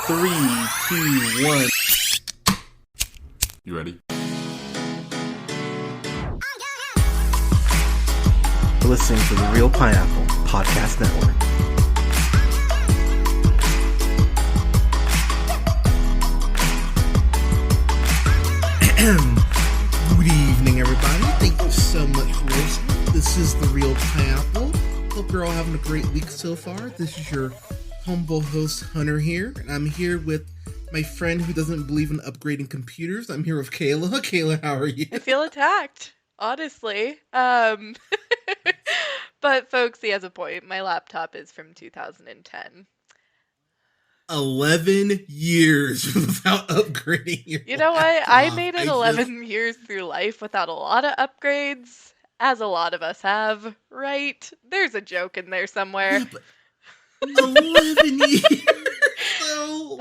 3, 2, 1. You ready? You're listening to the Real Pineapple Podcast Network. Good evening, everybody. Thank you so much for listening. This is the Real Pineapple. Hope you're all having a great week so far. This is your humble host, Hunter, here. And I'm here with my friend who doesn't believe in upgrading computers. I'm here with Kayla. Kayla, how are you? I feel attacked, honestly. But folks, he has a point. My laptop is from 2010. 11 years without upgrading your You know what? laptop. I made it 11 years through life without a lot of upgrades, as a lot of us have, right? There's a joke in there somewhere. Yeah, but 11 years. So,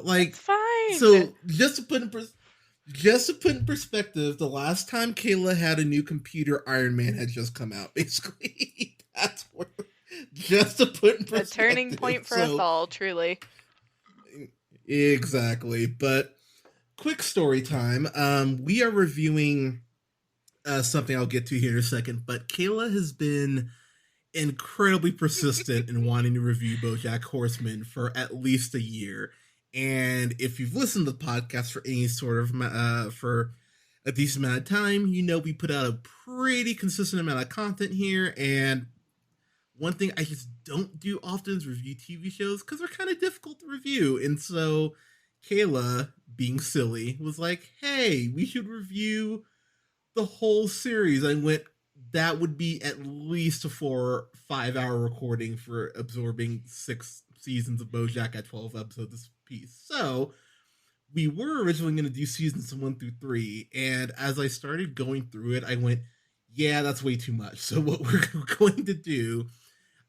It's fine. so just to put in perspective, the last time Kayla had a new computer, Iron Man had just come out. Basically, that's where. Just to put in a perspective. turning point for us all, truly. Exactly. But quick story time. We are reviewing something I'll get to here in a second. But Kayla has been incredibly persistent in wanting to review BoJack Horseman for at least a year. And if you've listened to the podcast for any sort of for a decent amount of time, you know we put out a pretty consistent amount of content here. And one thing I just don't do often is review TV shows because they're kind of difficult to review. And so Kayla, being silly, was like, hey, we should review the whole series. I went, that would be at least a 4 or 5 hour recording for absorbing 6 seasons of BoJack at 12 episodes a piece. So we were originally going to do seasons 1 through 3. And as I started going through it, I went, yeah, that's way too much. So what we're going to do,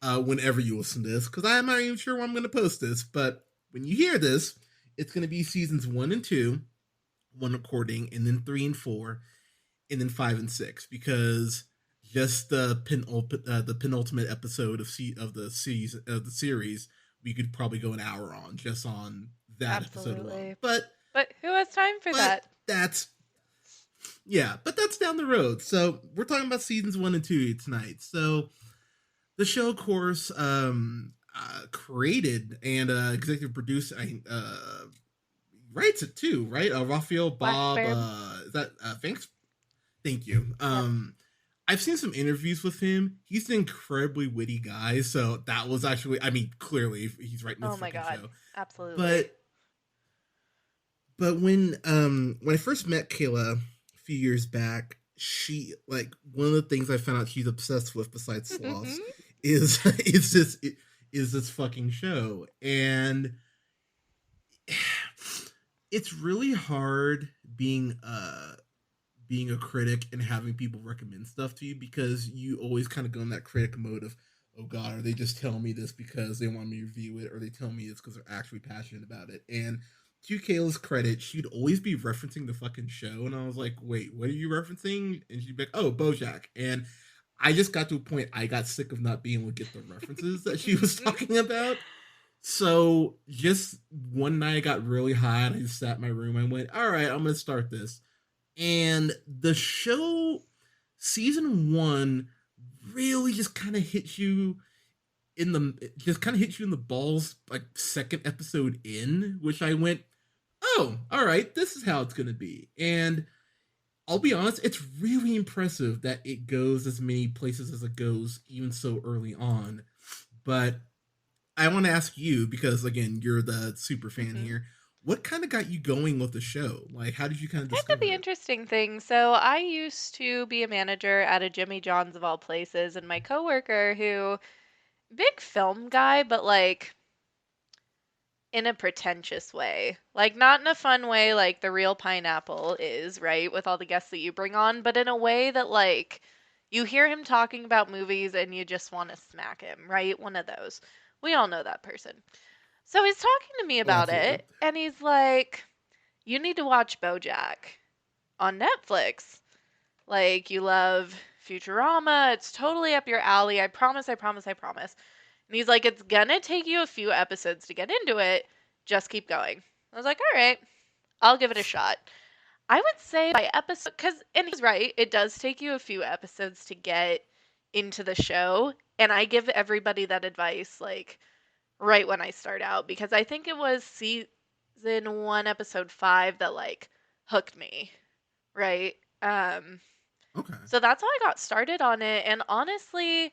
whenever you listen to this, because I'm not even sure when I'm going to post this, but when you hear this, it's going to be seasons 1 and 2, one recording, and then 3 and 4, and then 5 and 6, because just the penultimate episode of the series, we could probably go an hour on just on that episode alone. But who has time for that? That's down the road. So we're talking about seasons 1 and 2 tonight. So the show, of course, created and executive produced, writes it too, right? Raphael Bob, is that thanks? Thank you. I've seen some interviews with him. He's an incredibly witty guy, so that was actually, I mean, clearly he's writing this fucking show. Absolutely. But when I first met Kayla a few years back, she, like, one of the things I found out she's obsessed with besides sloths is this fucking show. And it's really hard being a critic and having people recommend stuff to you, because you always kind of go in that critic mode of, oh god, are they just telling me this because they want me to review it, or are they telling me this because they're actually passionate about it? And to Kayla's credit, she'd always be referencing the fucking show, and I was like, wait, what are you referencing? And she'd be like, oh, BoJack. And I just got to a point I got sick of not being able to get the references that she was talking about. So just one night I got really high and I just sat in my room. I went, all right, I'm going to start this. And the show, season 1, really just kind of hits you in the balls, like, second episode in, which I went, oh, all right, this is how it's going to be. And I'll be honest, it's really impressive that it goes as many places as it goes, even so early on. But I want to ask you, because, again, you're the super fan here, what kind of got you going with the show? Like, how did you kind of discover Kind of the it? interesting thing. So I used to be a manager at a Jimmy John's of all places, and my coworker, who, big film guy, but like in a pretentious way. Like, not in a fun way like the Real Pineapple is, right? With all the guests that you bring on, but in a way that, like, you hear him talking about movies and you just want to smack him, right? One of those. We all know that person. So he's talking to me about it, and he's like, you need to watch BoJack on Netflix. Like, you love Futurama. It's totally up your alley. I promise, I promise, I promise. And he's like, it's gonna take you a few episodes to get into it. Just keep going. I was like, all right, I'll give it a shot. I would say by episode, and he's right, it does take you a few episodes to get into the show. And I give everybody that advice, like, right when I start out, because I think it was season 1, episode 5 that, like, hooked me, right? Okay. So that's how I got started on it. And honestly,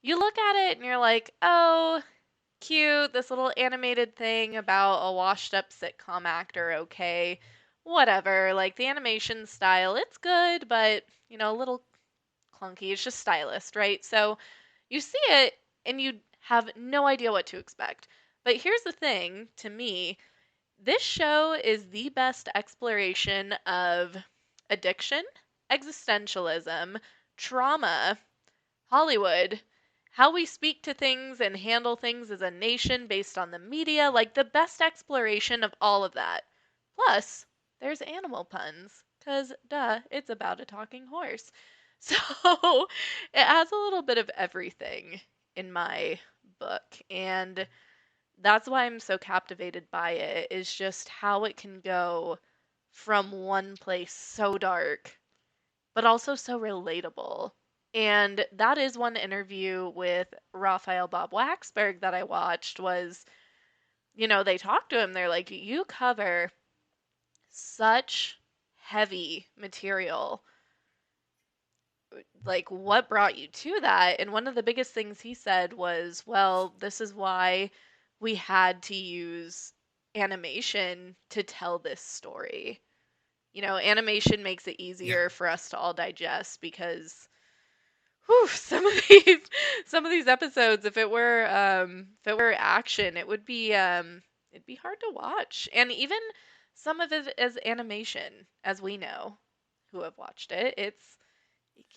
you look at it and you're like, oh, cute, this little animated thing about a washed up sitcom actor, okay. Whatever. Like the animation style, it's good, but a little clunky. It's just stylist, right? So you see it and you have no idea what to expect. But here's the thing to me, this show is the best exploration of addiction, existentialism, trauma, Hollywood, how we speak to things and handle things as a nation based on the media, like the best exploration of all of that. Plus, there's animal puns, because duh, it's about a talking horse. So it has a little bit of everything in my book. And that's why I'm so captivated by it, is just how it can go from one place so dark but also so relatable. And that is one interview with Raphael Bob Waxberg that I watched was, they talked to him. They're like, you cover such heavy material. Like, what brought you to that? And one of the biggest things he said was, well, this is why we had to use animation to tell this story. Animation makes it Yeah. easier for us to all digest because whew, some of these episodes, if it were action, it'd be hard to watch. And even some of it as animation, as we know who have watched it, it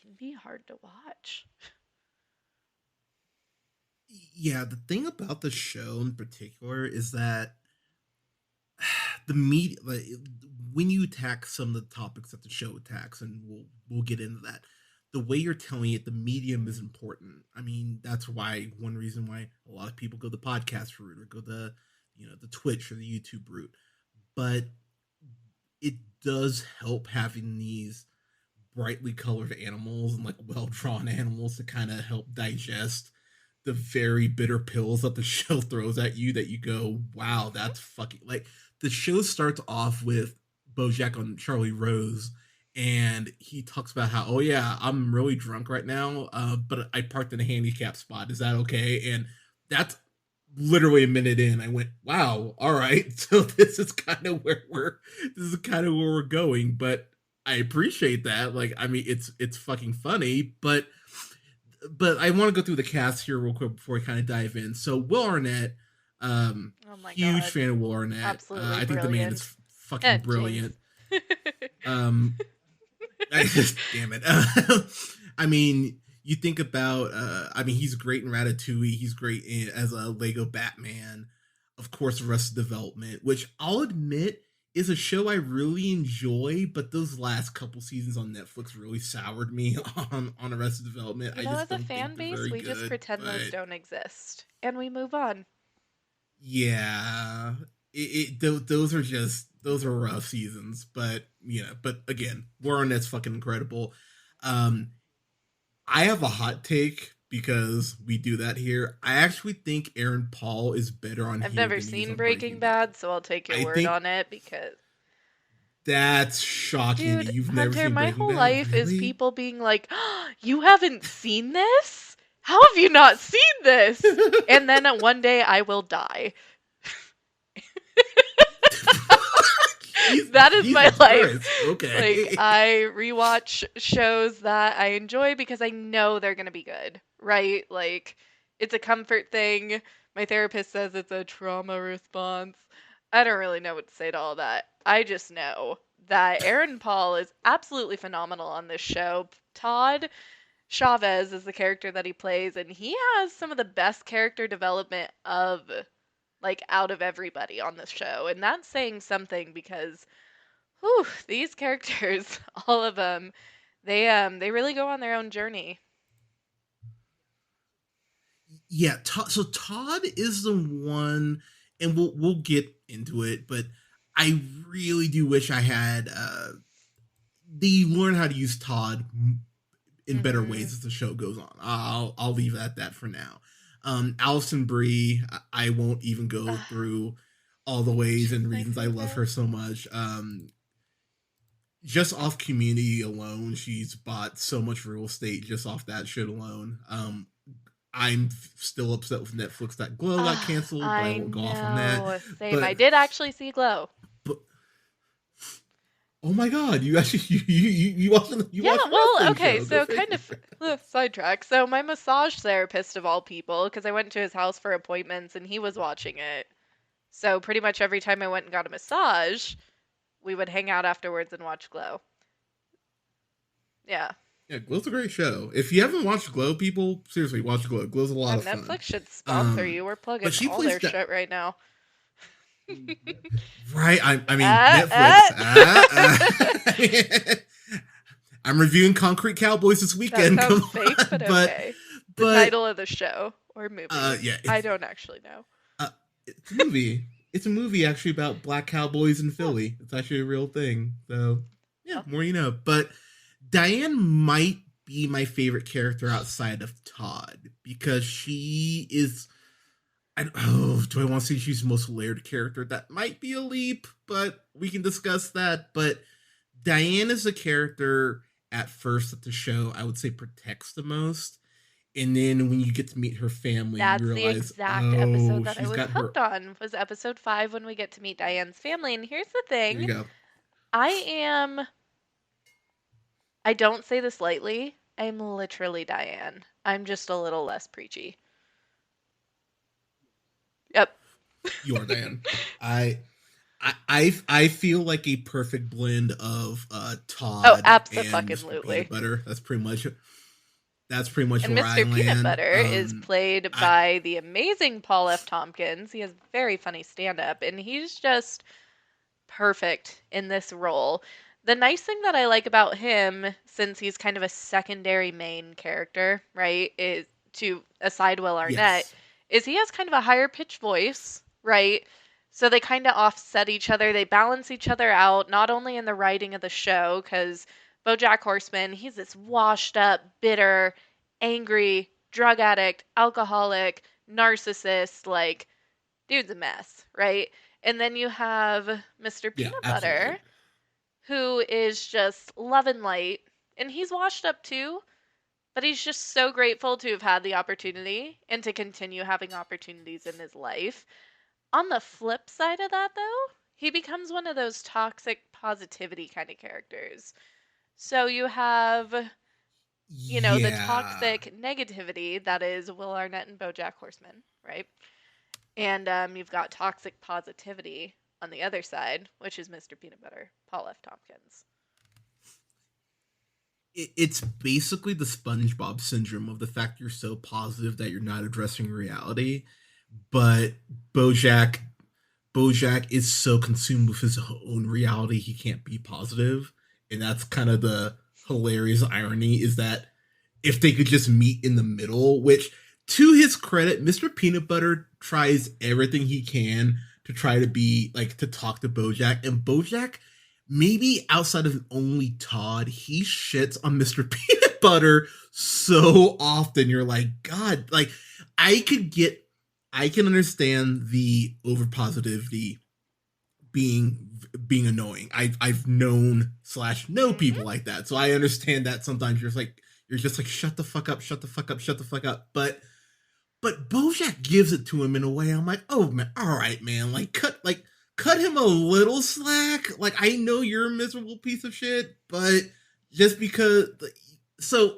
can be hard to watch. Yeah, the thing about the show in particular is that the media, like, when you attack some of the topics that the show attacks, and we'll get into that. The way you're telling it, the medium is important. I mean, that's why one reason why a lot of people go the podcast route or go the Twitch or the YouTube route. But it does help having these brightly colored animals and like well drawn animals to kind of help digest the very bitter pills that the show throws at you, that you go, wow, that's fucking like the show starts off with BoJack on Charlie Rose, and he talks about how, oh yeah, I'm really drunk right now, but I parked in a handicap spot. Is that okay? And that's literally a minute in. I went, wow, all right. So this is kind of where we're going, but I appreciate that. Like, I mean, it's fucking funny, but I want to go through the cast here real quick before we kind of dive in. So Will Arnett, Oh my huge god. fan of Will Arnett. Absolutely I think the man is brilliant. fucking Jinx. brilliant. Um, I just damn it. I mean, you think about. I mean, he's great in Ratatouille. He's great as a Lego Batman. Of course, Arrested Development, which I'll admit is a show I really enjoy, but those last couple seasons on Netflix really soured me on Arrested Development. I just As a don't think fan they're base, very we just good. pretend those But don't exist and we move on. yeah, those are rough seasons. But but again, Warren, that's fucking incredible. Um, I have a hot take because we do that here. I actually think Aaron Paul is better on I've here never than he is seen on Breaking Breaking Bad. Bad, so I'll take your I word think on it because, that's shocking that dude, you've never Hunter, seen my Breaking whole Bad. life is Really? people being like, oh, you haven't seen this? How have you not seen this? And then one day I will die. That is my Jesus life. Christ. Like, Okay. I rewatch shows that I enjoy because I know they're going to be good, right? Like, it's a comfort thing. My therapist says it's a trauma response. I don't really know what to say to all that. I just know that Aaron Paul is absolutely phenomenal on this show. Todd Chavez is the character that he plays, and he has some of the best character development of, like, out of everybody on this show. And that's saying something because whew, these characters, all of them, they really go on their own journey. yeah, so Todd is the one, and we'll get into it, but I really do wish I had they learn how to use Todd in better Mm-hmm. ways as the show goes on. I'll leave it at that for now. Allison Brie, I won't even go through all the ways She's and my reasons I love favorite. her so much. Just off Community alone, she's bought so much real estate just off that shit alone. I'm still upset with Netflix that Glow got canceled, but I I won't go off on that. know. Same. I But did actually see Glow. but oh my god, you actually you Yeah, watched a well, wrestling okay, show. Good so for kind you. of sidetrack. So my massage therapist of all people, because I went to his house for appointments and he was watching it. So pretty much every time I went and got a massage, we would hang out afterwards and watch Glow. Yeah. Yeah, Glow's a great show. If you haven't watched Glow, people, seriously, watch Glow. Glow's a lot Yeah, of fun. Netflix should sponsor Um, you. We're but plugging she all plays their that shit right now. right. I mean, Uh, Netflix. uh. I'm reviewing Concrete Cowboys this That weekend. Come sounds fake, on, but okay. The but title of the show or movie. yeah, I don't actually know. uh, it's a movie. It's a movie actually about black cowboys in Oh, Philly. It's actually a real thing. So yeah, well, more you know. But Diane might be my favorite character outside of Todd because she is. Do I want to say she's the most layered character? That might be a leap, but we can discuss that. But Diane is a character at first that the show I would say protects the most, and then when you get to meet her family, you that's the realize, exact oh, episode that I she's was got her. hooked on. Was episode 5 when we get to meet Diane's family. And here's the There you thing. go. I am I don't say this lightly. I'm literally Diane. I'm just a little less preachy. Yep. You are Diane. I I feel like a perfect blend of Oh, Todd and Mr. abso-fucking-lutely. Peanut Butter. That's pretty much And where I Mr. Peanut land. Butter is played I by the amazing Paul F. Tompkins. He has very funny stand-up, and he's just perfect in this role. The nice thing that I like about him, since he's kind of a secondary main character, right, is to aside Will Arnett, yes, is he has kind of a higher pitch voice, right? So they kind of offset each other. They balance each other out, not only in the writing of the show, because BoJack Horseman, he's this washed up, bitter, angry, drug addict, alcoholic, narcissist, like dude's a mess, right? And then you have Mr. yeah, Peanut absolutely. Butter, who is just love and light. And he's washed up too, but he's just so grateful to have had the opportunity and to continue having opportunities in his life. On the flip side of that, though, he becomes one of those toxic positivity kind of characters. So you have, the Yeah, toxic negativity that is Will Arnett and BoJack Horseman, right? And you've got toxic positivity on the other side, which is Mr. Peanut Butter, Paul F. Tompkins. it's basically the SpongeBob syndrome of the fact you're so positive that you're not addressing reality, but BoJack BoJack is so consumed with his own reality he can't be positive, and that's kind of the hilarious irony is that if they could just meet in the middle, which to his credit, Mr. Peanut Butter tries everything he can to try to be like to talk to BoJack, and BoJack, maybe outside of only Todd, he shits on Mr. Peanut Butter so often. You're like, God, like I could get I can understand the over positivity being being annoying. I've known slash know Mm-hmm. people like that, so I understand that sometimes you're just like shut the fuck up, shut the fuck up, shut the fuck up. But BoJack gives it to him in a way I'm like, oh man, all right, man, cut him a little slack. Like I know you're a miserable piece of shit, but just because so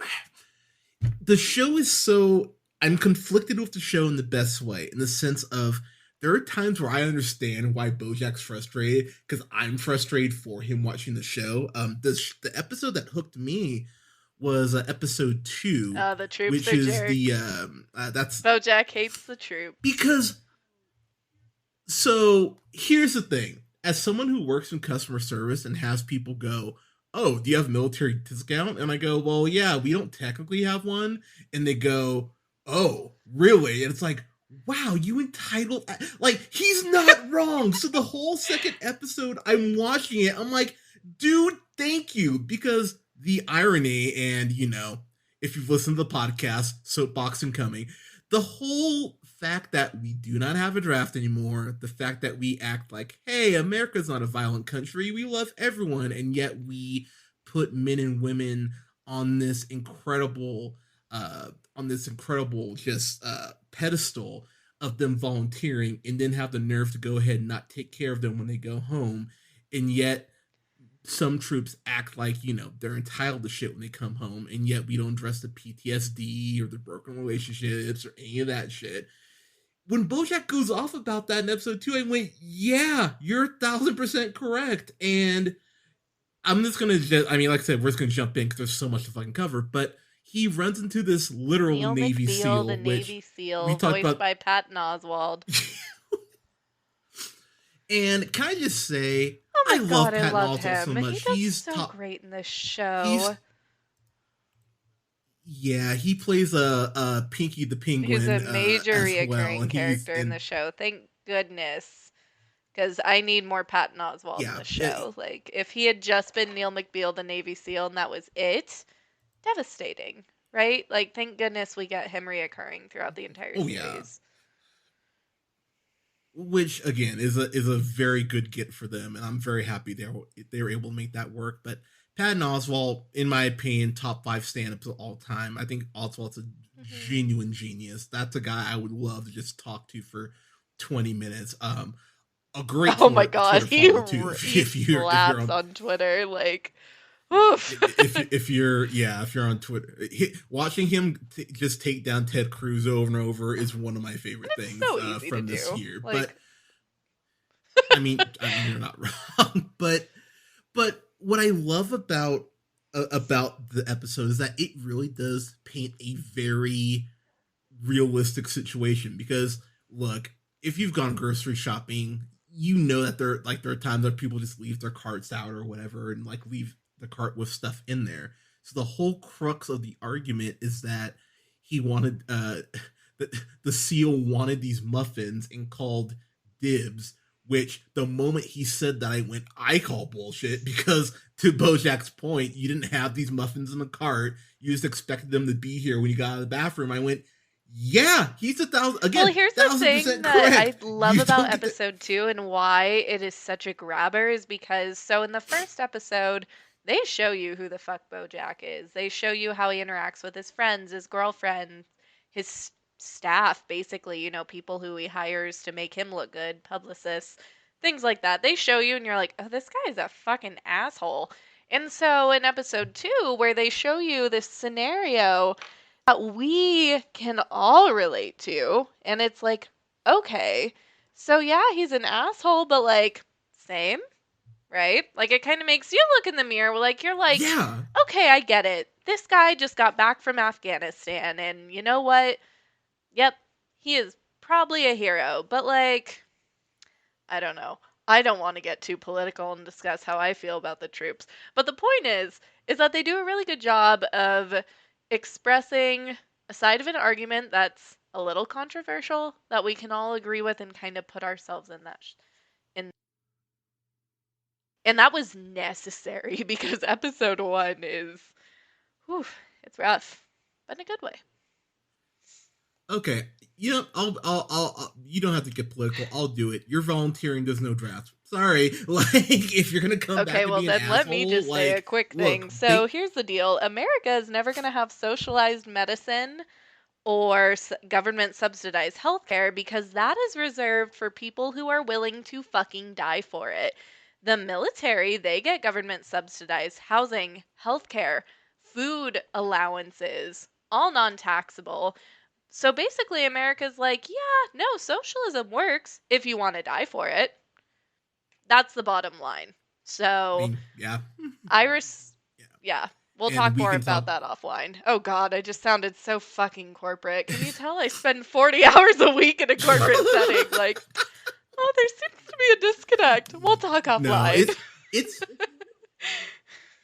the show is so I'm conflicted with the show in the best way, in the sense of there are times where I understand why BoJack's frustrated because I'm frustrated for him watching the show. The episode that hooked me was episode 2, The troops which are is the jerks. that's BoJack hates the troops. because so here's the thing. As someone who works in customer service and has people go, "Oh, do you have military discount?" And I go, "Well, yeah, we don't technically have one." And they go, oh, really? And it's like, wow, you entitled. Like, he's not wrong. So the whole second episode, I'm watching it. I'm like, dude, thank you. Because the irony, and, if you've listened to the podcast, Soapboxing Coming, the whole fact that we do not have a draft anymore, the fact that we act like, hey, America's not a violent country, we love everyone, and yet we put men and women on this incredible just pedestal of them volunteering, and then have the nerve to go ahead and not take care of them when they go home, and yet some troops act like they're entitled to shit when they come home, and yet we don't address the PTSD or the broken relationships or any of that shit. When BoJack goes off about that in episode 2, I went, yeah, you're 1,000% correct. And I'm just gonna like I said, we're just gonna jump in because there's so much to fucking cover, but he runs into this literal Neil Navy McBeal, SEAL, the which Navy we SEAL, talked voiced about. by Patton Oswalt. And can I just say, Oh my I love god, I Patton love Oswalt so him. much. He does He's so great in this show. He plays a Pinky the Penguin. He's a major as reoccurring well. character in the show. Thank goodness. Because I need more Patton Oswalt in Yeah, the show. Like, if he had just been Neil McBeal, the Navy SEAL, and that was it, devastating, right? Like, thank goodness we get him reoccurring throughout the entire series. Yeah. Which again is a very good get for them, and I'm very happy they were able to make that work. But Patton Oswalt, in my opinion, top 5 stand-ups of all time. I think Oswalt's a genuine genius. That's a guy I would love to just talk to for 20 minutes. A great oh my god, he slaps on Twitter, like, oof. if you're on Twitter, watching him just take down Ted Cruz over and over is one of my favorite things from this year. Like... But I mean, you're not wrong. But what I love about the episode is that it really does paint a very realistic situation. Because look, if you've gone grocery shopping, you know that there are times that people just leave their carts out or whatever, and like leave the cart with stuff in there. So the whole crux of the argument is that he wanted the SEAL wanted these muffins and called dibs, which the moment he said that, I went, I call bullshit, because to BoJack's point, you didn't have these muffins in the cart. You just expected them to be here when you got out of the bathroom. I went, yeah, he's 1,000 again. Well, here's the thing correct. that I love about episode 2 and why it is such a grabber is because, so in the first episode, they show you who the fuck BoJack is. They show you how he interacts with his friends, his girlfriend, his staff, basically, people who he hires to make him look good, publicists, things like that. They show you and you're like, oh, this guy is a fucking asshole. And so in episode 2, where they show you this scenario that we can all relate to, and it's like, okay, so yeah, he's an asshole, but like, same, right? Like, it kind of makes you look in the mirror, like, you're like, yeah, okay, I get it. This guy just got back from Afghanistan, and you know what? Yep, he is probably a hero, but like, I don't know. I don't want to get too political and discuss how I feel about the troops. But the point is that they do a really good job of expressing a side of an argument that's a little controversial that we can all agree with and kind of put ourselves in that. And that was necessary because episode 1 is, whew, it's rough, but in a good way. Okay, I'll you don't have to get political. I'll do it. You're volunteering. There's no draft. Sorry, like if you're gonna come back. Okay, well then let me just say a quick thing. So here's the deal: America is never gonna have socialized medicine or government subsidized healthcare because that is reserved for people who are willing to fucking die for it. The military, they get government subsidized housing, healthcare, food allowances, all non-taxable. So basically, America's like, yeah, no, socialism works if you want to die for it. That's the bottom line. So, yeah. Yeah. We'll talk more about that offline. Oh, God, I just sounded so fucking corporate. Can you tell I spend 40 hours a week in a corporate setting? Like, oh, there seems to be a disconnect. We'll talk offline. No, it's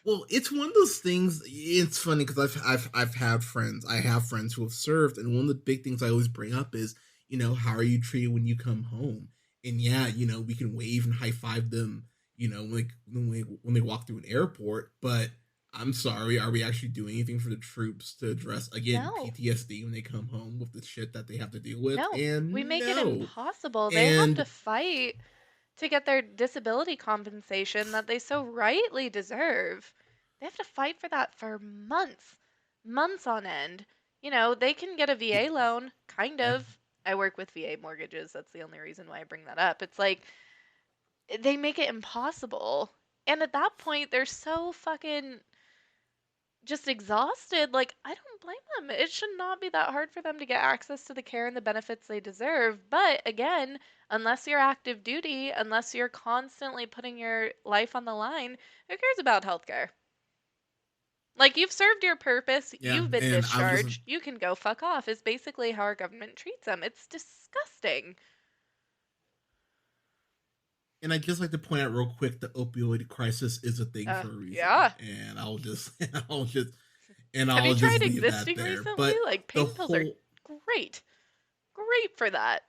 Well, it's one of those things. It's funny because I've had friends. I have friends who have served, and one of the big things I always bring up is, how are you treated when you come home? And yeah, we can wave and high five them, when they walk through an airport. But I'm sorry, are we actually doing anything for the troops to address again No. PTSD when they come home with the shit that they have to deal with? No. We And make it no, impossible. They have to and fight to get their disability compensation that they so rightly deserve. They have to fight for that for months, months on end. They can get a it, VA loan, kind yeah, of. I work with VA mortgages. That's the only reason why I bring that up. It's like they make it impossible. And at that point, they're so fucking just exhausted. Like, I don't blame them. It should not be that hard for them to get access to the care and the benefits they deserve. But again, unless you're active duty, unless you're constantly putting your life on the line, who cares about healthcare? Like, you've served your purpose, yeah. you've been And I was just discharged, you can go fuck off, is basically how our government treats them. It's disgusting. And I'd just like to point out real quick, the opioid crisis is a thing for a reason. Yeah. And I'll just, and Have you I'll just tried leave that existing there. recently? But Like, the pain pills are whole, great. Great for that.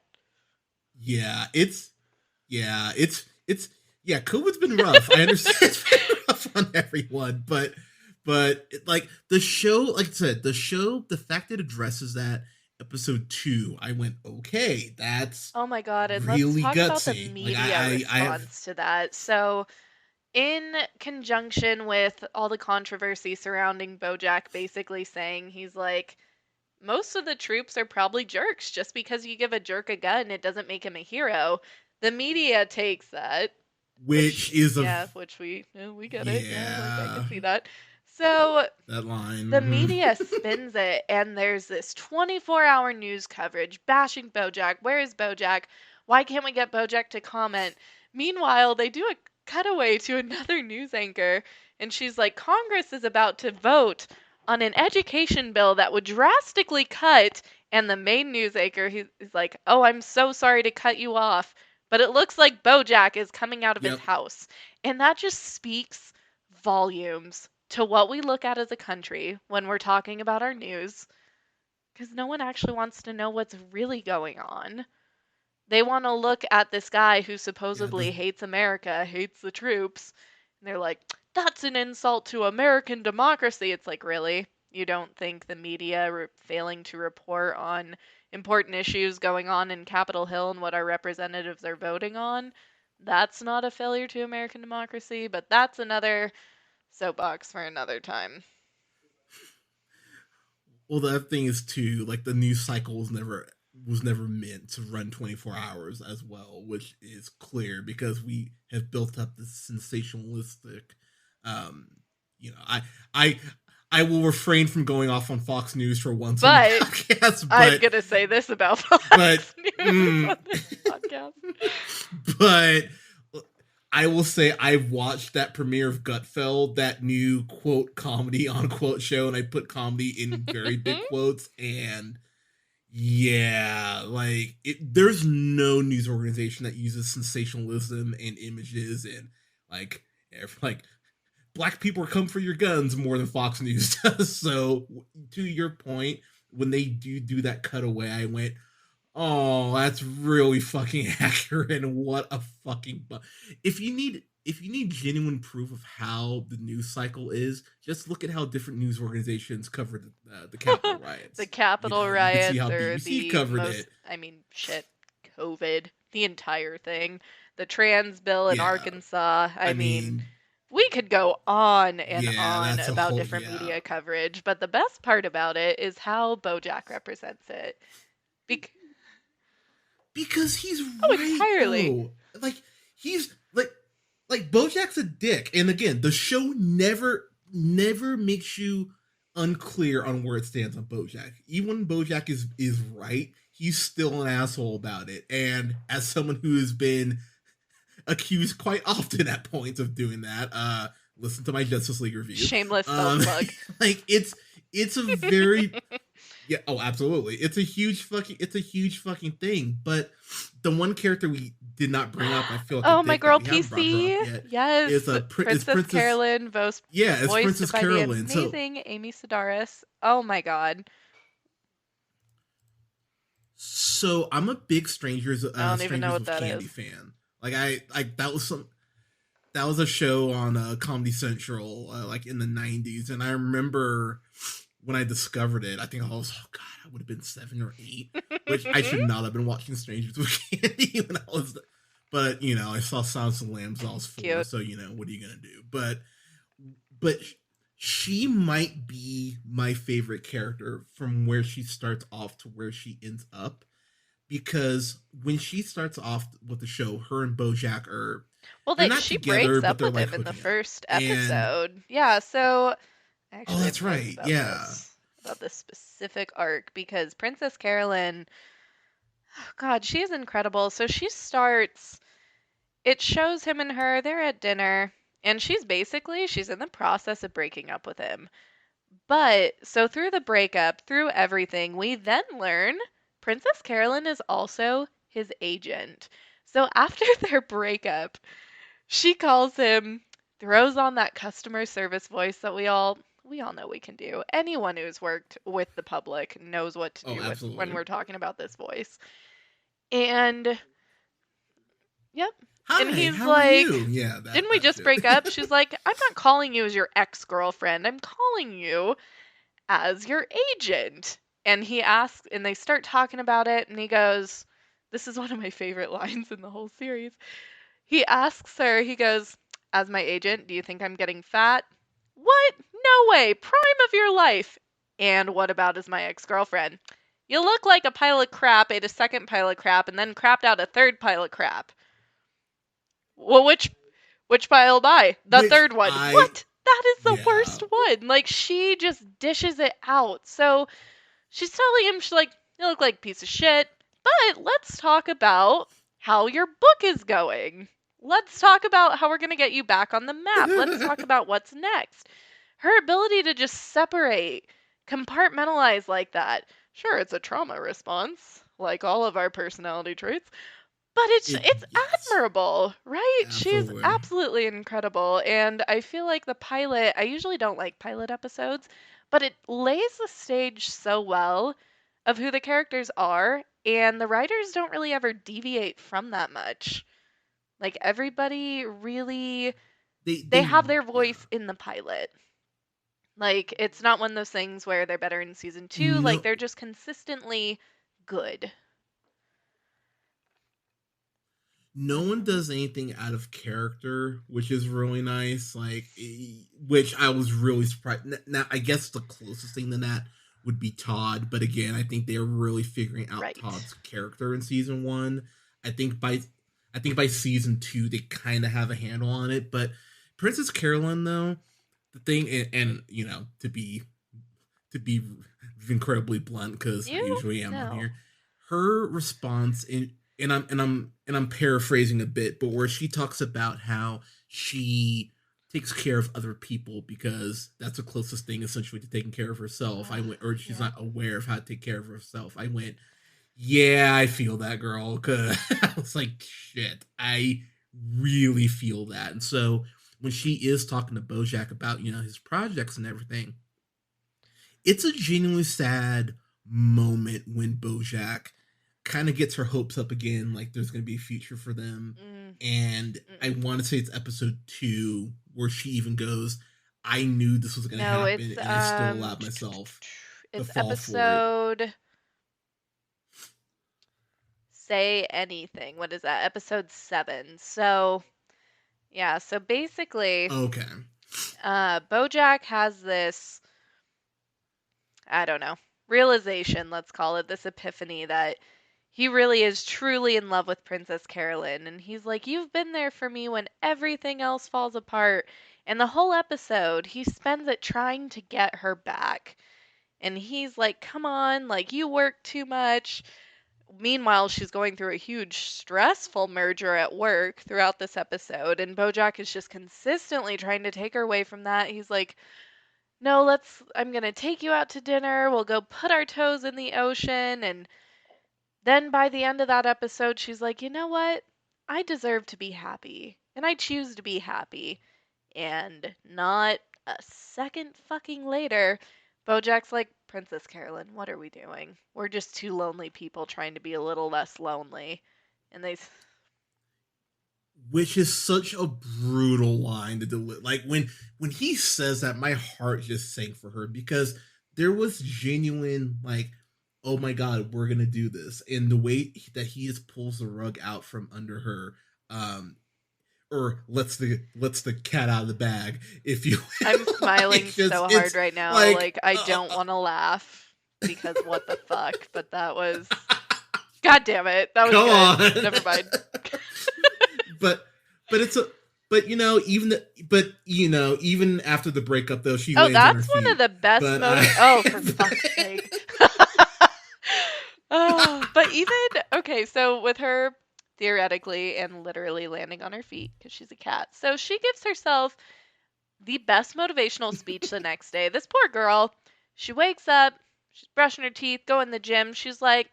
yeah, yeah, COVID's been rough. I understand it's been rough on everyone, but like the show, like I said, the fact that it addresses that episode 2, I went, okay, that's Oh my God, and let's really talk about the gutsy. Like media I have, response to that. So, in conjunction with all the controversy surrounding BoJack basically saying he's like, most of the troops are probably jerks. Just because you give a jerk a gun, it doesn't make him a hero. The media takes that, which is a, which we get it. Yeah, like I yeah, can see that. So that line. the Mhm. media spins it, and there's this 24-hour news coverage bashing BoJack. Where is BoJack? Why can't we get BoJack to comment? Meanwhile, they do a cutaway to another news anchor, and she's like, Congress is about to vote on an education bill that would drastically cut. And the main news anchor, he's like, oh, I'm so sorry to cut you off, but it looks like BoJack is coming out of his Yep. house. And that just speaks volumes to what we look at as a country when we're talking about our news, because no one actually wants to know what's really going on. They want to look at this guy who Yeah. supposedly hates America, hates the troops, and they're like, that's an insult to American democracy. It's like, really? You don't think the media failing to report on important issues going on in Capitol Hill and what our representatives are voting on? That's not a failure to American democracy, but that's another soapbox for another time. Well, the other thing is too, like the news cycle was never meant to run 24 hours as well, which is clear because we have built up this sensationalistic. Um, I I I will refrain from going off on Fox News for once on the But podcast, I'm gonna say this about Fox but News on this podcast. but I will say I've watched that premiere of Gutfeld, that new quote comedy unquote show, and I put comedy in very big quotes. And yeah, like there's no news organization that uses sensationalism and images and like black people come for your guns more than Fox News does. So to your point, when they do that cutaway, I went, oh, that's really fucking accurate, and what a fucking if you need genuine proof of how the news cycle is, just look at how different news organizations covered the Capitol riots. The Capitol You can see riots how are BBC the covered most, it. I mean, shit, COVID, the entire thing. The trans bill in Yeah, Arkansas. I I mean, mean, we could go on and yeah, on that's a about whole different yeah, media coverage, but the best part about it is how BoJack represents it. Bec- because he's oh, right entirely. though. Like he's like BoJack's a dick, and again, the show never makes you unclear on where it stands on BoJack. Even when BoJack is right, he's still an asshole about it. And as someone who has been accused quite often at points of doing that, listen to my Justice League review. Shameless self-plug. Like it's a very yeah, oh absolutely. It's a huge fucking thing. But the one character we did not bring up. I feel like a Oh, my dick that girl we haven't brought her up PC. yet. Is Yes, is Princess Princess? Carolyn, Yeah, it's voiced Princess by the Carolyn. So amazing Amy Sedaris. Oh my god. I'm a big I don't even know Strangers what with that Candy is. fan. That was a show on Comedy Central like in the 90s, and I remember when I discovered it, I think I was, oh god, I would have been 7 or 8, which I should not have been watching Strangers with Candy when I was, but I saw Silence of the Lambs when I was 4, Cute. so what are you gonna do? But she might be my favorite character from where she starts off to where she ends up, because when she starts off with the show, her and BoJack Well, they're not she together, breaks but up they're with like him in the hooking up. first And episode. Yeah, so I oh, actually have that's notes right, yeah. about this specific arc because Princess Carolyn, oh God, she is incredible. So she starts, it shows him and her, they're at dinner, and she's in the process of breaking up with him. But so through the breakup, through everything, we then learn Princess Carolyn is also his agent. So after their breakup, she calls him, throws on that customer service voice that we all know we can do. Anyone who's worked with the public knows what to Oh, do with when absolutely. we're talking about this voice. And yep. And Hi, he's how are like, you? Yeah, didn't we that just shit. break up? She's like, I'm not calling you as your ex-girlfriend. I'm calling you as your agent. And he asks, and they start talking about it, and he goes, this is one of my favorite lines in the whole series. He asks her, he goes, as my agent, do you think I'm getting fat? What? No way. Prime of your life. And what about as my ex girlfriend? You look like a pile of crap, ate a second pile of crap, and then crapped out a third pile of crap. Well, which pile am I? The Which third one. What? That is the yeah. worst one. Like, she just dishes it out. So she's telling him, she's like, you look like a piece of shit, but let's talk about how your book is going. Let's talk about how we're going to get you back on the map. Let's talk about what's next. Her ability to just separate, compartmentalize like that. Sure, it's a trauma response, like all of our personality traits, but it's Yes, admirable, right? She's absolutely. absolutely incredible. And I feel like the pilot, I usually don't like pilot episodes, but it lays the stage so well of who the characters are, and the writers don't really ever deviate from that much. Like everybody really they They have their yeah. voice in the pilot. Like it's not one of those things where they're better in season 2, like No, they're just consistently good. no one Mhm. does anything out of character, which is really nice. Like, which I was really surprised. Now, I guess the closest thing to that would be Todd, but again, I think they're really figuring out Right. Todd's character in season 1. I think by, I think by season 2 they kind of have a handle on it. But Princess Carolyn, though, the thing, and to be incredibly blunt, because I You usually am on know. here, her response in and I'm paraphrasing a bit, but where she talks about how she takes care of other people because that's the closest thing essentially to taking care of herself. I went, or she's Yeah. not aware of how to take care of herself. I went, yeah, I feel that, girl, because I was like, shit, I really feel that. And so when she is talking to BoJack about his projects and everything, it's a genuinely sad moment when BoJack kind of gets her hopes up again, like there's going to be a future for them. Mm, And I mm-mm. want to say it's episode 2 where she even goes, "I knew this was going to No, happen, and I still allowed myself to it's fall for it." episode Say Anything. What is that? Episode 7. So, yeah, so basically, Okay, BoJack has this, I don't know, realization, let's call it, this epiphany that he really is truly in love with Princess Carolyn. And he's like, you've been there for me when everything else falls apart. And the whole episode, he spends it trying to get her back. And he's like, come on, like, you work too much. Meanwhile, she's going through a huge stressful merger at work throughout this episode. And Bojack is just consistently trying to take her away from that. He's like, no, I'm going to take you out to dinner. We'll go put our toes in the ocean. And then by the end of that episode, she's like, you know what? I deserve to be happy, and I choose to be happy. And not a second fucking later, BoJack's like, Princess Carolyn, what are we doing? We're just two lonely people trying to be a little less lonely. And Which is such a brutal line to deliver. Like when he says that, my heart just sank for her because there was genuine like, oh my god, we're gonna do this, and the way that he just pulls the rug out from under her, um, or lets the cat out of the bag, if you I'm will. Like, smiling just so hard it's right now. like, Like, I don't want to laugh because what the fuck? But that was. God damn it. That was come good. on. Never mind. but but it's a but even after the breakup though, she Oh, lands on her that's one of feet. the best But I Oh, for fuck's sake. Oh, but even okay, so with her theoretically and literally landing on her feet because she's a cat. So she gives herself the best motivational speech the next day. This poor girl, she wakes up, she's brushing her teeth, going to the gym. She's like,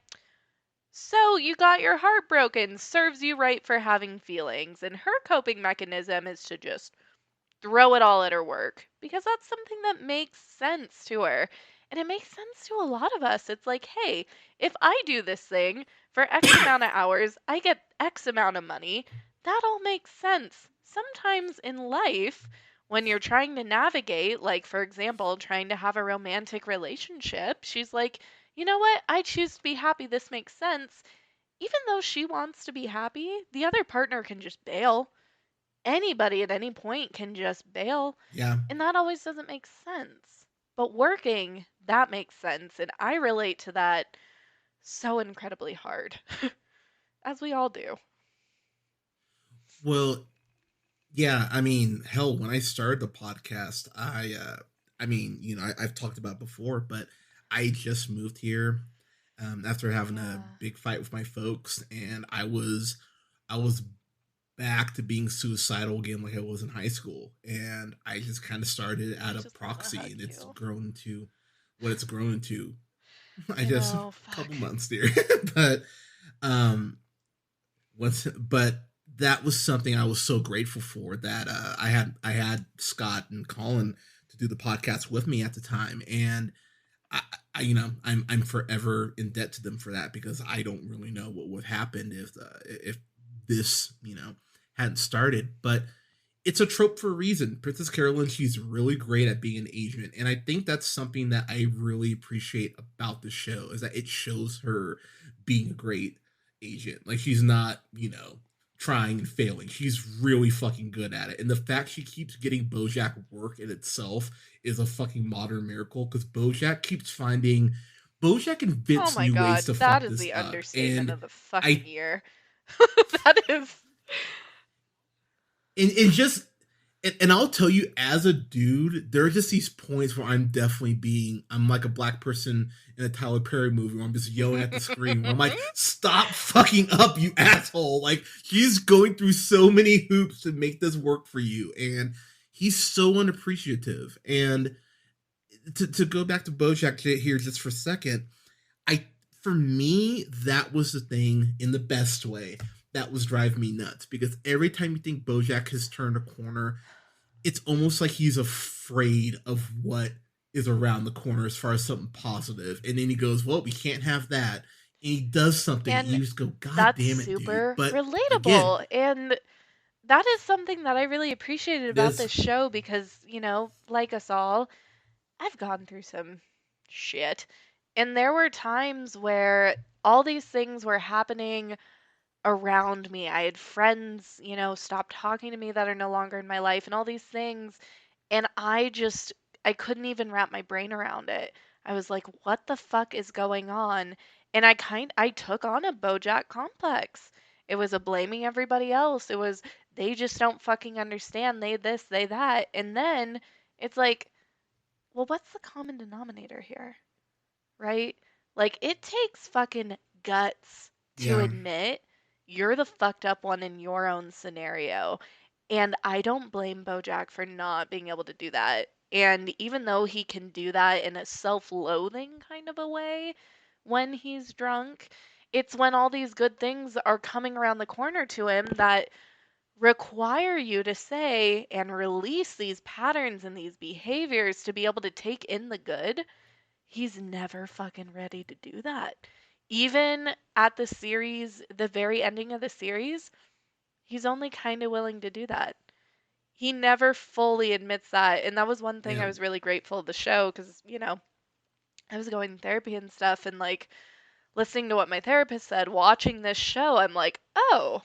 "So you got your heart broken. Serves you right for having feelings." And her coping mechanism is to just throw it all at her work because that's something that makes sense to her. And it makes sense to a lot of us. It's like, hey, if I do this thing for X amount of hours, I get X amount of money. That all makes sense. Sometimes in life, when you're trying to navigate, like for example, trying to have a romantic relationship, she's like, you know what? I choose to be happy. This makes sense. Even though she wants to be happy, the other partner can just bail. Anybody at any point can just bail, yeah. and that always doesn't make sense. But working, that makes sense, and I relate to that so incredibly hard, as we all do. Well, yeah, I mean, hell, when I started the podcast, I mean, I've talked about it before, but I just moved here after having a Yeah. big fight with my folks, and I was back to being suicidal again like I was in high school. And I just kind of started I out of just want to proxy, hug and it's you. grown to what it's grown to. I I just a know, couple fuck. months there. But um but that was something I was so grateful for, that I had Scott and Colin to do the podcast with me at the time. And I'm forever in debt to them for that, because I don't really know what would happen if this hadn't started. But it's a trope for a reason. Princess Carolyn, she's really great at being an agent, and I think that's something that I really appreciate about the show, is that it shows her being a great agent. Like, she's not, trying and failing. She's really fucking good at it. And the fact she keeps getting BoJack work in itself is a fucking modern miracle, because BoJack Oh invents my new ways god, to that fuck is this the up. understatement And of the fucking I year. That is. and just and I'll tell you, as a dude, there are just these points where I'm like a black person in a Tyler Perry movie, where I'm just yelling at the screen, where I'm like, stop fucking up, you asshole. Like, he's going through so many hoops to make this work for you, and he's so unappreciative. And to go back to BoJack here just for a second, I for me, that was the thing, in the best way, that was driving me nuts, because every time you think BoJack has turned a corner, it's almost like he's afraid of what is around the corner as far as something positive. And then he goes, well, we can't have that. And he does something, and And you just go, God that's damn it, dude. super But again, relatable. And that is something that I really appreciated it about is. this show because, like us all, I've gone through some shit. And there were times where all these things were happening around me. I had friends, stop talking to me that are no longer in my life and all these things. And I couldn't even wrap my brain around it. I was like, what the fuck is going on? And I took on a BoJack complex. It was a blaming everybody else. It was they just don't fucking understand. They this, they that. And then it's like, well, what's the common denominator here? Right? Like, it takes fucking guts to Yeah. admit you're the fucked up one in your own scenario. And I don't blame Bojack for not being able to do that. And even though he can do that in a self loathing kind of a way when he's drunk, It's when all these good things are coming around the corner to him that require you to say and release these patterns and these behaviors to be able to take in the good. He's never fucking ready to do that. Even at the series, the very ending of the series, he's only kind of willing to do that. He never fully admits that. And that was one thing I Yeah. was really grateful of the show because, I was going to therapy and stuff and like listening to what my therapist said, watching this show, I'm like, oh,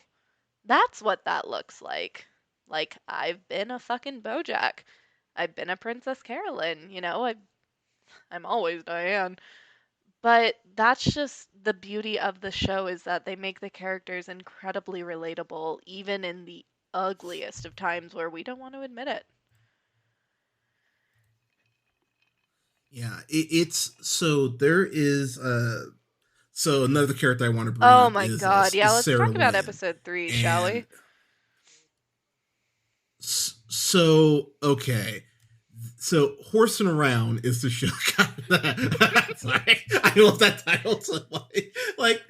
that's what that looks like. Like, I've been a fucking BoJack. I've been a Princess Carolyn, I'm always Diane. But that's just the beauty of the show is that they make the characters incredibly relatable, even in the ugliest of times where we don't want to admit it. Yeah, it's so there is so another character I want to bring Oh up my god. Yeah, is let's Sarah talk about Lynn, episode 3, shall we? and so okay, so Horsing Around is the show. Sorry, I love that title so much. Like,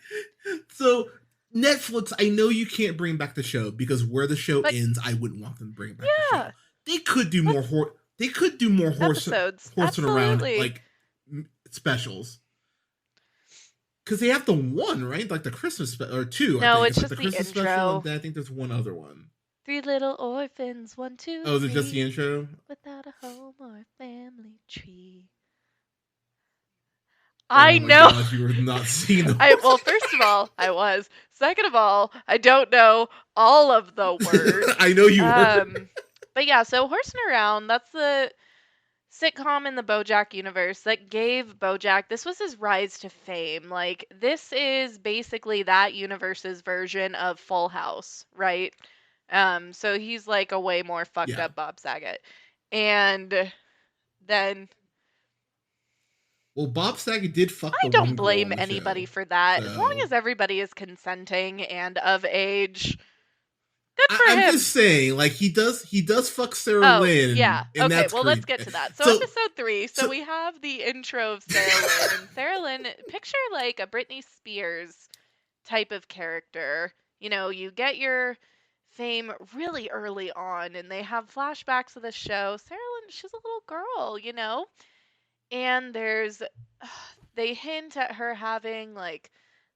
so Netflix, I know you can't bring back the show because where the show But ends, I wouldn't want them to bring back the show. yeah, They could do more. let's They could do more episodes. horsing around Absolutely. like specials. Because they have the one, right? Like the Christmas or two, I No, think. it's It's like just the the Christmas special, and intro. then I think there's one other one. 3 little orphans, 1, 2, Oh, is it just the 3, intro? without a home or a family tree. Oh I my know. gosh, you were not seeing the Well, first of all, I was. Second of all, I don't know all of the words. I know you were. But yeah, so Horsing Around, that's the sitcom in the BoJack universe that gave BoJack, this was his rise to fame. Like, this is basically that universe's version of Full House, right? So he's like a way more fucked Yeah. up Bob Saget. And then Well, Bob Saget did fuck I the don't one girl blame on the anybody show. for that. As long So as everybody is consenting and of age, good for I'm him. just saying, like he does fuck Sarah Oh, Lynn, yeah. and Okay, that's well, let's creepy. get to that. So, So episode 3. So, so we have the intro of Sarah Lynn. And Sarah Lynn, picture like a Britney Spears type of character. You get your fame really early on, and they have flashbacks of the show. Sarah Lynn, she's a little girl. And they hint at her having like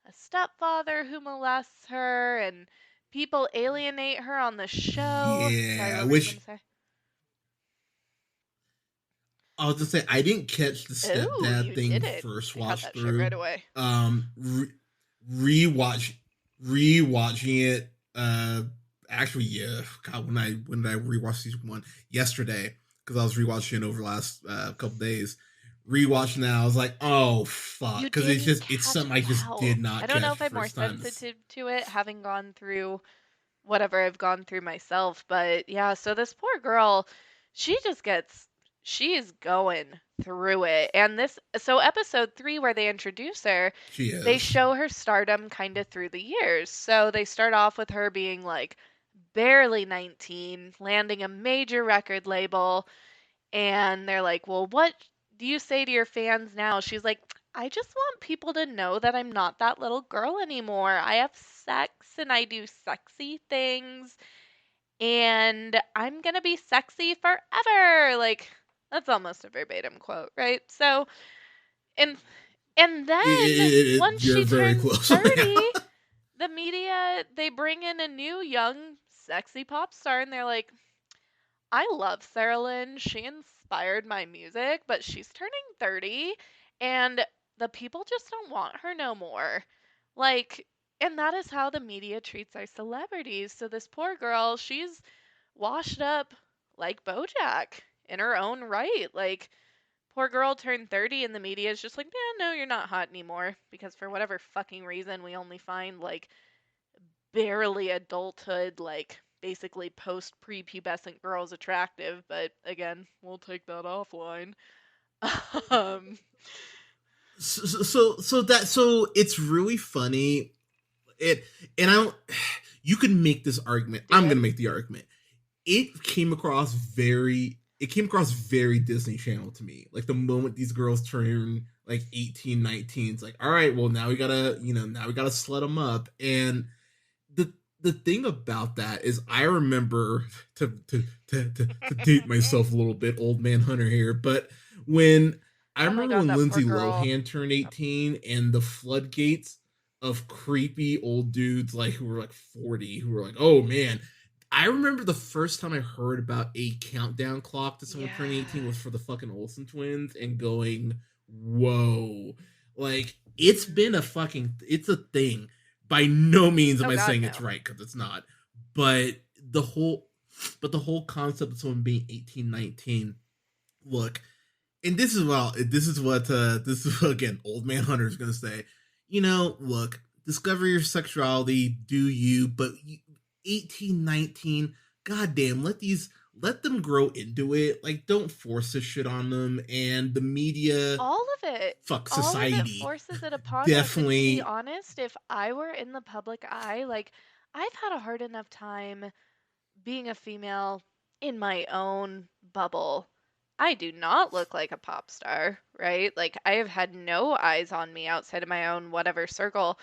a stepfather who molests her, and people alienate her on the show. Sorry, yeah, what were you going to which say? I was just saying I didn't catch the Oh, stepdad you thing did it. first I caught watch that shit right through. away. Rewatch rewatching it. Actually, yeah. God, when did I rewatch season 1 yesterday? Because I was rewatching it over the last couple days. Rewatching now, I was like, oh fuck, You because didn't it's catch something I just wow. did not I don't know catch if the I'm more first time. sensitive to it having gone through whatever I've gone through myself, but yeah, so this poor girl, she just gets she's going through it. And so episode 3 where they introduce her, She they is. show her stardom kind of through the years. So they start off with her being like barely 19, landing a major record label, and they're like, "Well, what do you say to your fans now?" She's like, "I just want people to know that I'm not that little girl anymore. I have sex and I do sexy things and I'm going to be sexy forever." Like, that's almost a verbatim quote, right? So, and then once You're she very turns close. 30, the media, they bring in a new young sexy pop star and they're like, "I love Sarah Lynn. She inspired my music, but she's turning 30 and the people just don't want her no more." Like, and that is how the media treats our celebrities. So this poor girl, she's washed up like BoJack in her own right. Like, poor girl turned 30 and the media is just like, "Yeah, no, you're not hot anymore." Because for whatever fucking reason, we only find like barely adulthood, like basically post prepubescent girls attractive, but again, we'll take that offline. um, So it's really funny. It and I don't. You can make this argument. do I'm it. gonna make the argument. It came across very Disney Channel to me. Like the moment these girls turn like 18, 19. It's like, all right, well now we gotta, now we gotta slut them up. And the the thing about that is I remember to date myself a little bit, old man Hunter here, but when I Oh my remember God, when that poor Lindsay girl. Lohan turned Yep. 18 and the floodgates of creepy old dudes like who were like 40 who were like, oh man. I remember the first time I heard about a countdown clock to someone turning 18 was for Yes. the fucking Olsen twins and going, whoa. Like it's been a fucking it's a thing. By no means am Oh I God, saying it's no. right because it's not. But the whole the whole concept of someone being 18, 19. Look, and this is what, again, old man Hunter is gonna say. Look, discover your sexuality, do you, but 18, 19, goddamn, let them grow into it. Like, don't force this shit on them. And the media, All of it. fuck All of it society, forces it upon us. And to be definitely. honest, if I were in the public eye, like, I've had a hard enough time being a female in my own bubble. I do not look like a pop star, right? Like, I have had no eyes on me outside of my own whatever circle.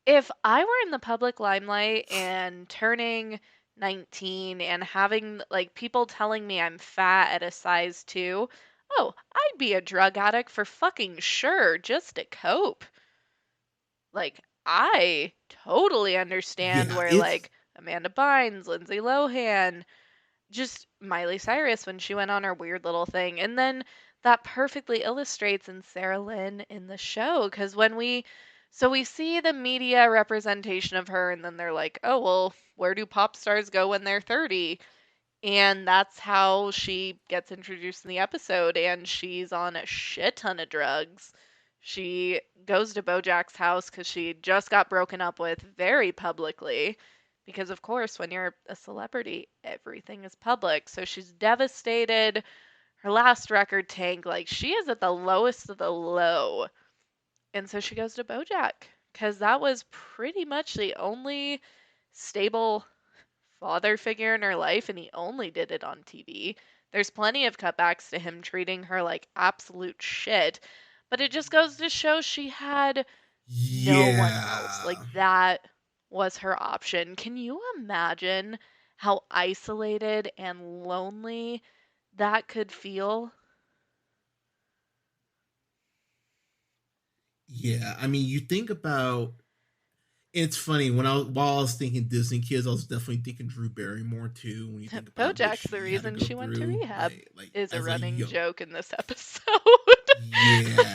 If I were in the public limelight and turning 19 and having like people telling me I'm fat at a size 2, oh, I'd be a drug addict for fucking sure just to cope. Like, I totally understand Yeah, where it's like Amanda Bynes, Lindsay Lohan, just Miley Cyrus when she went on her weird little thing. And then that perfectly illustrates in Sarah Lynn in the show because we see the media representation of her and then they're like, "Oh, well, where do pop stars go when they're 30?" And that's how she gets introduced in the episode and she's on a shit ton of drugs. She goes to BoJack's house cuz she just got broken up with very publicly because of course when you're a celebrity everything is public. So she's devastated. Her last record tanked, like she is at the lowest of the low. And so she goes to BoJack cuz that was pretty much the only stable father figure in her life, and he only did it on TV. There's plenty of cutbacks to him treating her like absolute shit, but it just goes to show she had no one else. yeah. Like, that was her option. Can you imagine how isolated and lonely that could feel? Yeah, I mean, you think about it's funny while I was thinking Disney kids, I was definitely thinking Drew Barrymore too. When you think about what BoJack's the she had to reason go she went to through, rehab, like is a as a running young, joke in this episode. yeah,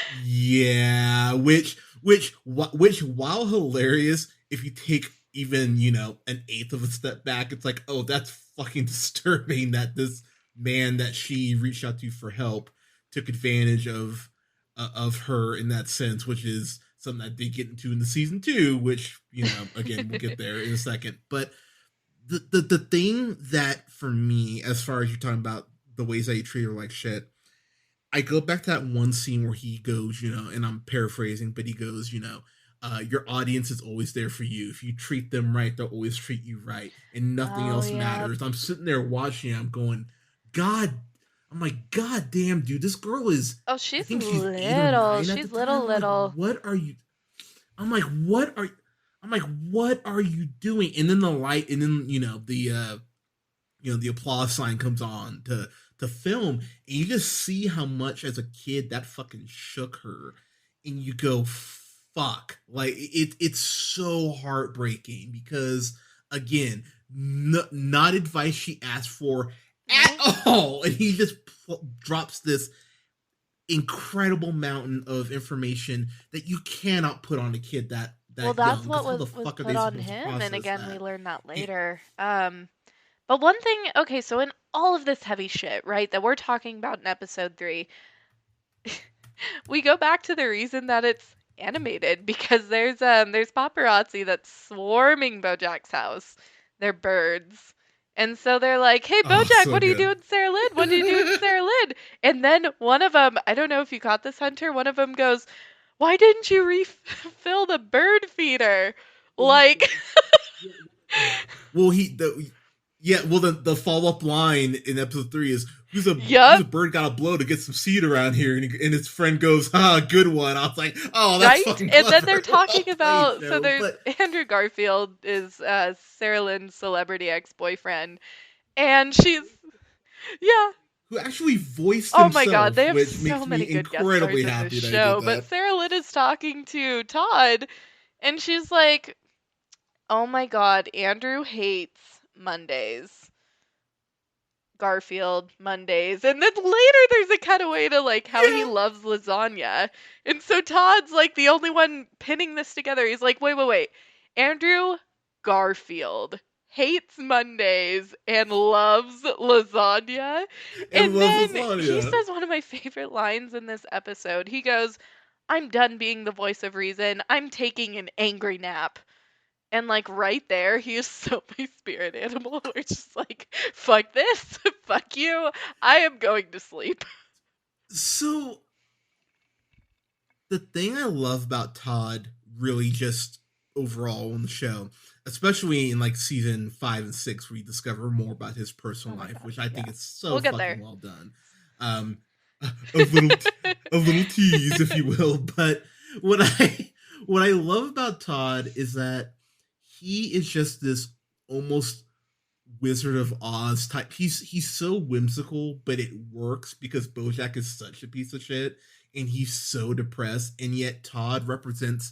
yeah, which while hilarious, if you take even an eighth of a step back, it's like, oh, that's fucking disturbing that this man that she reached out to for help took advantage of her in that sense, which is something that they get into in the season 2, which again we'll get there in a second. But the thing that for me, as far as you're talking about the ways that you treat her like shit, I go back to that one scene where he goes, and I'm paraphrasing, but he goes, your audience is always there for you. If you treat them right, they'll always treat you right, and nothing Oh, else yeah. matters. I'm sitting there watching, I'm going, God, I'm like, God damn, dude, this girl is, Oh, I she's think she's eight or little. nine at the She's time. little, I'm like, little. what are you? I'm like, what are? I'm like, what are you doing? And then the light, and then the applause sign comes on to film, and you just see how much as a kid that fucking shook her, and you go, fuck, like it's so heartbreaking because again, not advice she asked for Nope. at all, and he just drops this incredible mountain of information that you cannot put on a kid Well, that that's young, what because how was the was fuck are put they on supposed to him, and process again, we that? learn that And, later. But one thing, okay, so in all of this heavy shit, right, that we're talking about in episode 3, we go back to the reason that it's animated because there's paparazzi that's swarming BoJack's house. They're birds. And so they're like, "Hey oh, BoJack, so what are you good. doing, Sarah Lynn? What are you doing, Sarah Lynn?" And then one of them, I don't know if you caught this, Hunter, one of them goes, "Why didn't you refill the bird feeder?" Well, he Like, well, he the Yeah, well, the follow up line in episode 3 is who's a Yup. bird got a blow to get some seed around here, and his friend goes, "Ah, good one." I was like, "Oh, that's Right? fucking And then clever, they're well talking played, about, so show." there's But Andrew Garfield is Sarah Lynn's celebrity ex-boyfriend, and she's, yeah. who actually voiced Oh my God, himself, they have which so makes me many good guest stars incredibly in this happy that he did show. But that. Sarah Lynn is talking to Todd, and she's like, "Oh my God, Andrew hates Mondays. Garfield Mondays." And then later there's a cutaway to like how he Yeah, loves lasagna. And so Todd's like the only one pinning this together. He's like, wait. Andrew Garfield hates Mondays and loves lasagna. and And loves then he lasagna. says one of my favorite lines in this episode. He goes, "I'm done being the voice of reason. I'm taking an angry nap." And like right there, he is so my spirit animal. We're just like, fuck this, fuck you. I am going to sleep. So the thing I love about Todd, really, just overall on the show, especially in like season 5 and 6, where you discover more about his Oh personal my life, which gosh, I yeah. think is so We'll get fucking there. well done. Um, a little a little tease, if you will. But what I what I love about Todd is that he is just this almost Wizard of Oz type. He's so whimsical, but it works because BoJack is such a piece of shit, and he's so depressed, and yet Todd represents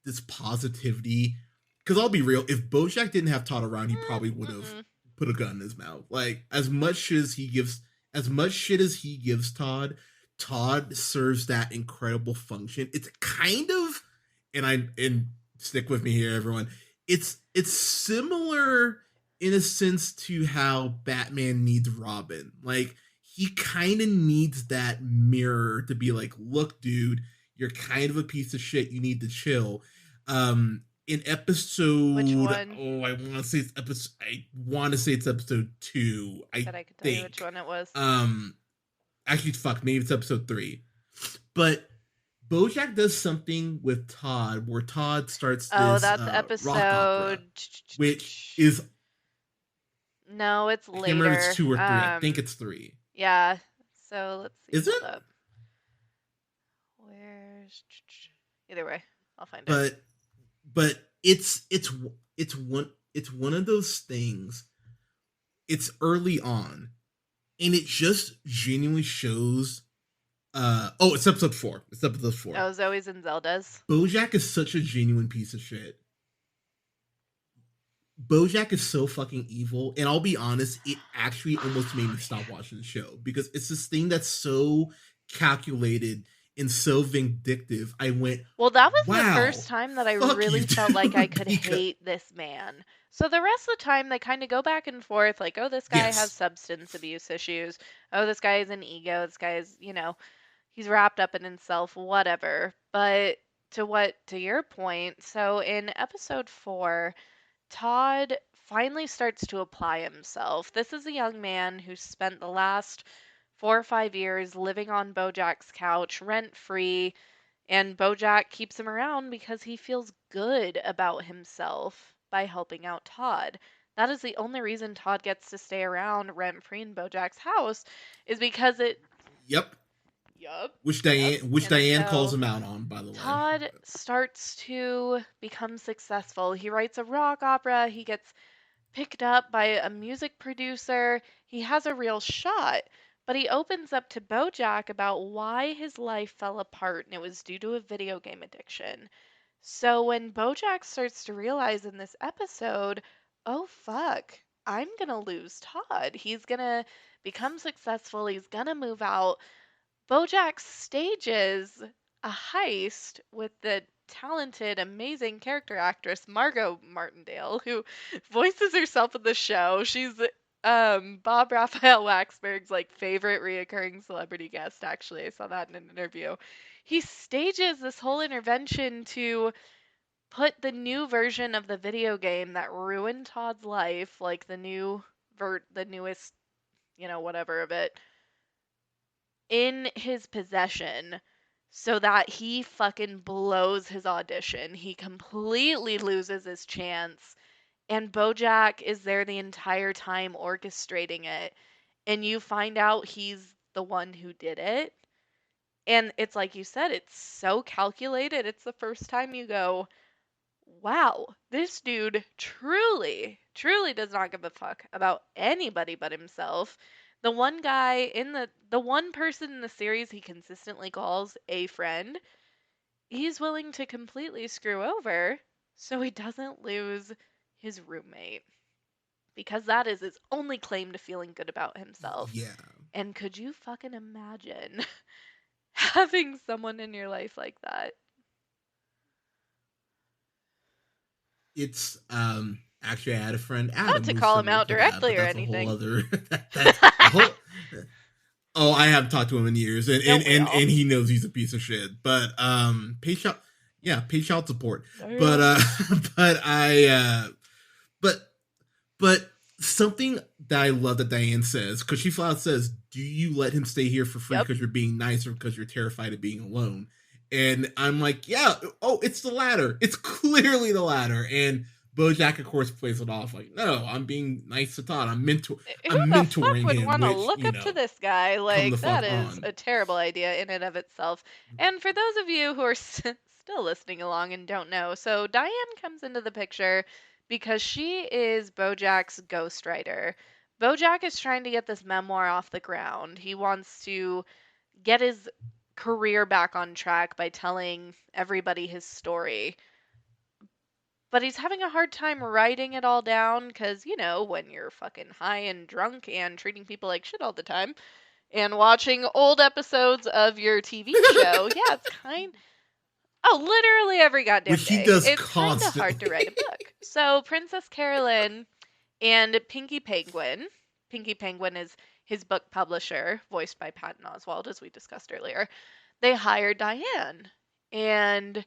this positivity. Because I'll be real, if BoJack didn't have Todd around, he probably would have Mm-mm. put a gun in his mouth. Like as much shit as he gives Todd, Todd serves that incredible function. It's kind of, and stick with me here, everyone. It's similar in a sense to how Batman needs Robin. Like, he kind of needs that mirror to be like, look, dude, you're kind of a piece of shit. You need to chill. In Which episode, one? oh, I want to say it's episode 2, I I bet I could tell you which think. one it was. Actually, fuck, maybe it's episode 3. But BoJack does something with Todd where Todd starts Oh, this that's rock opera, episode. which is, No, it's I can't remember if it's later. 2 or 3. I think it's 3. Yeah. So let's see. Is it? Hold up. Where's. Either way, I'll find it. But it's one of those things. It's early on, and it just genuinely shows. It's episode 4. It's episode 4. Oh, Zoe's and Zelda's. BoJack is such a genuine piece of shit. BoJack is so fucking evil, and I'll be honest, it actually almost made me stop watching the show because it's this thing that's so calculated and so vindictive. I went, Well, that was the wow, first time that I fuck really you, felt like I dude, could because hate this man. So the rest of the time, they kind of go back and forth, like, oh, this guy has yes, substance abuse issues. Oh, this guy is an ego. This guy is, he's wrapped up in himself, whatever. But to your point, so in episode 4, Todd finally starts to apply himself. This is a young man who spent the last 4 or 5 years living on BoJack's couch, rent free, and BoJack keeps him around because he feels good about himself by helping out Todd. That is the only reason Todd gets to stay around rent free in BoJack's house, is because it. yep. Yup. Which And Diane calls so him out on, by the way. Todd starts to become successful. He writes a rock opera. He gets picked up by a music producer. He has a real shot, but he opens up to BoJack about why his life fell apart, and it was due to a video game addiction. So when BoJack starts to realize in this episode, oh fuck, I'm gonna lose Todd. He's gonna become successful. He's gonna move out. BoJack stages a heist with the talented, amazing character actress Margot Martindale, who voices herself in the show. She's Bob Raphael Waxberg's like favorite reoccurring celebrity guest. Actually, I saw that in an interview. He stages this whole intervention to put the new version of the video game that ruined Todd's life, like the newest, whatever of it, in his possession so that he fucking blows his audition. He completely loses his chance and BoJack is there the entire time orchestrating it, and you find out he's the one who did it. And it's like you said, it's so calculated. It's the first time you go, wow, this dude truly, truly does not give a fuck about anybody but himself. The one guy in the one person in the series he consistently calls a friend, he's willing to completely screw over so he doesn't lose his roommate. Because that is his only claim to feeling good about himself. Yeah. And could you fucking imagine having someone in your life like that? It's actually I had a friend Not Adam to who's call him similar out to that, but directly or that's a whole anything. other that's a whole oh, I haven't talked to him in years, and Don't we all? he knows he's a piece of shit. But pay child, yeah, pay child support. But Damn. but but but something that I love that Diane says, because she flat out says, "Do you let him stay here for free Yep. because you're being nice or because you're terrified of being alone?" And I'm like, yeah, oh, it's the latter. It's clearly the latter. And BoJack, of course, plays it off like, no, I'm being nice to Todd. I'm Who the fuck mentoring would him, want to which look up to this guy? come the Like, that fuck is on. a terrible idea in and of itself. And for those of you who are still listening along and don't know, so Diane comes into the picture because she is BoJack's ghostwriter. BoJack is trying to get this memoir off the ground. He wants to get his career back on track by telling everybody his story. But he's having a hard time writing it all down because, when you're fucking high and drunk and treating people like shit all the time and watching old episodes of your TV show, yeah, it's literally every goddamn Which he day. does It's kind of hard to constantly. write a book. So, Princess Carolyn and Pinky Penguin is his book publisher, voiced by Patton Oswalt, as we discussed earlier. They hired Diane. And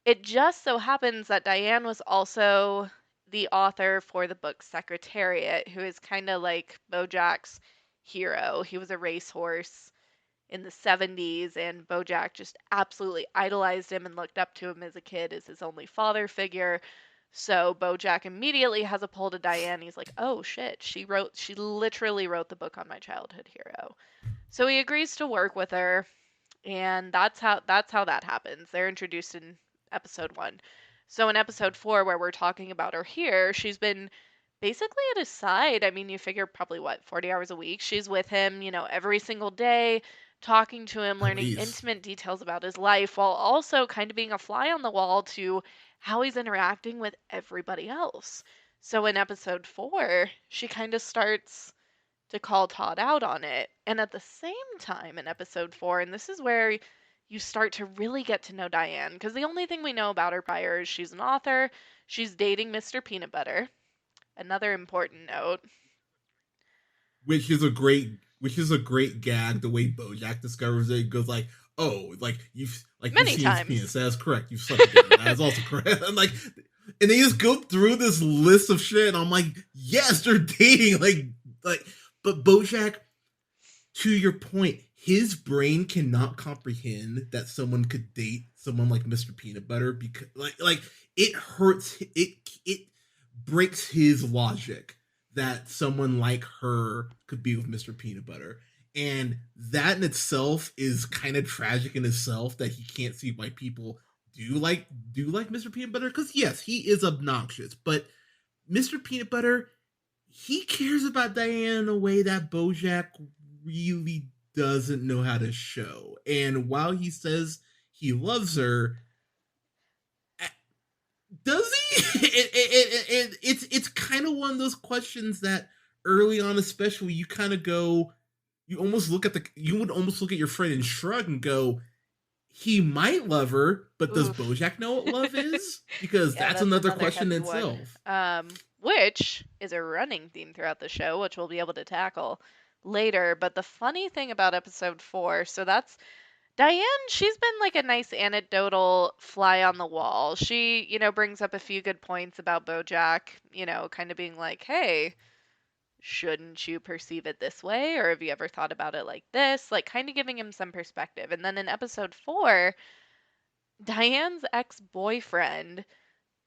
it just so happens that Diane was also the author for the book Secretariat, who is kind of like BoJack's hero. He was a racehorse in the 70s, and BoJack just absolutely idolized him and looked up to him as a kid as his only father figure. So BoJack immediately has a pull to Diane. He's like, "Oh shit, she literally wrote the book on my childhood hero." So he agrees to work with her, and that's how that happens. They're introduced in episode 1. So in episode 4, where we're talking about her here, she's been basically at his side. I mean, you figure probably what, 40 hours a week. She's with him, every single day, talking to him, At learning least. intimate details about his life, while also kind of being a fly on the wall to how he's interacting with everybody else. So in episode 4, she kind of starts to call Todd out on it. And at the same time in episode 4, and this is where you start to really get to know Diane, because the only thing we know about her prior is she's an author, she's dating Mr. Peanut Butter. Another important note. Which is a great gag. The way BoJack discovers it, goes like, "Oh, you've Many seen his times. penis. That's correct. You've slept together. That is also correct." And they just go through this list of shit, and I'm like, "Yes, they're dating." But BoJack, to your point, his brain cannot comprehend that someone could date someone like Mr. Peanut Butter because it hurts it breaks his logic that someone like her could be with Mr. Peanut Butter. And that in itself is kind of tragic in itself that he can't see why people do like Mr. Peanut Butter, because yes, he is obnoxious, but Mr. Peanut Butter, he cares about Diane in a way that BoJack really doesn't know how to show. And while he says he loves her, does he? It's kind of one of those questions that early on, especially, you kind of go, you would almost look at your friend and shrug and go, he might love her, but does Oof. BoJack know what love is? Because Yeah, that's that's another another question heavy in one. itself. Which is a running theme throughout the show, which we'll be able to tackle later. But the funny thing about episode 4, so that's Diane, she's been like a nice anecdotal fly on the wall. She, brings up a few good points about BoJack, kind of being like, hey, shouldn't you perceive it this way? Or have you ever thought about it like this? Like, kind of giving him some perspective. And then in episode 4, Diane's ex boyfriend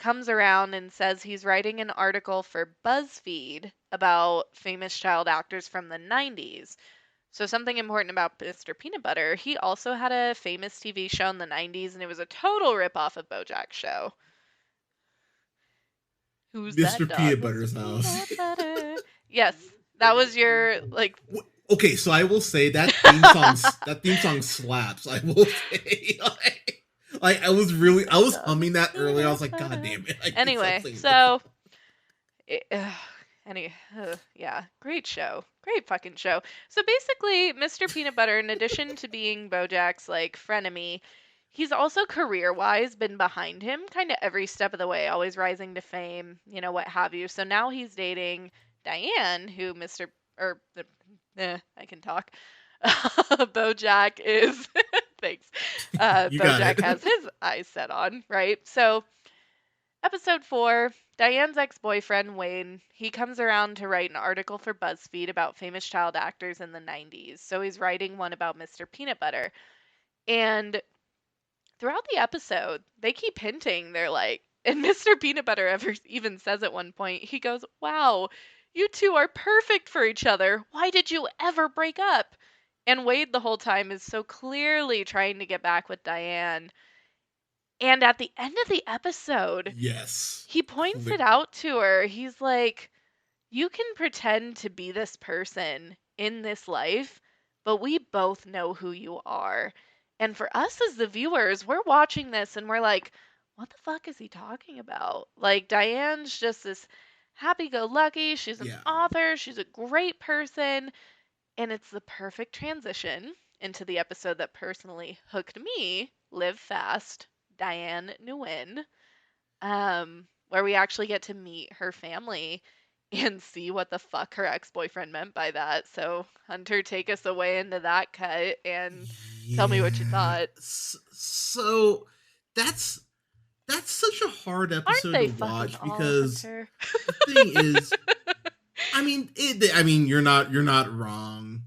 comes around and says he's writing an article for BuzzFeed about famous child actors from the 90s. So something important about Mr. Peanut Butter, he also had a famous TV show in the 90s, and it was a total ripoff of BoJack's show. Who's that Mr. dog? Peanut Mr. Butter's house. Peanut Butter. Yes, that was your like. Okay, so I will say that theme song slaps. I will say, like I was humming that earlier. I was like, God damn it! I can't stop Anyway, singing so yeah, great show. Great fucking show. So basically, Mr. Peanut Butter, in addition to being BoJack's like frenemy, he's also career-wise been behind him kind of every step of the way, always rising to fame, what have you. So now he's dating Diane, who Mr. or I can talk. BoJack is thanks. You got BoJack it. has his eyes set on, right? So Episode 4, Diane's ex-boyfriend, Wayne, he comes around to write an article for BuzzFeed about famous child actors in the 90s. So he's writing one about Mr. Peanut Butter. And throughout the episode, they keep hinting, they're like, and Mr. Peanut Butter even says at one point, he goes, "Wow, you two are perfect for each other. Why did you ever break up?" And Wade the whole time is so clearly trying to get back with Diane. And at the end of the episode, Yes. he points it out to her. He's like, "You can pretend to be this person in this life, but we both know who you are." And for us as the viewers, we're watching this and we're like, what the fuck is he talking about? Like, Diane's just this happy-go-lucky. She's an Yeah. author. She's a great person. And it's the perfect transition into the episode that personally hooked me, Live Fast, Diane Nguyen, where we actually get to meet her family and see what the fuck her ex-boyfriend meant by that. So, Hunter, take us away into that cut and tell me what you thought. So that's such a hard Aren't episode they to fucking watch all, because Hunter? the thing is, I mean, you're not wrong.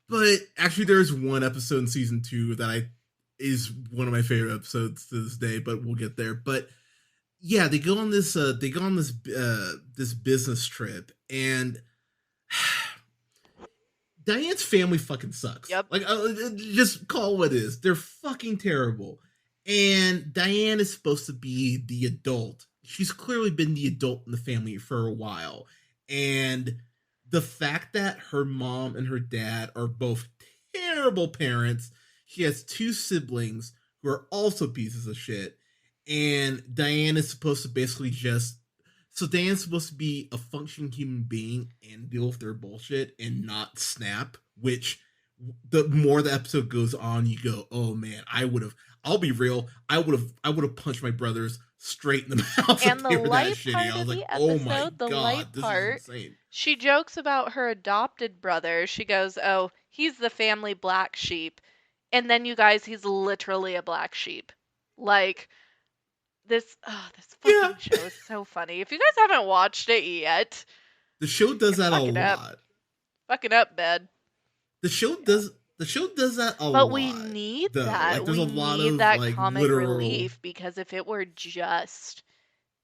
But actually, there's one episode in season 2 that is one of my favorite episodes to this day. But we'll get there. But yeah, they go on this this business trip, and Diane's family fucking sucks. Yep. Like, just call it what it is. They're fucking terrible. And Diane is supposed to be the adult. She's clearly been the adult in the family for a while. And the fact that her mom and her dad are both terrible parents, she has 2 siblings who are also pieces of shit. And Diane is supposed to basically Diane's supposed to be a functioning human being and deal with their bullshit and not snap, which the more the episode goes on, you go, oh man, I'll be real, I would have punched my brothers straight in the mouth And if the they were that light shitty. part I was of like, the oh my episode, the light god, this part, is insane. she jokes about her adopted brother. She goes, "Oh, he's the family black sheep." And then you guys, he's literally a black sheep. Like, this fucking show is so funny. If you guys haven't watched it yet, The show does that a fucking up. lot. Fucking up, bed. The show does that a lot. But we need though. that. Like, there's We a lot need of that like comic literal relief, because if it were just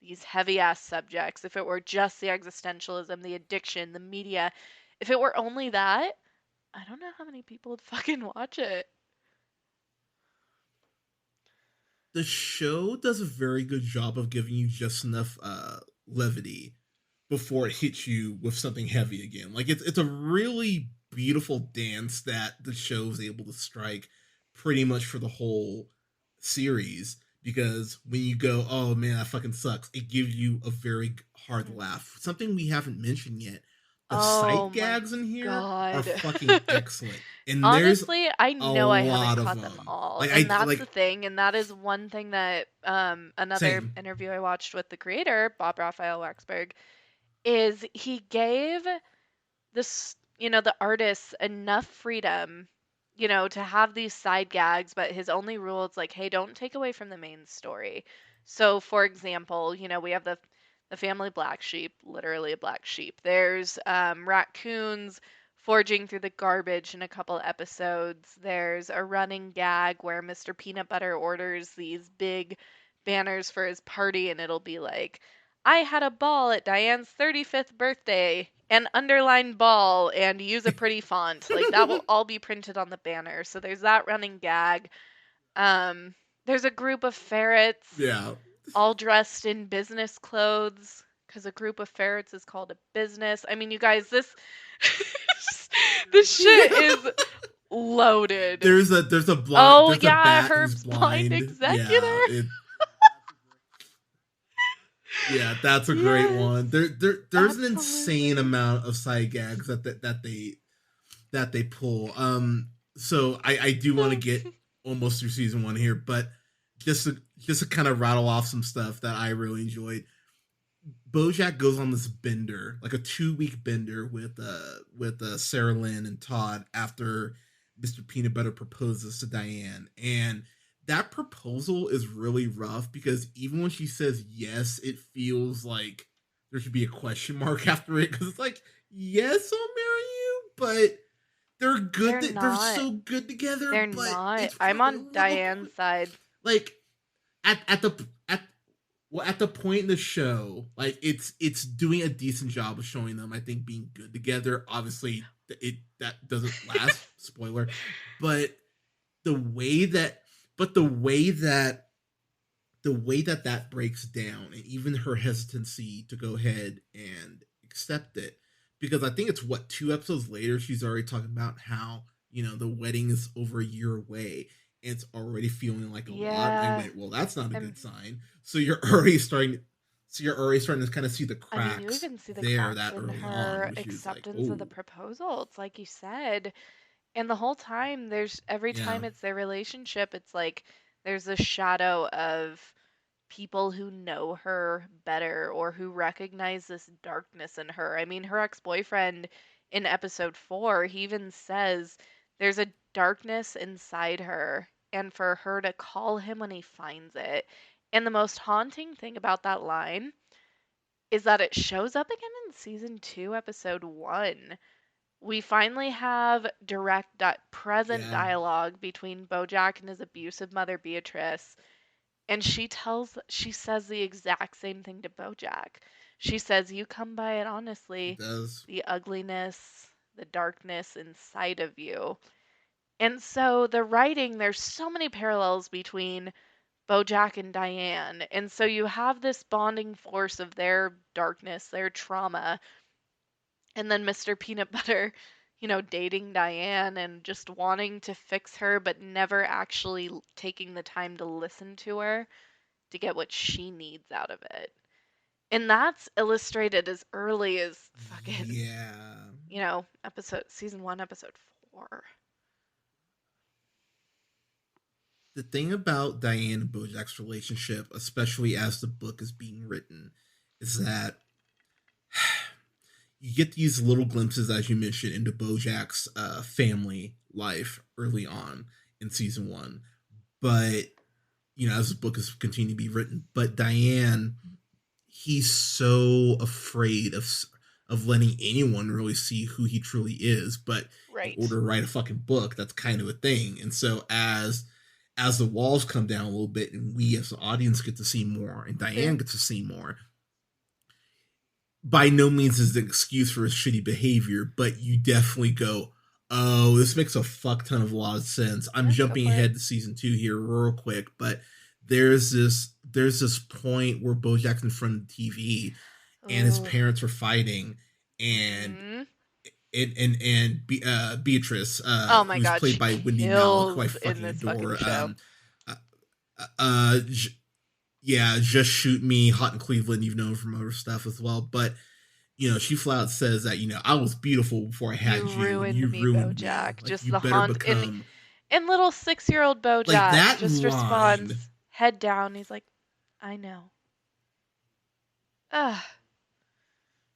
these heavy ass subjects, if it were just the existentialism, the addiction, the media, if it were only that, I don't know how many people would fucking watch it. The show does a very good job of giving you just enough levity before it hits you with something heavy again. Like, it's a really beautiful dance that the show is able to strike pretty much for the whole series, because when you go, oh man, that fucking sucks, it gives you a very hard laugh. Something we haven't mentioned yet. The sight gags in here are fucking excellent. And honestly, I know I haven't caught them all. Like, and that's the thing. And that is one thing that another Same. interview I watched with the creator, Bob Raphael Waxberg, is he gave this, the artists enough freedom, to have these side gags, but his only rule is like, hey, don't take away from the main story. So, for example, we have the family black sheep, literally a black sheep. There's raccoons foraging through the garbage in a couple episodes. There's a running gag where Mr. Peanut Butter orders these big banners for his party, and it'll be like, I had a ball at Diane's 35th birthday, and underline ball, and use a pretty font. Like, that will all be printed on the banner. So there's that running gag. Um, there's a group of ferrets Yeah. all dressed in business clothes because a group of ferrets is called a business. I mean, you guys, this this shit is loaded. There's a Oh there's a yeah, bat who's Herb's blind executor. Yeah, that's a great Yes, one. There's an insane absolutely. amount of side gags that they pull. So I do want to get almost through season 1 here, but just to kind of rattle off some stuff that I really enjoyed. BoJack goes on this bender, like a 2-week bender with Sarah Lynn and Todd after Mr. Peanut Butter proposes to Diane, and that proposal is really rough because even when she says yes, it feels like there should be a question mark after it because it's like, yes, I'll marry you, but They're they're not. so good together, They're but not. it's I'm really on rough. Diane's side. Like at the at well, at the point in the show, like it's doing a decent job of showing them, I think, being good together. Obviously, that doesn't last, spoiler, but the way that, but the way that that breaks down, and even her hesitancy to go ahead and accept it, because I think it's what 2 episodes later she's already talking about how the wedding is over a year away, and it's already feeling like a lot. I Yeah. went, well, that's not a I'm good sign. So you're already starting. So you're already starting to kind of see the I mean, you cracks even see the there cracks that in early on, her which is like, acceptance of the oh proposal. It's like you said. And the whole time, there's every yeah, time it's their relationship, it's like there's a shadow of people who know her better or who recognize this darkness in her. I mean, her ex-boyfriend in episode 4, he even says there's a darkness inside her, and for her to call him when he finds it. And the most haunting thing about that line is that it shows up again in season 2, episode 1. We finally have present yeah, dialogue between BoJack and his abusive mother Beatrice, and she says the exact same thing to BoJack. She says, "You come by it she honestly, does. the ugliness, the darkness inside of you." And so the writing, there's so many parallels between BoJack and Diane. And so you have this bonding force of their darkness, their trauma, and then Mr. Peanut Butter, dating Diane and just wanting to fix her, but never actually taking the time to listen to her to get what she needs out of it. And that's illustrated as early as fucking, Yeah. season 1, episode 4. The thing about Diane and Bojack's relationship, especially as the book is being written, is that you get these little glimpses, as you mentioned, into Bojack's family life early on in season 1. But as the book is continuing to be written, but Diane, he's so afraid of letting anyone really see who he truly is. But in Right. order to write a fucking book, that's kind of a thing. And so as the walls come down a little bit, and we as the audience get to see more, and Diane gets to see more, by no means is an excuse for his shitty behavior, but you definitely go, oh, this makes a fuck ton of a lot of sense. I'm Yeah, go jumping for it. ahead to season 2 here real quick, but there's this point where Bojack's in front of the TV and his Ooh. parents are fighting, and Hmm. Beatrice, Oh my who's God, played she by Wendy Malick, who I kills in fucking this fucking adore. show. Uh, uh, yeah, Just Shoot Me, Hot in Cleveland, you've known from other stuff as well. But she flat out says that I was beautiful before I You had you, and ruined you me, ruined me. BoJack. Like Just you the better haunt become and little 6-year-old like BoJack that just line. responds, head down. He's like, I know. Ugh.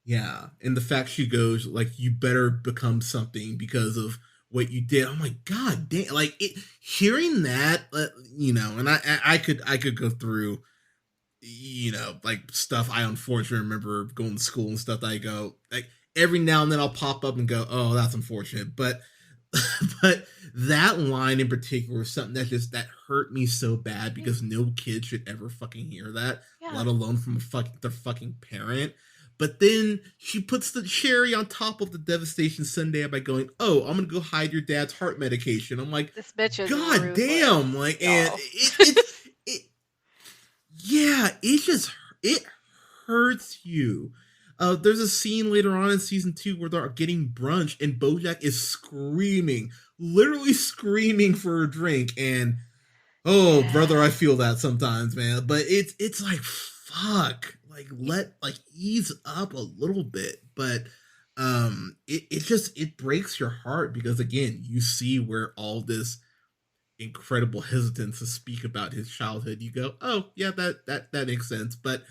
Yeah, and the fact she goes like, you better become something because of what you did. I'm like, God damn! Like hearing that, and I could go through like stuff I unfortunately remember going to school and stuff that I go like every now and then I'll pop up and go, oh, that's unfortunate. But but that line in particular was something that hurt me so bad because no kid should ever fucking hear that, Yeah. let alone from their fucking parent. But then she puts the cherry on top of the devastation Sunday by going, "Oh, I'm gonna go hide your dad's heart medication." I'm like, This bitch is God ruthless, damn! Like, and y'all. it yeah, it hurts you. There's a scene later on in season 2 where they're getting brunch and BoJack is screaming, literally screaming for a drink, and oh Yeah. brother, I feel that sometimes, man. But it's like fuck, like ease up a little bit, but it breaks your heart because again, you see where all this incredible hesitance to speak about his childhood. You go, oh yeah, that makes sense. But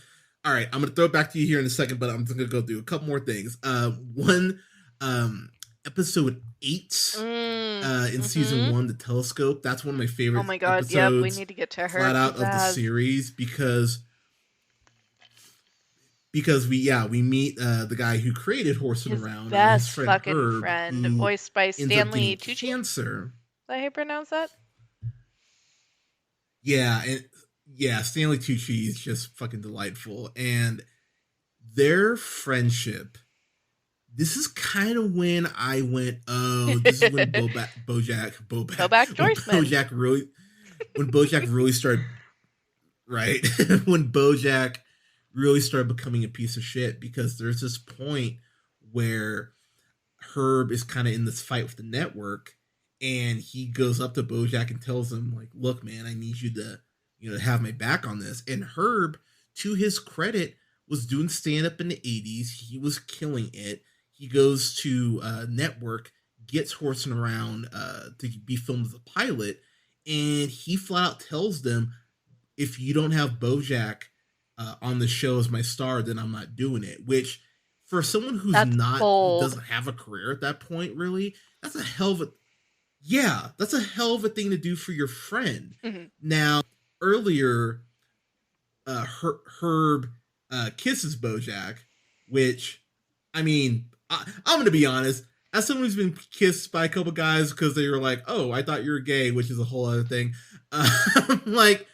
all right, I'm gonna throw it back to you here in a second, but I'm just gonna go through a couple more things. One, episode 8 in season Mm-hmm. 1, the telescope. That's one of my Oh favorite my god, yep, we episodes, need to get to flat Herb out of the Pizzazz. series because we meet the guy who created Horsing His Around, his best friend fucking Herb, friend, who voiced by ends up Stanley getting Tucci? cancer. Is that how you pronounce that? Yeah, and yeah, Stanley Tucci is just fucking delightful, and their friendship. This is kind of when I went, oh, this is when BoJack Horseman. When BoJack really started, right? When BoJack really started becoming a piece of shit because there's this point where Herb is kind of in this fight with the network, and he goes up to BoJack and tells him, like, "Look, man, I need you to, have my back on this." And Herb, to his credit, was doing stand up in the '80s. He was killing it. He goes to network, gets Horsing Around to be filmed as a pilot, and he flat out tells them, "If you don't have BoJack on the show as my star, then I'm not doing it." Which, for someone That's who bold. doesn't have a career at that point, really, that's a hell of a yeah, that's a hell of a thing to do for your friend. Mhm. Now, earlier, Herb kisses BoJack, which, I mean, I'm gonna be honest. As someone who's been kissed by a couple guys because they were like, "Oh, I thought you were gay," which is a whole other thing. Like,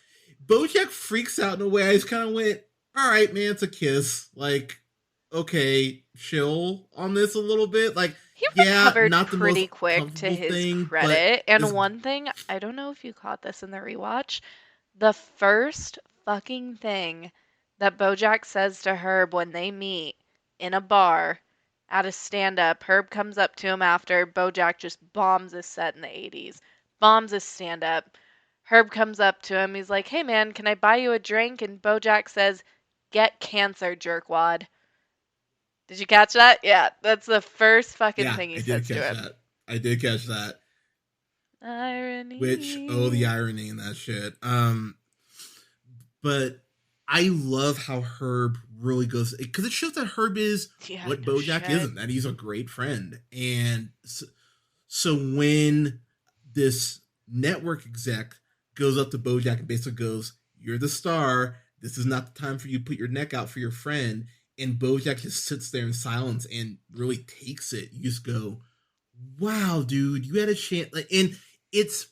BoJack freaks out in a way. I just kind of went, "All right, man, it's a kiss. Like, okay, chill on this a little bit." Like, He yeah, recovered not the most pretty quick to comfortable his thing, but credit. And it's one thing, I don't know if you caught this in the rewatch, the first fucking thing that BoJack says to Herb when they meet in a bar at a stand up, Herb comes up to him after BoJack just bombs his set in the 80s, bombs his stand up. Herb comes up to him, he's like, "Hey man, can I buy you a drink?" And BoJack says, "Get cancer, jerkwad." Did you catch that? Yeah, that's the first fucking yeah, thing he I did says to catch him. that. I did catch that. Which, oh, the Irony. irony in that shit. But I love how Herb really goes because it shows that Herb is Yeah, what no BoJack shit. isn't. That he's a great friend, and so when this network exec goes up to BoJack and basically goes, "You're the star. This is not the time for you to put your neck out for your friend." And BoJack just sits there in silence and really takes it. You just go, "Wow, dude, you had a chance." Like, and it's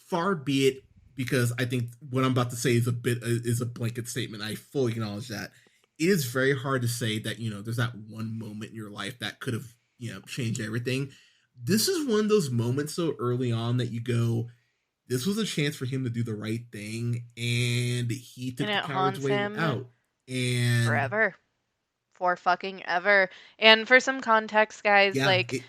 far be it because I think what I'm about to say is a blanket statement. I fully acknowledge that. It is very hard to say that there's that one moment in your life that could have changed everything. This is one of those moments so early on that you go, this was a chance for him to do the right thing, and he And took the it coward's haunts way him out. And forever. For fucking ever. And for some context, guys, yeah, like,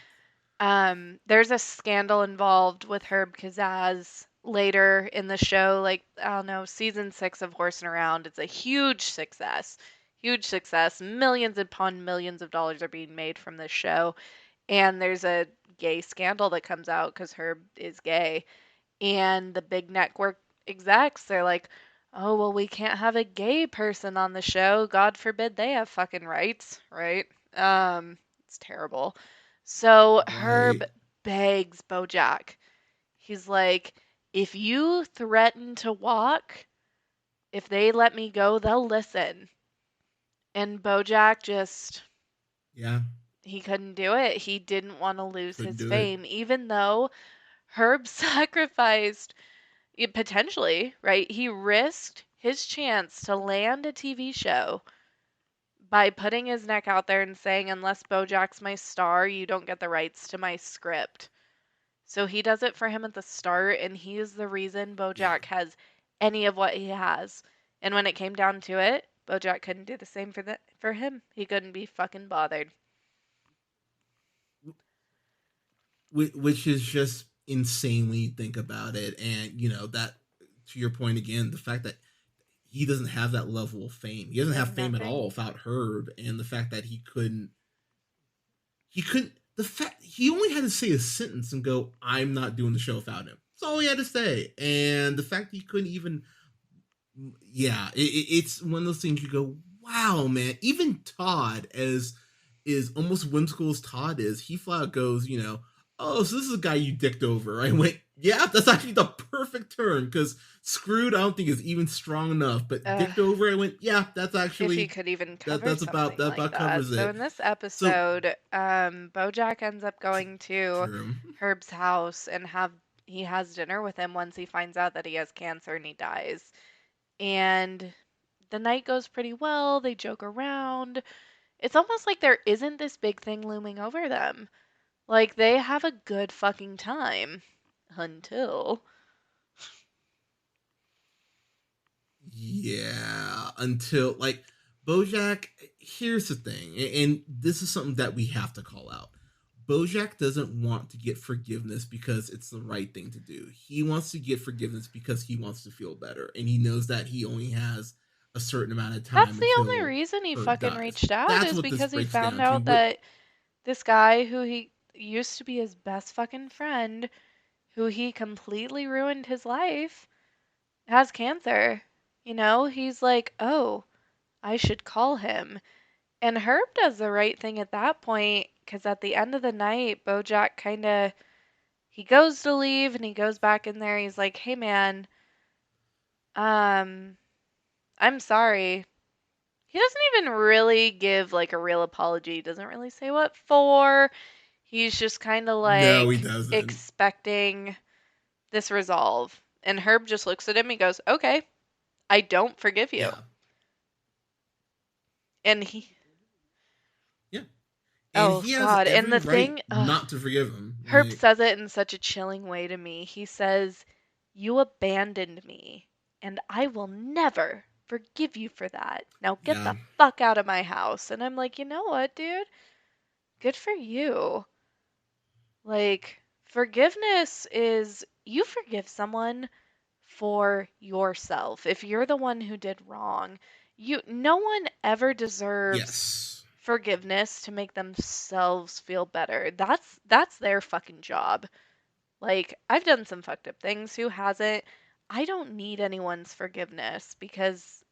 there's a scandal involved with Herb Kazaz later in the show. Like, I don't know, season 6 of Horsing Around. It's a huge success. Huge success. Millions upon millions of dollars are being made from this show. And there's a gay scandal that comes out because Herb is gay. And the big network execs, they're like, "Oh, well, we can't have a gay person on the show. God forbid they have fucking rights," right? It's terrible. So Herb right, begs BoJack. He's like, "If you threaten to walk, if they let me go, they'll listen." And BoJack just, yeah, he couldn't do it. He didn't want to lose couldn't his do it. fame, even though Herb sacrificed, potentially, right? He risked his chance to land a TV show by putting his neck out there and saying, unless BoJack's my star, you don't get the rights to my script. So he does it for him at the start, and he is the reason Yeah. BoJack has any of what he has. And when it came down to it, BoJack couldn't do the same for him. He couldn't be fucking bothered. Which is just insane when you think about it. And, that, to your point again, the fact that he doesn't have that level of fame. He doesn't have fame at all Nothing. without Herb, and the fact that he couldn't, the fact he only had to say a sentence and go, "I'm not doing the show without him." That's all he had to say, and the fact he couldn't even, yeah, it's one of those things you go, "Wow, man!" Even Todd, as is almost whimsical as Todd is, he flat out goes, "Oh, so this is a guy you dicked over." I went, "Yeah, that's actually the perfect term, because screwed I don't think is even strong enough, but Ugh, dicked over." I went, "Yeah, that's if you actually could even that cover that's about something that like about that. covers So it." in this So episode, BoJack ends up going to true. Herb's house and he has dinner with him once he finds out that he has cancer and he dies. And the night goes pretty well. They joke around. It's almost like there isn't this big thing looming over them. Like they have a good fucking time until. Yeah, until like BoJack. Here's the thing, and this is something that we have to call out. BoJack doesn't want to get forgiveness because it's the right thing to do. He wants to get forgiveness because he wants to feel better, and he knows that he only has a certain amount of That's time the only until reason he Herb fucking dies. reached out That's is what this because he breaks found down to. out What? that this guy who he used to be his best fucking friend, who he completely ruined his life, has cancer. He's like, oh, I should call him. And Herb does the right thing at that point, because at the end of the night, BoJack kind of he goes to leave and he goes back in there. He's like, hey man, um, I'm sorry. He doesn't even really give like a real apology. He doesn't really say what for. He's just kind of No, he like doesn't. expecting this resolve. And Herb just looks at him and goes, okay, I don't forgive you. Yeah, And he, yeah, and oh he has God. And every the right thing, not to forgive him. Herb Like, says it in such a chilling way to me. He says, you abandoned me, and I will never forgive you for that. Now get yeah, the fuck out of my house. And I'm like, you know what, dude? Good for you. Like, forgiveness is you forgive someone for yourself. If you're the one who did wrong, no one ever deserves yes. forgiveness to make themselves feel better. That's their fucking job. Like, I've done some fucked up things. Who hasn't? I don't need anyone's forgiveness because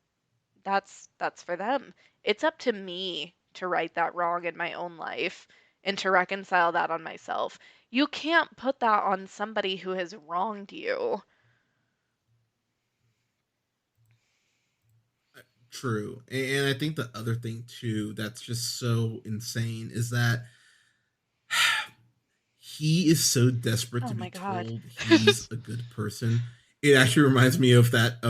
that's for them. It's up to me to right that wrong in my own life and to reconcile that on myself. You can't put that on somebody who has wronged you. True. And I think the other thing too that's just so insane is that he is so desperate Oh to be my god. told he's a good person. It actually reminds me of that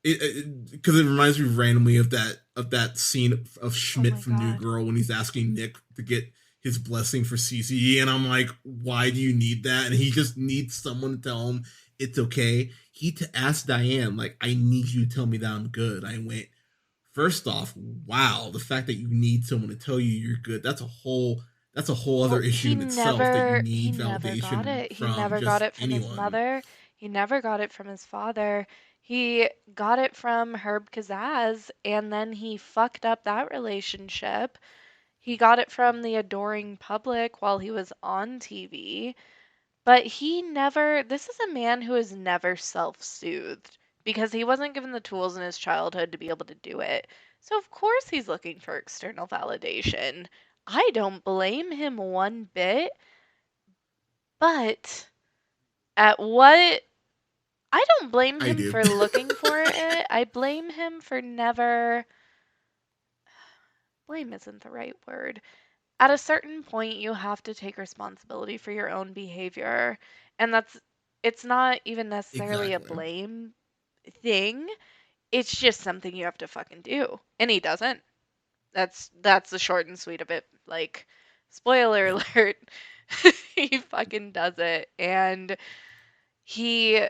because it reminds me randomly of that scene of Oh Schmidt my from New god. Girl when he's asking Nick to get his blessing for CCE, and I'm like, why do you need that? And he just needs someone to tell him it's okay. He to ask Diane, like, I need you to tell me that I'm good. I went, first off, wow, the fact that you need someone to tell you you're good, that's a whole other Well, issue he in itself, that you never he need never got validation it. He from never got just it from his anyone. mother. He never got it from his father. He got it from Herb Kazaz, and then he fucked up that relationship. He got it from the adoring public while he was on TV. But he never, this is a man who has never self soothed because he wasn't given the tools in his childhood to be able to do it. So, of course, he's looking for external validation. I don't blame him one bit, but at what? I don't blame I him do. for looking for it. I blame him for never. Blame isn't the right word. at a certain point you have to take responsibility for your own behavior. And it's not even necessarily a Exactly. blame thing. It's just something you have to fucking do. And he doesn't. That's the short and sweet of it. Like, spoiler Yeah. alert, he fucking does it. And he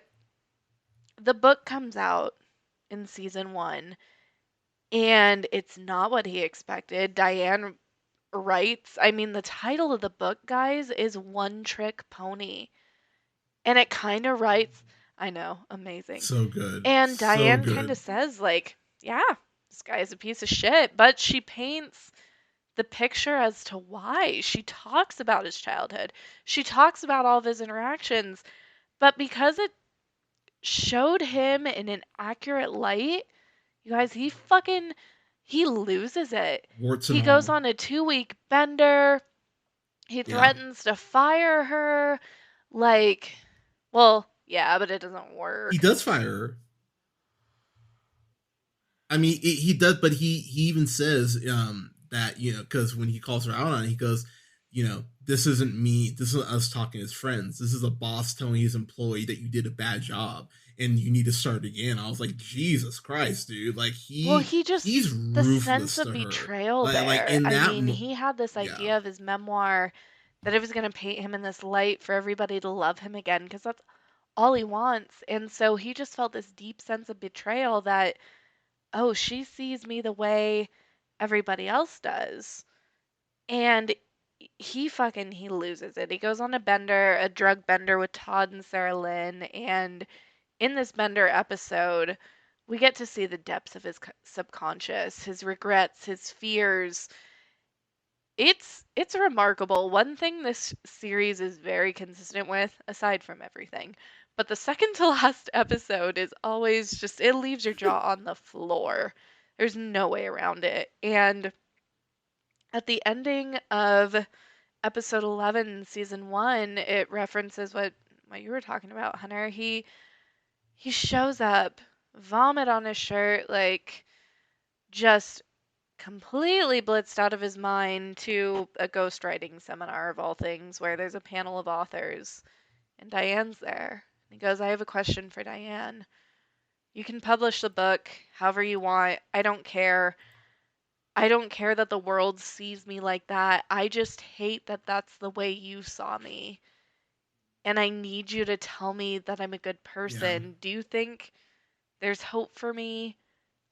the book comes out in season 1 and it's not what he expected. Diane writes, I mean, the title of the book, guys, is One Trick Pony. And it kind of writes, I know, amazing. So good. And So Diane kind of good. says, like, yeah, this guy is a piece of shit. But she paints the picture as to why. She talks about his childhood, she talks about all of his interactions. But because it showed him in an accurate light, you guys, he loses it. Warts and He goes all. on a 2-week bender. He Yeah. threatens to fire her. Like, well, yeah, but it doesn't He work. does fire her. I mean, he does, but he even says that, because when he calls her out on it, he goes, this isn't me. This is us talking as friends. This is a boss telling his employee that you did a bad job and you need to start again. I was like, Jesus Christ, dude! Like Well, he's the sense ruthless of to her. betrayal Like there. in I that, mean, he had this yeah, idea of his memoir that it was going to paint him in this light for everybody to love him again because that's all he wants. And so he just felt this deep sense of betrayal that, oh, she sees me the way everybody else does. And he loses it. He goes on a bender, a drug bender with Todd and Sarah Lynn, and in this bender episode, we get to see the depths of his subconscious, his regrets, his fears. It's remarkable. One thing this series is very consistent with, aside from everything, but the second to last episode is always just it leaves your jaw on the floor. There's no way around it. And at the ending of episode 11 season 1, it references what you were talking about, Hunter. He shows up, vomit on his shirt, like just completely blitzed out of his mind to a ghostwriting seminar of all things where there's a panel of authors and Diane's there. And he goes, I have a question for Diane. You can publish the book however you want. I don't care. I don't care that the world sees me like that. I just hate that that's the way you saw me. And I need you to tell me that I'm a good yeah, person. Do you think there's hope for me?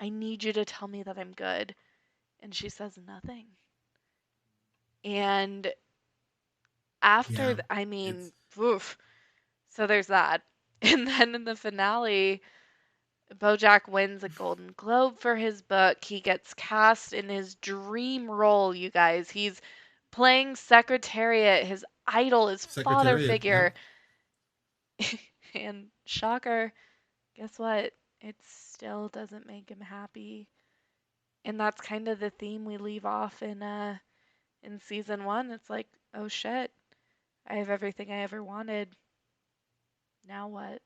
I need you to tell me that I'm good. And she says nothing. And yeah. I It's mean, oof. So there's that. And then in the finale, BoJack wins a Golden Globe for his book. He gets cast in his dream role, you guys. He's playing Secretariat, his idol, his father Secretariat. Yep. figure. And shocker, guess what? It still doesn't make him happy. And that's kind of the theme we leave off in season 1. It's like, oh shit, I have everything I ever wanted. Now what?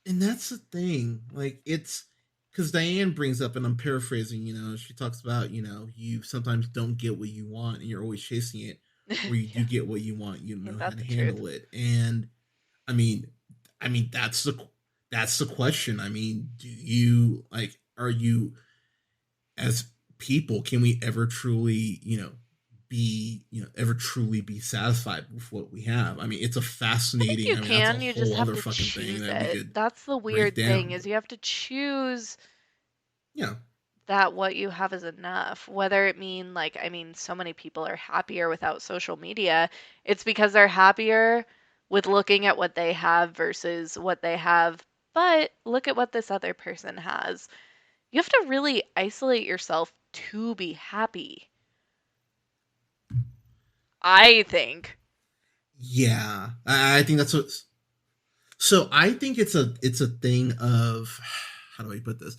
And that's the thing. Like it's because Diane brings up, and I'm paraphrasing. She talks about you sometimes don't get what you want, and you're always chasing it, or you do Yeah, get what you want. You ain't know how that to the truth? handle it, and I mean, that's the question. I mean, do you like? Are you as people? Can we ever truly ever truly be satisfied with what we have? I mean, it's a I think fascinating. you I mean, that's a can, you just whole have other to fucking thing choose that we it. could That's the break weird thing down. is you have to choose Yeah. that what you have is enough. Whether it mean like I mean so many people are happier without social media. It's because they're happier with looking at what they have versus what they have. But look at what this other person has. You have to really isolate yourself to be happy. I think. Yeah, I think that's what. So I think it's a thing of how do I put this?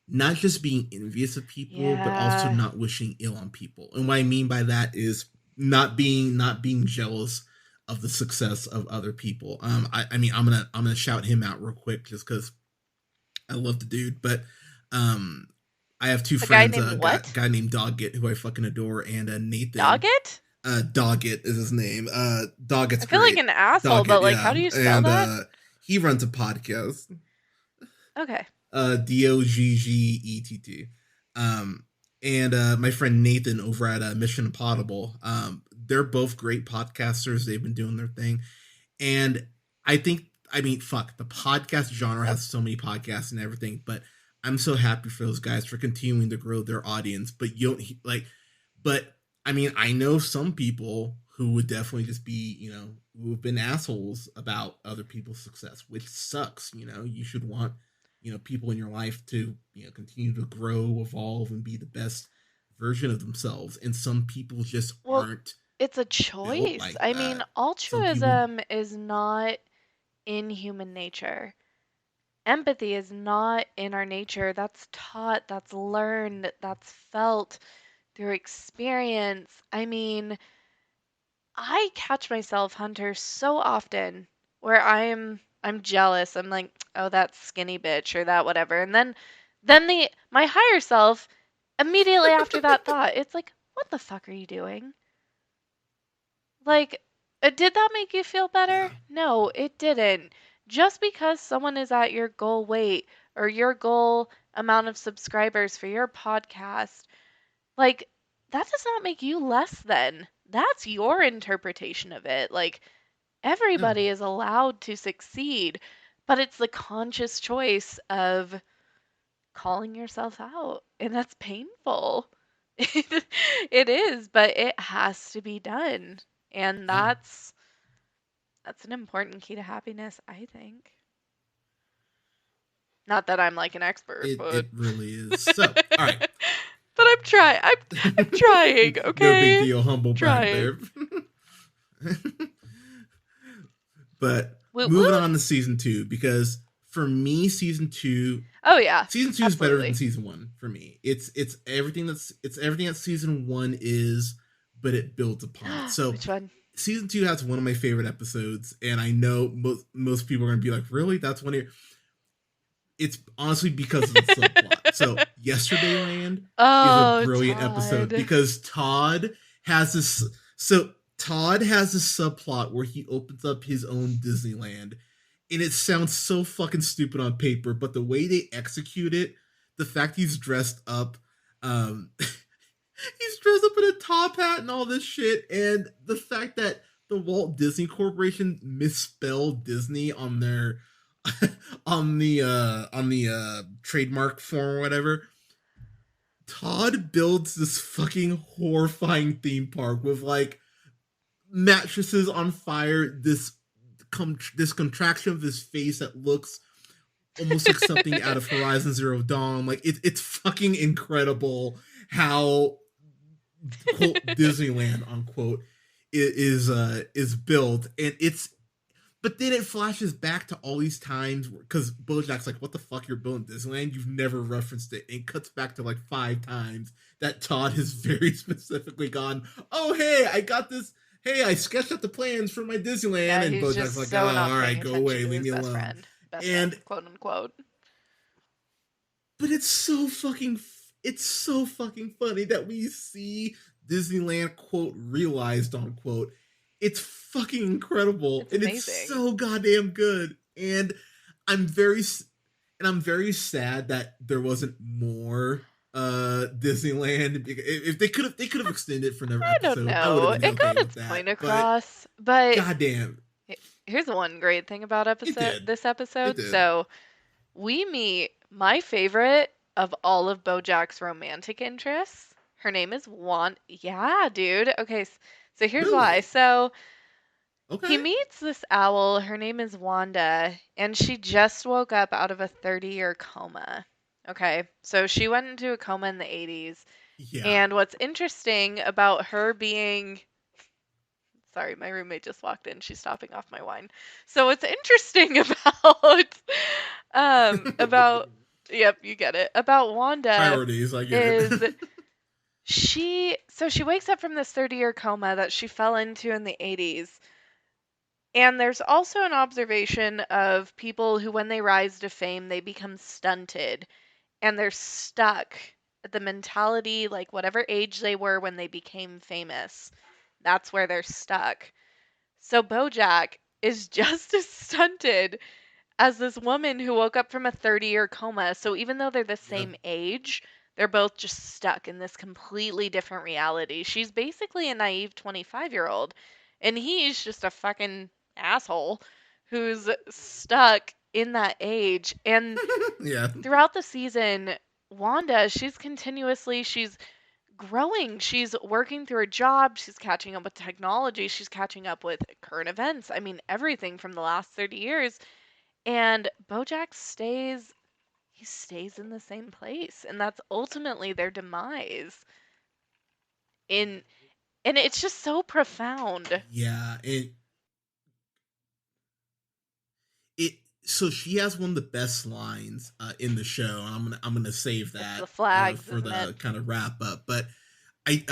Not just being envious of people, but also Yeah. not wishing ill on people. And what I mean by that is not being jealous of the success of other people. I mean I'm gonna shout him out real quick just because I love the dude, but um I have two A guy friends, named a what? guy named Doggett who I fucking adore, and Nathan. Doggett? Doggett is his name. I Doggett's feel like great. an asshole, Doggett, but like, how yeah, do you spell and that? he runs a podcast. Okay. Doggett. Um, and my friend Nathan over at Mission Impossible. They're both great podcasters. They've been doing their thing, and I think, I mean, fuck, the podcast genre has so many podcasts and everything, but I'm so happy for those guys for continuing to grow their audience. But you don't like, but I mean, I know some people who would definitely just be, who have been assholes about other people's success, which sucks. You should want, people in your life to, continue to grow, evolve, and be the best version of themselves. And some people just Well, aren't it's a built choice. like I mean, that. Some people, altruism is not in human nature. Empathy is not in our nature. That's taught, that's learned, that's felt through experience. I mean, I catch myself, Hunter, so often where I'm jealous. I'm like, "Oh, that skinny bitch," or that whatever. And then the my higher self immediately after that thought, it's like, "What the fuck are you doing?" Like, did that make you feel better? yeah, No, it didn't. Just because someone is at your goal weight or your goal amount of subscribers for your podcast, like, that does not make you less than. That's your interpretation of it. Like, no, everybody is allowed to succeed, but it's the conscious choice of calling yourself out, and that's painful. It is, but it has to be done. And yeah. that's an important key to happiness, I think. Not that I'm like an expert, It but really is. So, all right. but I'm trying. I'm trying, No big okay? deal, humble brag Trying. there. But Woot moving woot. on to season two, because for me, Oh yeah, season two is better than absolutely. season one for me. It's everything that season one is, but it builds upon it. So Which one? season two has one of my favorite episodes, and I know most people are gonna be like, really? That's one of your. It's honestly because of the subplot. So Yesterday Land is a Oh, brilliant episode Todd. because has this. So Todd has a subplot where he opens up his own Disneyland, and it sounds so fucking stupid on paper, but the way they execute it, the fact he's dressed up, he's dressed up in a top hat and all this shit, and the fact that the Walt Disney Corporation misspelled Disney on their on the trademark form or whatever. Todd builds this fucking horrifying theme park with like mattresses on fire, this contraction of his face that looks almost like something out of Horizon Zero Dawn. Like it's fucking incredible how quote Disneyland unquote is built, and it's but then it flashes back to all these times because BoJack's like, "What the fuck? You're building Disneyland? You've never referenced it." And it cuts back to like 5 times that Todd has very specifically gone, "Oh hey, I got this. Hey, I sketched out the plans for my Disneyland." Yeah, And he's BoJack's just like, "Oh, so not all paying right, go attention away, to leave his me best alone." friend. Best And friend, quote unquote. but it's so fucking funny that we see Disneyland quote realized unquote. It's fucking incredible It's and it's amazing. so goddamn good. And I'm very I'm very sad that there wasn't more Disneyland. If they could have extended it for another I don't episode, I would have know. been It okay got with its that. point But across, but goddamn, here's the one great thing about it did. this It episode. did. So we meet my favorite of all of BoJack's romantic interests. Her name is Yeah, dude. Okay, so here's why. Really? So he Okay. meets this owl. Her name is Wanda, and she just woke up out of a 30-year coma. Okay, so she went into a coma in the 80s. Yeah. And what's interesting about her being Sorry, my roommate just walked in. She's topping off my wine. So what's interesting about yep, you get it. About Wanda Priorities, I get is it. she wakes up from this 30-year coma that she fell into in the 80s. And there's also an observation of people who when they rise to fame, they become stunted and they're stuck the mentality, like whatever age they were when they became famous, that's where they're stuck. So BoJack is just as stunted as this woman who woke up from a 30-year coma. So even though they're the Yep. same age, they're both just stuck in this completely different reality. She's basically a naive 25-year-old, and he's just a fucking asshole who's stuck in that age. And Yeah. throughout the season, Wanda, she's growing. She's working through her job. She's catching up with technology. She's catching up with current events. I mean, everything from the last 30 years. And BoJack he stays in the same place, and that's ultimately their demise. In and it's just so profound. Yeah. It so she has one of the best lines in the show, and I'm gonna save It's the that flags, for isn't it? the kind of wrap up. But I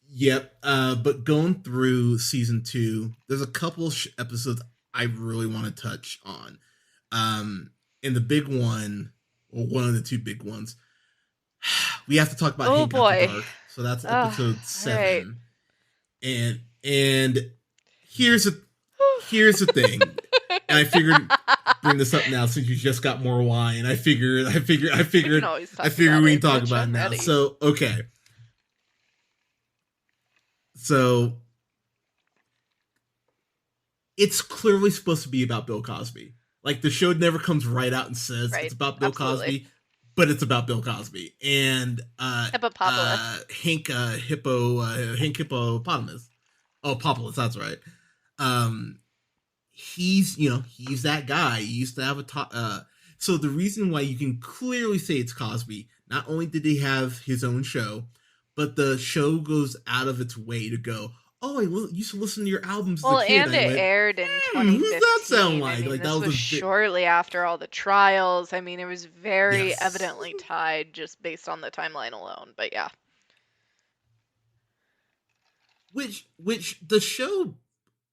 yep. But going through season 2, there's a couple episodes I really want to touch on. And the big one, or one of the two big ones, we have to talk about Oh Hank After boy. Dark. So that's Oh, episode all right. 7. And here's the thing. And I figured bring this up now since you just got more wine. I figured We can always talk about we it, can talk bitch. about it I'm now. ready. So okay. So it's clearly supposed to be about Bill Cosby. Like the show never comes right out and says Right. it's about Bill Absolutely. Cosby, but it's about Bill Cosby and Hippopotamus. Hank Hippopotamus. Oh, Populus, that's right. Um, he's that guy. He used to have so the reason why you can clearly say it's Cosby, not only did he have his own show, but the show goes out of its way to go, oh, used to listen to your albums as a Well, kid. and And I it went, aired in who's that sound 2015. I like? mean, Like that this was was a bit, shortly after all the trials. I mean, it was very yes. evidently tied just based on the timeline alone. But yeah. Which the show,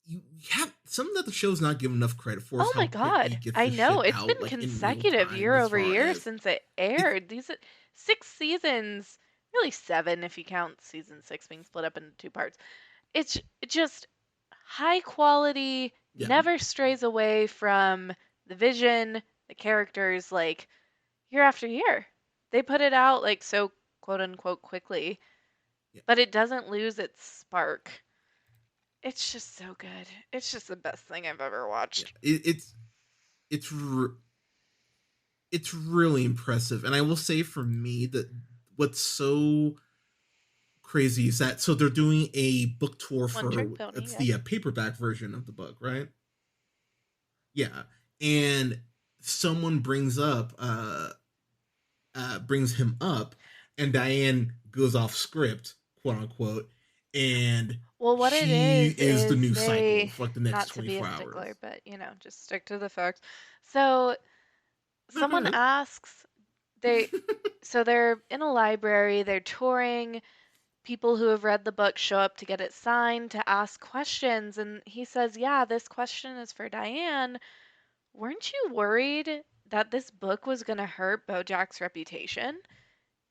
you have some that the show's not given enough credit for is Oh how my quickly God. it gets I this know. shit It's out, been like in real consecutive time, year as over far year as since it it. aired. These 6 seasons, really 7 if you count season 6 being split up into 2 parts. It's just high quality, Yeah, never strays away from the vision, the characters, like year after year. They put it out like so quote unquote quickly, yeah, but it doesn't lose its spark. It's just so good. It's just the best thing I've ever yeah. watched. It's it's really impressive, and I will say for me that what's so crazy is that so they're doing a book tour One for Trick Pony, it's yes. the paperback version of the book, right? Yeah, and someone brings him up, and Diane goes off script, quote unquote, and Well, what it she is the is new cycle they, for like the next not to be a 24 hours. stickler, but just stick to the facts. So No, go someone asks, they, so they're in a library, they're touring, people who have read the book show up to get it signed to ask questions, and he says, yeah, this question is for Diane. Weren't you worried that this book was going to hurt Bojack's reputation?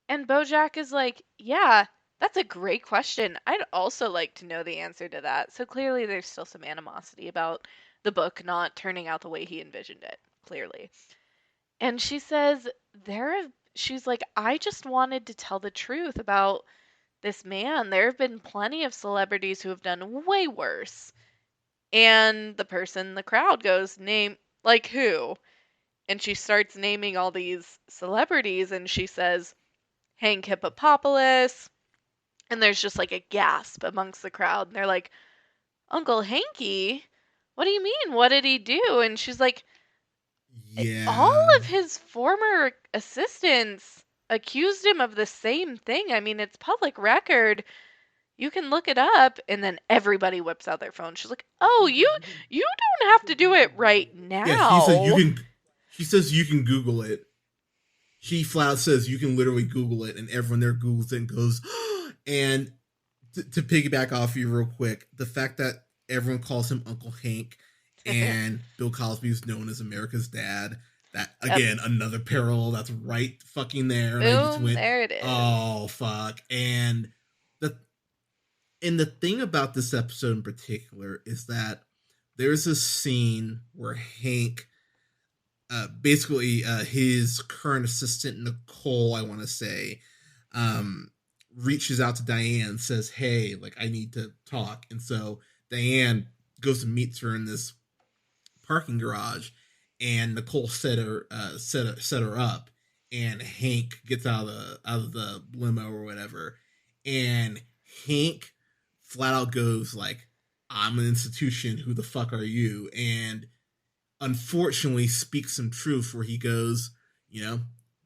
And Bojack is like, yeah, that's a great question. I'd also like to know the answer to that. So clearly there's still some animosity about the book not turning out the way he envisioned it, clearly. And she says, she's like, I just wanted to tell the truth about this man. There have been plenty of celebrities who have done way worse. And the person in the crowd goes, name, like who? And she starts naming all these celebrities and she says, Hank Hippopopoulos. And there's just like a gasp amongst the crowd. And they're like, Uncle Hanky? What do you mean? What did he do? And she's like, all yeah, of his former assistants accused him of the same thing. I mean, it's public record. You can look it up. And then everybody whips out their phone. She's like, oh, you don't have to do it right yeah. She says you now. can. She says you can Google it. She flat out says you can literally Google it, and everyone there Googles it and goes. And to piggyback off you real quick, the fact that everyone calls him Uncle Hank, and Bill Cosby is known as America's dad. That Yep. again, another parallel that's right fucking there, and I just Boom, went, there it is. oh fuck. The and the thing about this episode in particular is that there's a scene where Hank, basically his current assistant Nicole, I want to say, um, reaches out to Diane and says, "Hey, like I need to talk." And so Diane goes and meets her in this parking garage, and Nicole set her up, and Hank gets out of the limo or whatever, and Hank flat out goes like, "I'm an institution. Who the fuck are you?" And unfortunately speaks some truth where he goes, you know,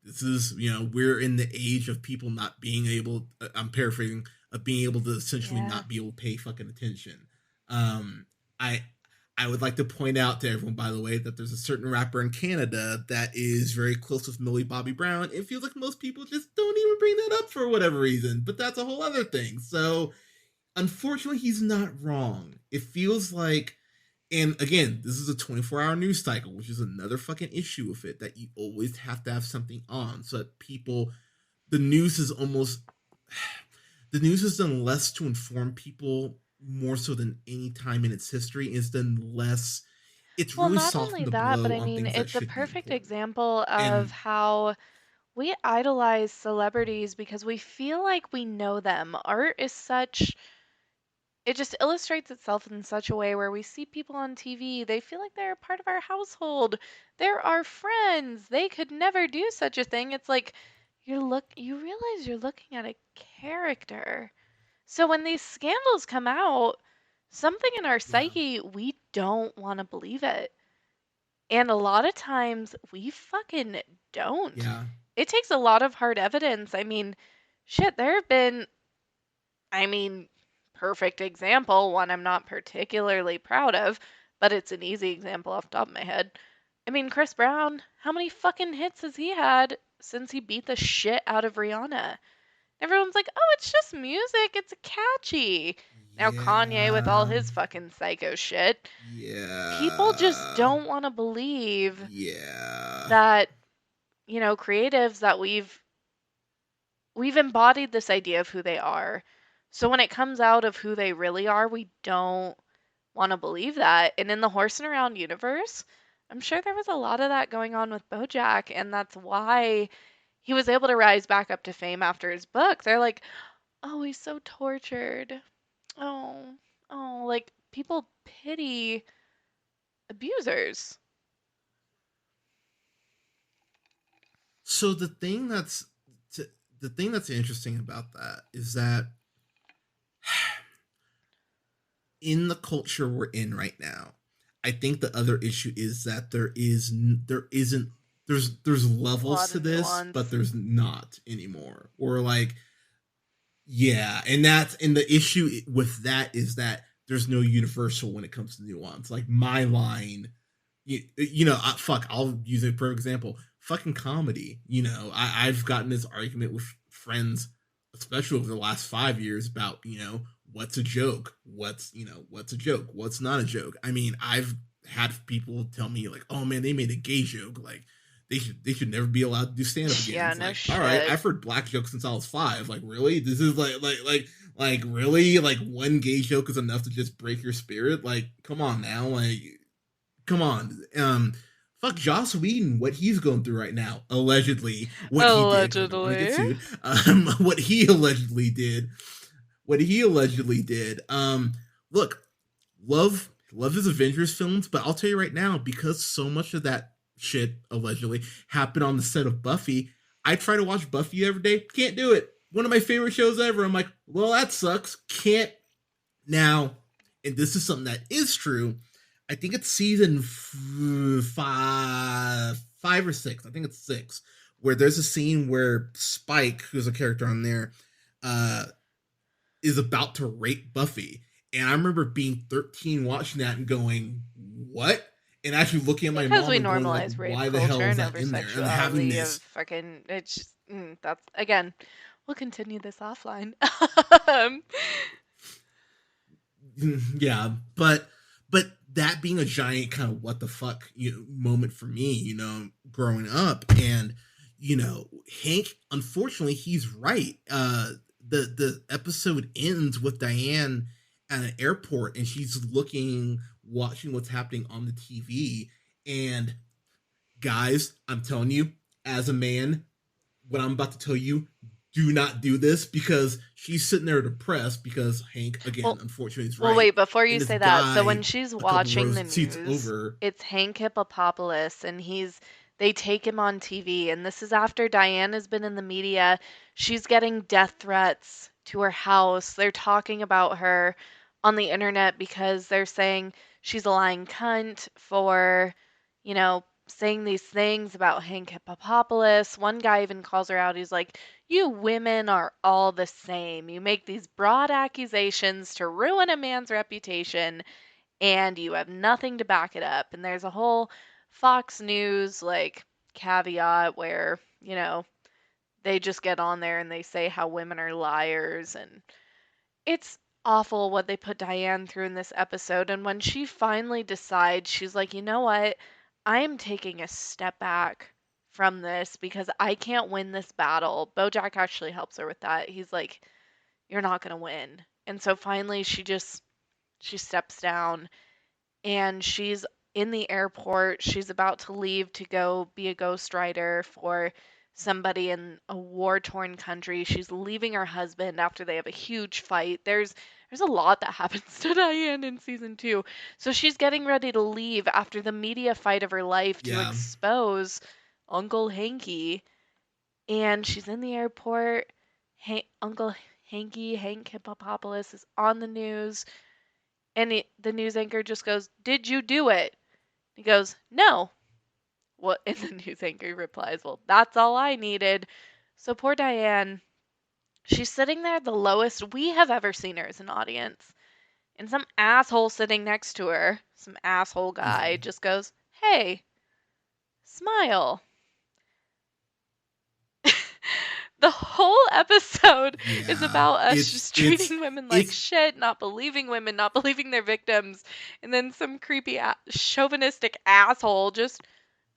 this is, we're in the age of people not being able, I'm paraphrasing, of being able to essentially Yeah. not be able to pay fucking attention. Um, I I would like to point out to everyone, by the way, that there's a certain rapper in Canada that is very close with Millie Bobby Brown. It feels like most people just don't even bring that up for whatever reason, but that's a whole other thing. So, unfortunately, he's not wrong. It feels like, and again, this is a 24-hour news cycle, which is another fucking issue with it, that you always have to have something on so that people, the news is almost, the news has done less to inform people more so than any time in its history. It's done less, it's Well, really not only softened the that, but blow I on mean, things that it's a should be perfect important. example of And how we idolize celebrities because we feel like we know them. Art is such, it just illustrates itself in such a way where we see people on TV, they feel like they're a part of our household. They're our friends. They could never do such a thing. It's like you realize you're looking at a character. So when these scandals come out, something in our yeah, psyche, we don't want to believe it. And a lot of times we fucking don't. yeah, It takes a lot of hard evidence. I mean, shit, there have been, I mean, perfect example, one I'm not particularly proud of, but it's an easy example off the top of my head. I mean, Chris Brown, how many fucking hits has he had since he beat the shit out of Rihanna? Everyone's like, oh, it's just music, it's catchy. Now, Kanye with all yeah, his fucking psycho shit, people just yeah, don't want to believe yeah, that, creatives that we've embodied this idea of who they are. So when it comes out of who they really are, we don't want to believe that. And in the Horse and Around universe, I'm sure there was a lot of that going on with BoJack, and that's why he was able to rise back up to fame after his book. They're like, "Oh, he's so tortured. Oh, oh, like people pity abusers." So the thing that's interesting about that is that in the culture we're in right now, I think the other issue is that there isn't, there's A levels lot to of this, but nuance. there's not anymore. Or like, yeah, and the issue with that is that there's no universal when it comes to nuance. Like my line, fuck, I'll use a perfect example. Fucking comedy. I've gotten this argument with friends, especially over the last 5 years, about, what's a joke, what's a joke, what's not a joke. I mean, I've had people tell me like, oh man, they made a gay joke, like they should never be allowed to do stand up again. Yeah, It's no like, all right, shit. I've heard black jokes since I was 5. Like, really? This is like really, like one gay joke is enough to just break your spirit? Like, come on now, like, come on. Fuck Joss Whedon, what he's going through right now, allegedly, what he did, because I don't want to get Allegedly. sued. What he allegedly did, what he allegedly did. Look, love his Avengers films, but I'll tell you right now, because so much of that shit allegedly happened on the set of Buffy, I try to watch Buffy every day, can't do it. One of my favorite shows ever. I'm like, well, that sucks. Can't now. And this is something that is true. I think it's season five or six. I think it's six, where there's a scene where Spike, who's a character on there, uh, is about to rape Buffy. And I remember being 13 watching that and going, what? And actually looking at my Because mom we and going like, normalize rape why the hell culture is and that over in there? And having sexuality of this, fucking it's just that's again, we'll continue this offline. Um, yeah, but that being a giant kind of what the fuck moment for me, growing up. And Hank, unfortunately, he's right. The episode ends with Diane at an airport, and she's watching what's happening on the TV. And guys, I'm telling you, as a man, what I'm about to tell you, do not do this, because she's sitting there depressed because Hank, again, Well, unfortunately, is well, right. wait, before you And this say that, so when guy, she's a couple watching the rows seats news, over, it's Hank Hippopopoulos, and they take him on TV, and this is after Diane has been in the media. She's getting death threats to her house. They're talking about her on the internet because they're saying she's a lying cunt for, saying these things about Hank Hippopopoulos. One guy even calls her out. He's like, "You women are all the same. You make these broad accusations to ruin a man's reputation, and you have nothing to back it up." And there's a whole Fox News like caveat where, they just get on there and they say how women are liars, and it's awful what they put Diane through in this episode. And when she finally decides, she's like, "You know what? I am taking a step back from this because I can't win this battle." BoJack actually helps her with that. He's like, "You're not going to win." And so finally she steps down, and she's in the airport. She's about to leave to go be a ghostwriter for somebody in a war-torn country. She's leaving her husband after they have a huge fight. There's a lot that happens to Diane in season 2. So she's getting ready to leave after the media fight of her life to yeah, expose Uncle Hanky. And she's in the airport. Uncle Hank Hippopopoulos is on the news. And the news anchor just goes, "Did you do it?" He goes, "No." Well, and the news anchor replies, "Well, that's all I needed." So poor Diane, she's sitting there the lowest we have ever seen her as an audience. And some asshole sitting next to her, some asshole guy, just goes, "Hey, smile." The whole episode is about us just treating women like shit, not believing women, not believing their victims, and then some creepy chauvinistic asshole just,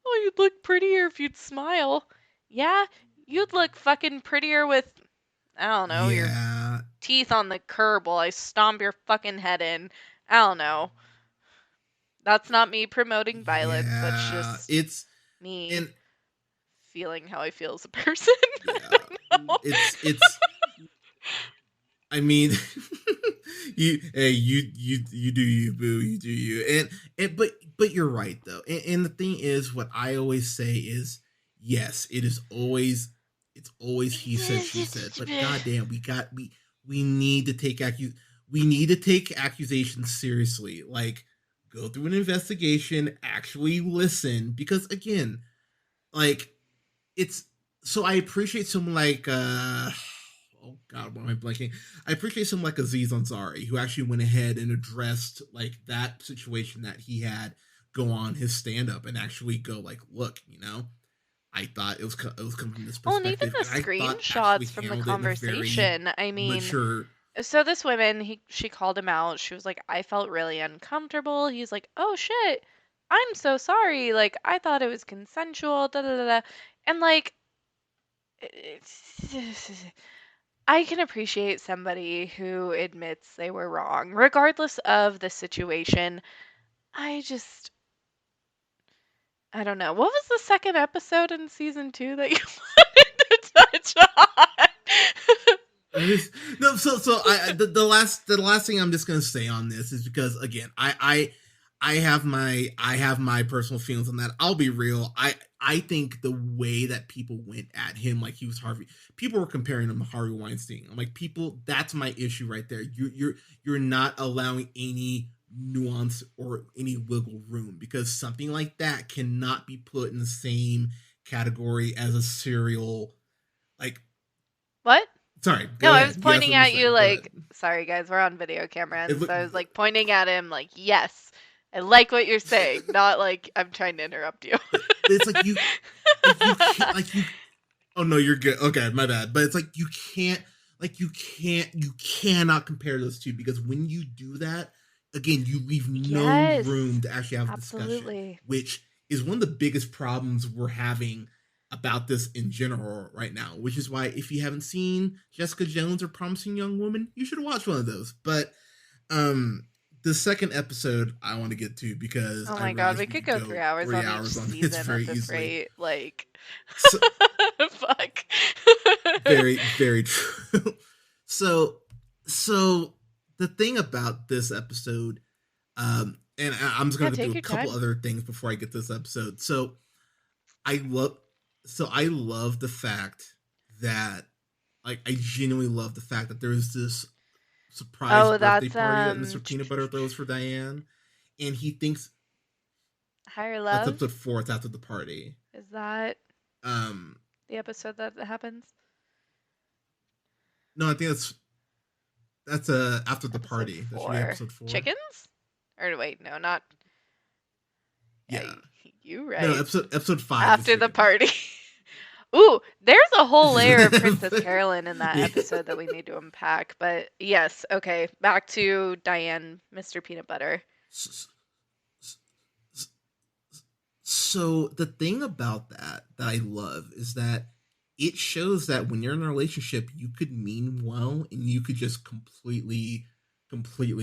"Oh, you'd look prettier if you'd smile." Yeah, you'd look fucking prettier with, I don't know, your teeth on the curb while I stomp your fucking head in. I don't know. That's not me promoting violence. That's just me feeling how I feel as a person. Yeah, I don't know. it's. I mean, you do you, boo, you do you, but you're right though, and the thing is, what I always say is, yes, it's always he said, she said, but goddamn, we need to take accusations seriously. Like, go through an investigation, actually listen, because again, like, it's so I appreciate someone like oh god, why am I blanking? I appreciate someone like Aziz Ansari, who actually went ahead and addressed like that situation that he had go on his stand up and actually go like, look, I thought it was coming from this perspective. Well, and even the screenshots from the conversation. I mean, mature. So this woman, she called him out. She was like, "I felt really uncomfortable." He's like, "Oh shit, I'm so sorry. Like, I thought it was consensual." Da da da da. And like, I can appreciate somebody who admits they were wrong, regardless of the situation. I don't know. What was the second episode in season 2 that you wanted to touch on? No, the last thing I'm just gonna say on this is because again, I have my personal feelings on that. I'll be real. I think the way that people went at him, like he was Harvey, people were comparing him to Harvey Weinstein. I'm like, people, that's my issue right there. You're not allowing any nuance or any wiggle room, because something like that cannot be put in the same category as a serial, like. What? Sorry. No, I was pointing at you like, sorry guys, we're on video camera, and so I was like pointing at him like, yes, I like what you're saying, not like I'm trying to interrupt you. It's like you oh no, you're good. Okay, my bad. But it's like you cannot compare those two, because when you do that, again, you leave no Yes, room to actually have a discussion, absolutely. which is one of the biggest problems we're having about this in general right now. Which is why, if you haven't seen Jessica Jones or Promising Young Woman, you should watch one of those. But um, the second episode I want to get to, because Oh I my God, realize we we could could go go 3 hours 3 on each hours on this season very at this easily. rate. Like, So fuck. very, very true. so so the thing about this episode, and I'm just Yeah, gonna do take a your couple time. other things before I get to this episode. I love I love the fact that, like, I genuinely love the fact that there's this surprise Oh, birthday that's party that Mr. Peanut Butter throws for Diane, and he thinks Higher that's Love. episode 4. It's after the party. Is that Um, the episode that happens? no, I think that's after the Episode party. That should be 4. episode 4. Chickens? Or wait, no, not. Yeah, Yeah. you No, right. episode 5 is After the chickens. party. Ooh, there's a whole layer of Princess Carolyn in that Yeah. episode that we need to unpack. But yes, okay, back to Diane, Mr. Peanut Butter. So the thing about that I love is that it shows that when you're in a relationship, you could mean well and you could just completely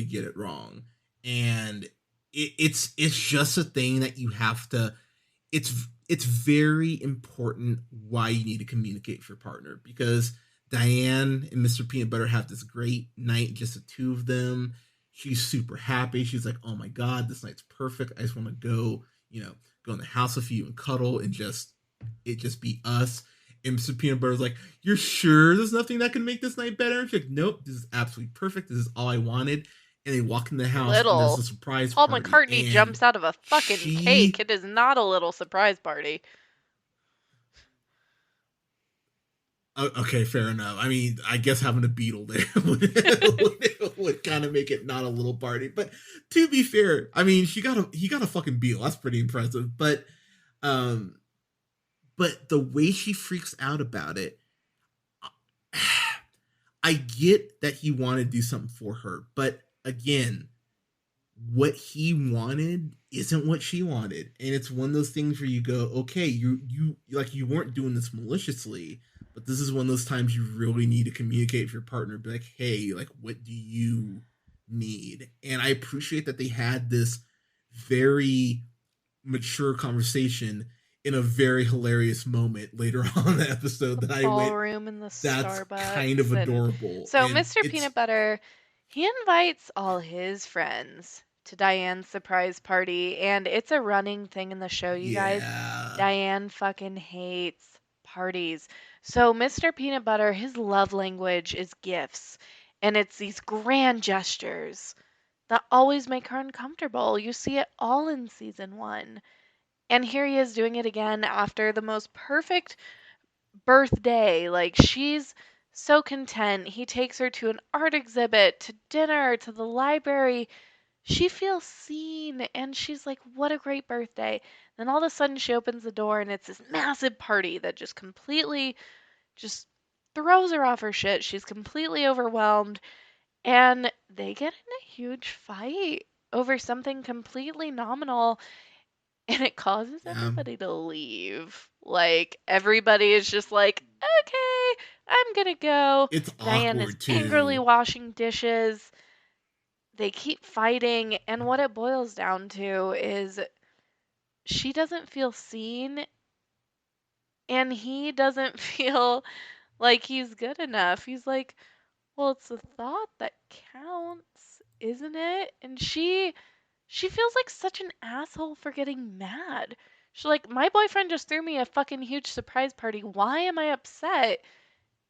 get it wrong. And it's just a thing that you have to, it's very important why you need to communicate with your partner, because Diane and Mr. Peanut Butter have this great night, just the two of them. She's super happy. She's like, "Oh my god, this night's perfect. I just want to go, go in the house with you and cuddle and just be us." And Mr. Peanut Butter's like, "You're sure there's nothing that can make this night better?" And she's like, "Nope, this is absolutely perfect. This is all I wanted." And they walk in the house and there's a Little. surprise Paul party, McCartney and jumps out of a fucking cake. she It is not a little surprise party. okay, fair enough. I mean, I guess having a beetle there would kind of make it not a little party. But to be fair, I mean, he got a fucking beetle. That's pretty impressive. Um, but the way she freaks out about it, I get that he wanted to do something for her, but again, what he wanted isn't what she wanted, and it's one of those things where you go, okay, you like, you weren't doing this maliciously, but this is one of those times you really need to communicate with your partner, be like, hey, like, what do you need? And I appreciate that they had this very mature conversation in a very hilarious moment later on in the episode that I went, Ballroom in the that's kind of Starbucks. And adorable. so And Mr. it's, Peanut Butter, he invites all his friends to Diane's surprise party. And it's a running thing in the show, you guys. yeah, Diane fucking hates parties. So Mr. Peanut Butter, his love language is gifts. And it's these grand gestures that always make her uncomfortable. You see it all in season 1. And here he is doing it again after the most perfect birthday. Like, she's so content. He takes her to an art exhibit, to dinner, to the library. She feels seen and she's like, what a great birthday. Then all of a sudden she opens the door and it's this massive party that just completely just throws her off her shit. She's completely overwhelmed and they get in a huge fight over something completely nominal and it causes yeah, everybody to leave. Like, everybody is just like, okay, I'm gonna go. it's Diane is awkward angrily too. washing dishes. They keep fighting, and what it boils down to is she doesn't feel seen, and he doesn't feel like he's good enough. He's like, well, it's the thought that counts, isn't it? And she feels like such an asshole for getting mad. She's like, my boyfriend just threw me a fucking huge surprise party. Why am I upset?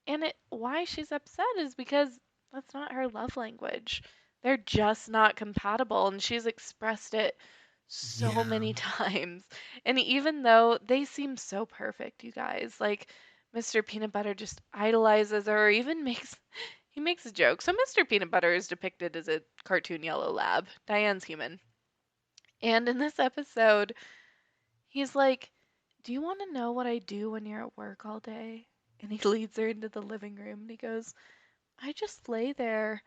And why she's upset is because that's not her love language. They're just not compatible, and she's expressed it so Yeah, many times. And even though they seem so perfect, you guys, like Mr. Peanut Butter just idolizes her, or even makes a joke. So Mr. Peanut Butter is depicted as a cartoon yellow lab. Diane's human. And in this episode, he's like, do you want to know what I do when you're at work all day? And he leads her into the living room and he goes, I just lay there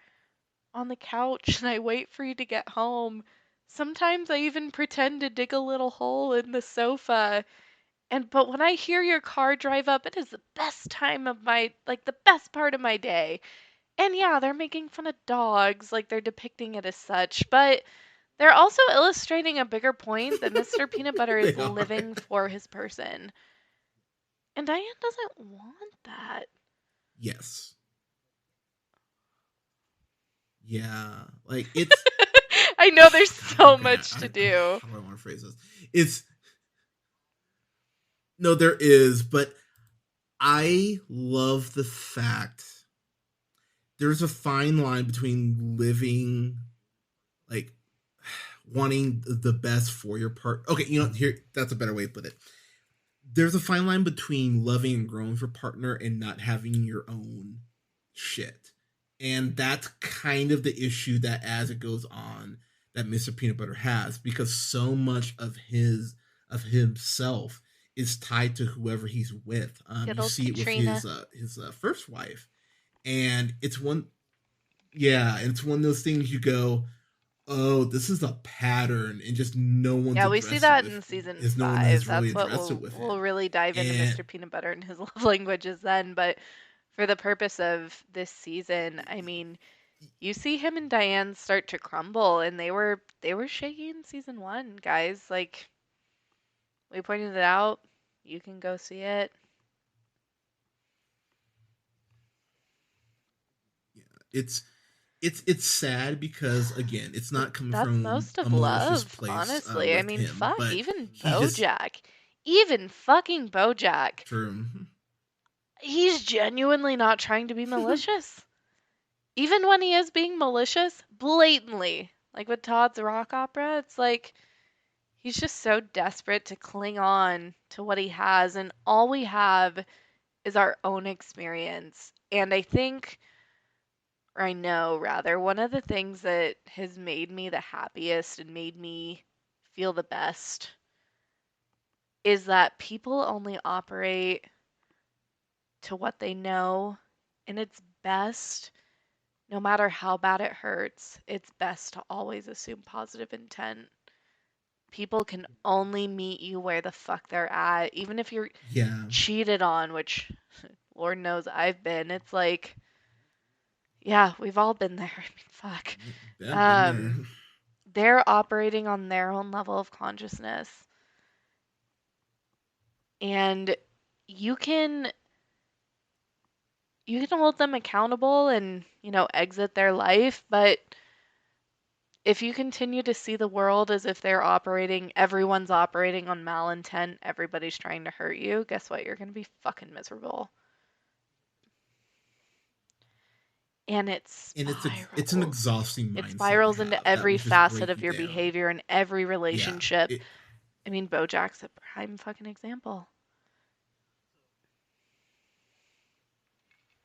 on the couch and I wait for you to get home. Sometimes I even pretend to dig a little hole in the sofa. But when I hear your car drive up, it is the best time of my, like, the best part of my day. And yeah, they're making fun of dogs, like they're depicting it as such, but they're also illustrating a bigger point that Mr. Peanut Butter They is are. living for his person. And Diane doesn't want that. Yes. Yeah. Like it's I know there's so okay, much to do. how do I want to phrase this? It's no, there is, but I love the fact there's a fine line between living like wanting the best for your part. Okay, here that's a better way to put it. There's a fine line between loving and growing for partner and not having your own shit. And that's kind of the issue that as it goes on that Mr. Peanut Butter has because so much of himself is tied to whoever he's with. Good You old see it with Katrina. his first wife, and it's one of those things you go, oh, this is a pattern, and just no one's Yeah, we see addressed it that with. in season Is no one has 5. really That's what addressed it we'll with we'll him, really dive into and Mr. Peanut Butter and his love languages then, but for the purpose of this season, I mean, you see him and Diane start to crumble and they were shaky in season 1, guys. Like we pointed it out. You can go see it. yeah, it's sad because again, it's not coming That's from most a of malicious love, place honestly. I with mean, him, fuck, but even he just BoJack. Even fucking BoJack. true. He's genuinely not trying to be malicious. Even when he is being malicious, blatantly. Like with Todd's rock opera, it's like he's just so desperate to cling on to what he has, and all we have is our own experience. And I think, or I know rather, one of the things that has made me the happiest and made me feel the best is that people only operate to what they know, and it's best, no matter how bad it hurts, it's best to always assume positive intent. People can only meet you where the fuck they're at, even if you're Yeah, cheated on, which Lord knows I've been. It's like, yeah, we've all been there. I mean, fuck. been there. They're operating on their own level of consciousness, and you can you can hold them accountable and, exit their life, but if you continue to see the world as if everyone's operating on malintent, everybody's trying to hurt you, guess what? You're going to be fucking miserable. And it And it's an spirals. exhausting It mindset to spirals into have that every will just facet break of you your down. behavior in every Yeah, relationship. I mean, BoJack's a prime fucking example.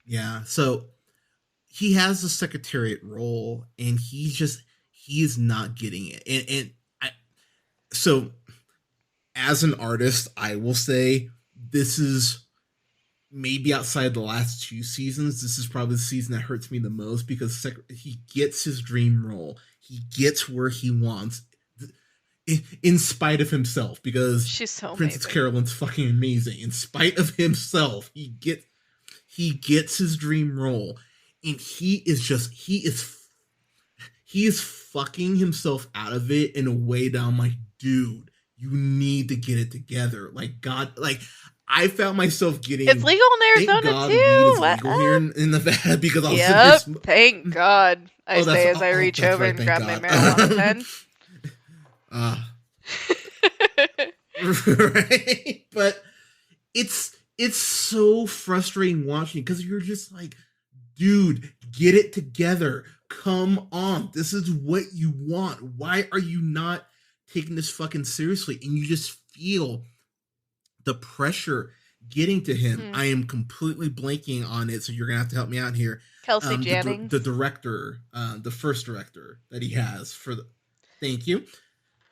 yeah. So he has the secretariat role, and he is not getting it. And so as an artist, I will say this is maybe outside the last 2 seasons, this is probably the season that hurts me the most because he gets his dream role. He gets where he wants in spite of himself because She's so Princess amazing. Carolyn's fucking amazing. In spite of himself, he gets his dream role, and he is fucking himself out of it in a way that I'm like, dude, you need to get it together. Like God, like I found myself It's getting. legal in Thank Arizona God weed too. is What legal here up? in Nevada because I was sitting here. Yep. Thank God. I Oh, say as I reach that's over right. and Thank grab my God. marijuana pen. uh, right, but it's so frustrating watching because you're just like, dude, get it together. Come on, this is what you want. Why are you not taking this fucking seriously? And you just feel the pressure getting to him. Hmm. I am completely blanking on it, so you're gonna have to help me out here. Kelsey The Jennings. director, the first director that he has for thank you.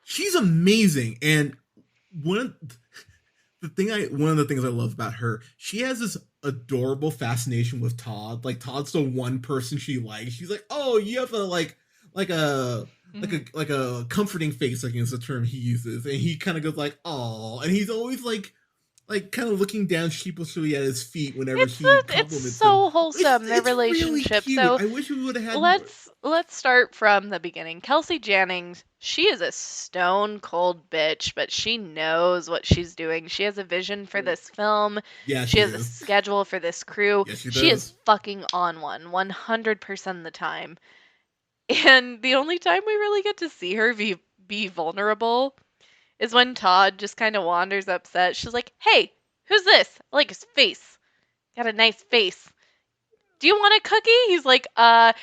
She's amazing, and one of one of the things I love about her, she has this adorable fascination with Todd. Like Todd's the one person she likes. She's like, oh, you have a like a like a comforting face, I think is the term he uses, and he kind of goes like, oh, and he's always like kind of looking down sheepishly at his feet whenever she It's compliments him. so wholesome, their It's really relationship. cute. So I wish we would have had more. let's start from the beginning. Kelsey Jennings, she is a stone cold bitch, but she knows what she's doing. She has a vision for this film. Yeah, She she has a is. schedule for this crew. Yes, she She is does. fucking on 100% of the time. And the only time we really get to see her be vulnerable is when Todd just kind of wanders upset. She's like, "Hey, who's this? I like his face. Got a nice face. Do you want a cookie?" He's like, somebody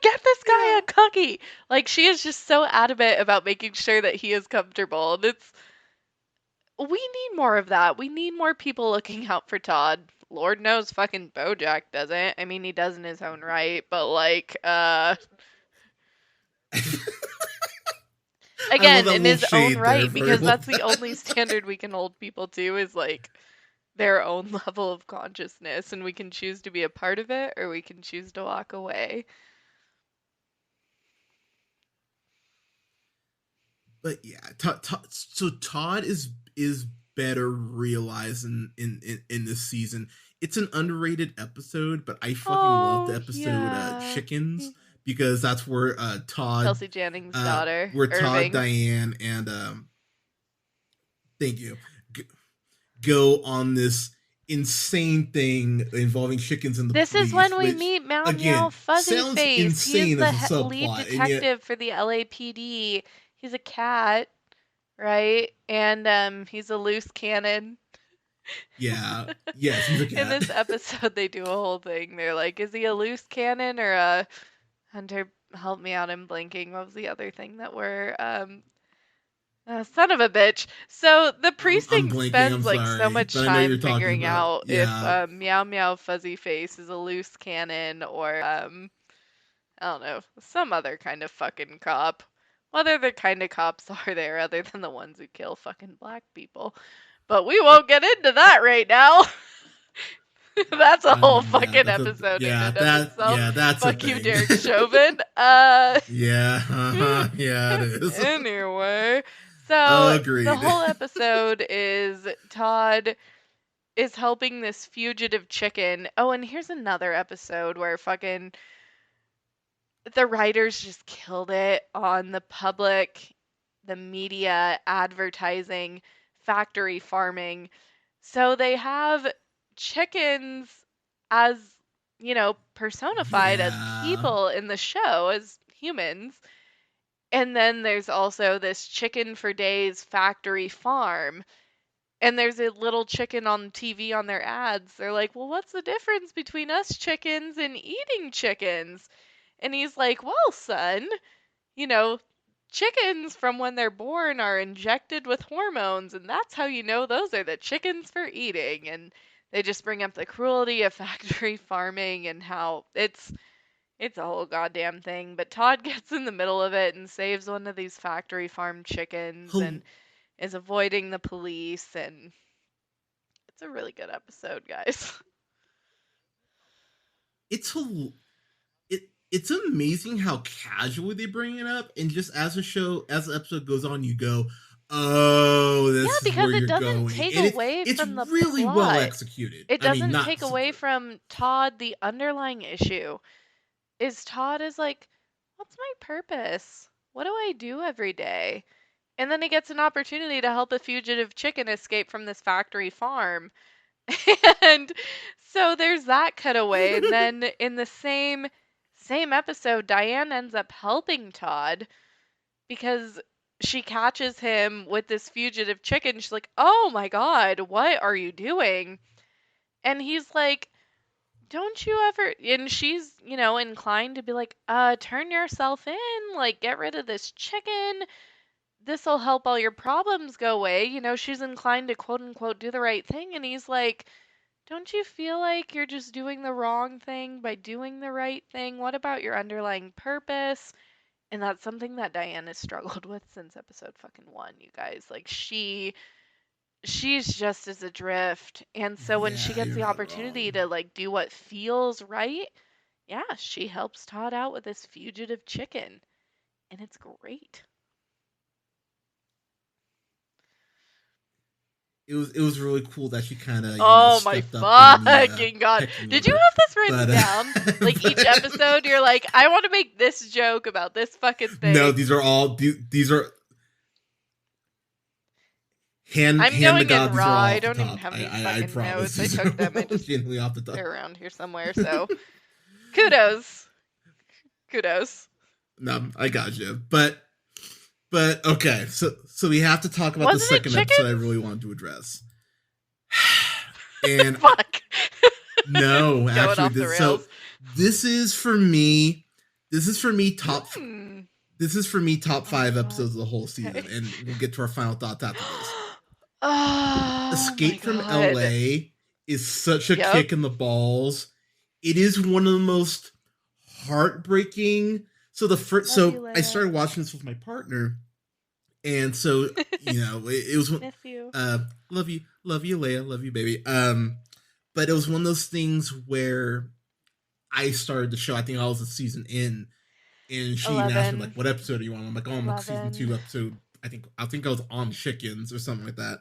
get this guy Yeah. a cookie." Like, she is just so adamant about making sure that he is comfortable. And we need more of that. We need more people looking out for Todd. Lord knows fucking BoJack doesn't. I mean, he does in his own right, but like, I love again, that in little his own shade there. right, Very because well that's the done. only standard we can hold people to is like their own level of consciousness, and we can choose to be a part of it or we can choose to walk away. But yeah, so Todd is better realized in this season. It's an underrated episode, but I fucking love the Oh, episode yeah. Chickens, because that's where Kelsey Jennings' daughter, Todd, Irving. Diane, and thank you, g- go on this insane thing involving chickens and the This is when police, we which meet Meow Meow again Fuzzy sounds Face. He is insane the as a lead subplot, and yet detective for the LAPD. He's a cat, right? And he's a loose cannon. yeah, yes, he's a In cat. this episode, they do a whole thing. They're like, "Is he a loose cannon or a Hunter?" Help me out. I'm blanking. What was the other thing that we're son of a bitch. So the I'm precinct blanking. I'm spends like so sorry, much but I know you're time talking figuring about. out if Yeah, Meow Meow Fuzzy Face is a loose cannon or I don't know, some other kind of fucking cop. What other kind of cops are there other than the ones who kill fucking black people? But we won't get into that right now. That's a I whole mean, yeah, fucking episode in and of itself. that's a Fuck you, thing. Derek Chauvin. Yeah, yeah, it is. Anyway, so the Agreed. whole episode is Todd is helping this fugitive chicken. Oh, and here's another episode where fucking the writers just killed it on the public, the media, advertising, factory farming. So they have chickens as, personified as Yeah, people in the show, as humans. And then there's also this chicken for days factory farm. And there's a little chicken on TV on their ads. They're like, "Well, what's the difference between us chickens and eating chickens?" And he's like, "Well, son, you know, chickens from when they're born are injected with hormones, and that's how you know those are the chickens for eating." And they just bring up the cruelty of factory farming and how it's a whole goddamn thing. But Todd gets in the middle of it and saves one of these factory farm chickens and is avoiding the police, and it's a really good episode, guys. it's it's amazing how casually they bring it up, and just as the episode goes on, you go, "Oh, Yeah, this is where because it you're doesn't going," take and away it's from the really well plot. executed. It I mean, doesn't not take away super. from Todd. The underlying issue is Todd is like, "What's my purpose? What do I do every day?" And then he gets an opportunity to help a fugitive chicken escape from this factory farm. And so there's that cutaway. And then in the same episode, Diane ends up helping Todd because she catches him with this fugitive chicken. She's like, "Oh my God, what are you doing?" And he's like, "Don't you ever," and she's, inclined to be like, turn yourself in, like, get rid of this chicken. This'll help all your problems go away. She's inclined to quote unquote do the right thing. And he's like, "Don't you feel like you're just doing the wrong thing by doing the right thing? What about your underlying purpose?" And that's something that Diane has struggled with since episode fucking 1, you guys. Like, she she's just as adrift. And so when she Yeah, gets you're the not opportunity wrong. to like do what feels right, yeah, she helps Todd out with this fugitive chicken. And it's great. It was really cool that she kind of Oh my stepped up in the fucking god. pecking Did you order, have this written but down? Like each episode, you're like, I want to make this joke about this fucking no, thing. these are I'm hand to going in God. These are raw. all I off the don't even top. have these I fucking promise. notes. I These took them. I are just genuinely off the top. they're around here somewhere. So kudos. Kudos. No, I got you. But okay, so we have to talk about the Wasn't it second episode I chickens? really wanted to address. And Fuck. no, Going actually, off the this so rails. this is for me. This is for me top. Hmm. This is for me top Oh my 5 god. episodes of the whole season, Okay. and we'll get to our final thoughts after this. Oh my Escape from god. LA is such a Yep. kick in the balls. It is one of the most heartbreaking. So Love you, I Leia. started watching this with my partner, and so it was Miss you. love you, Leia, love you, baby. But it was one of those things where I started the show. I think I was a season in, and she even asked me 11. like, "What episode are you on?" I'm like, "Oh, I'm like season 2, 11. episode. I think I was on chickens or something like that."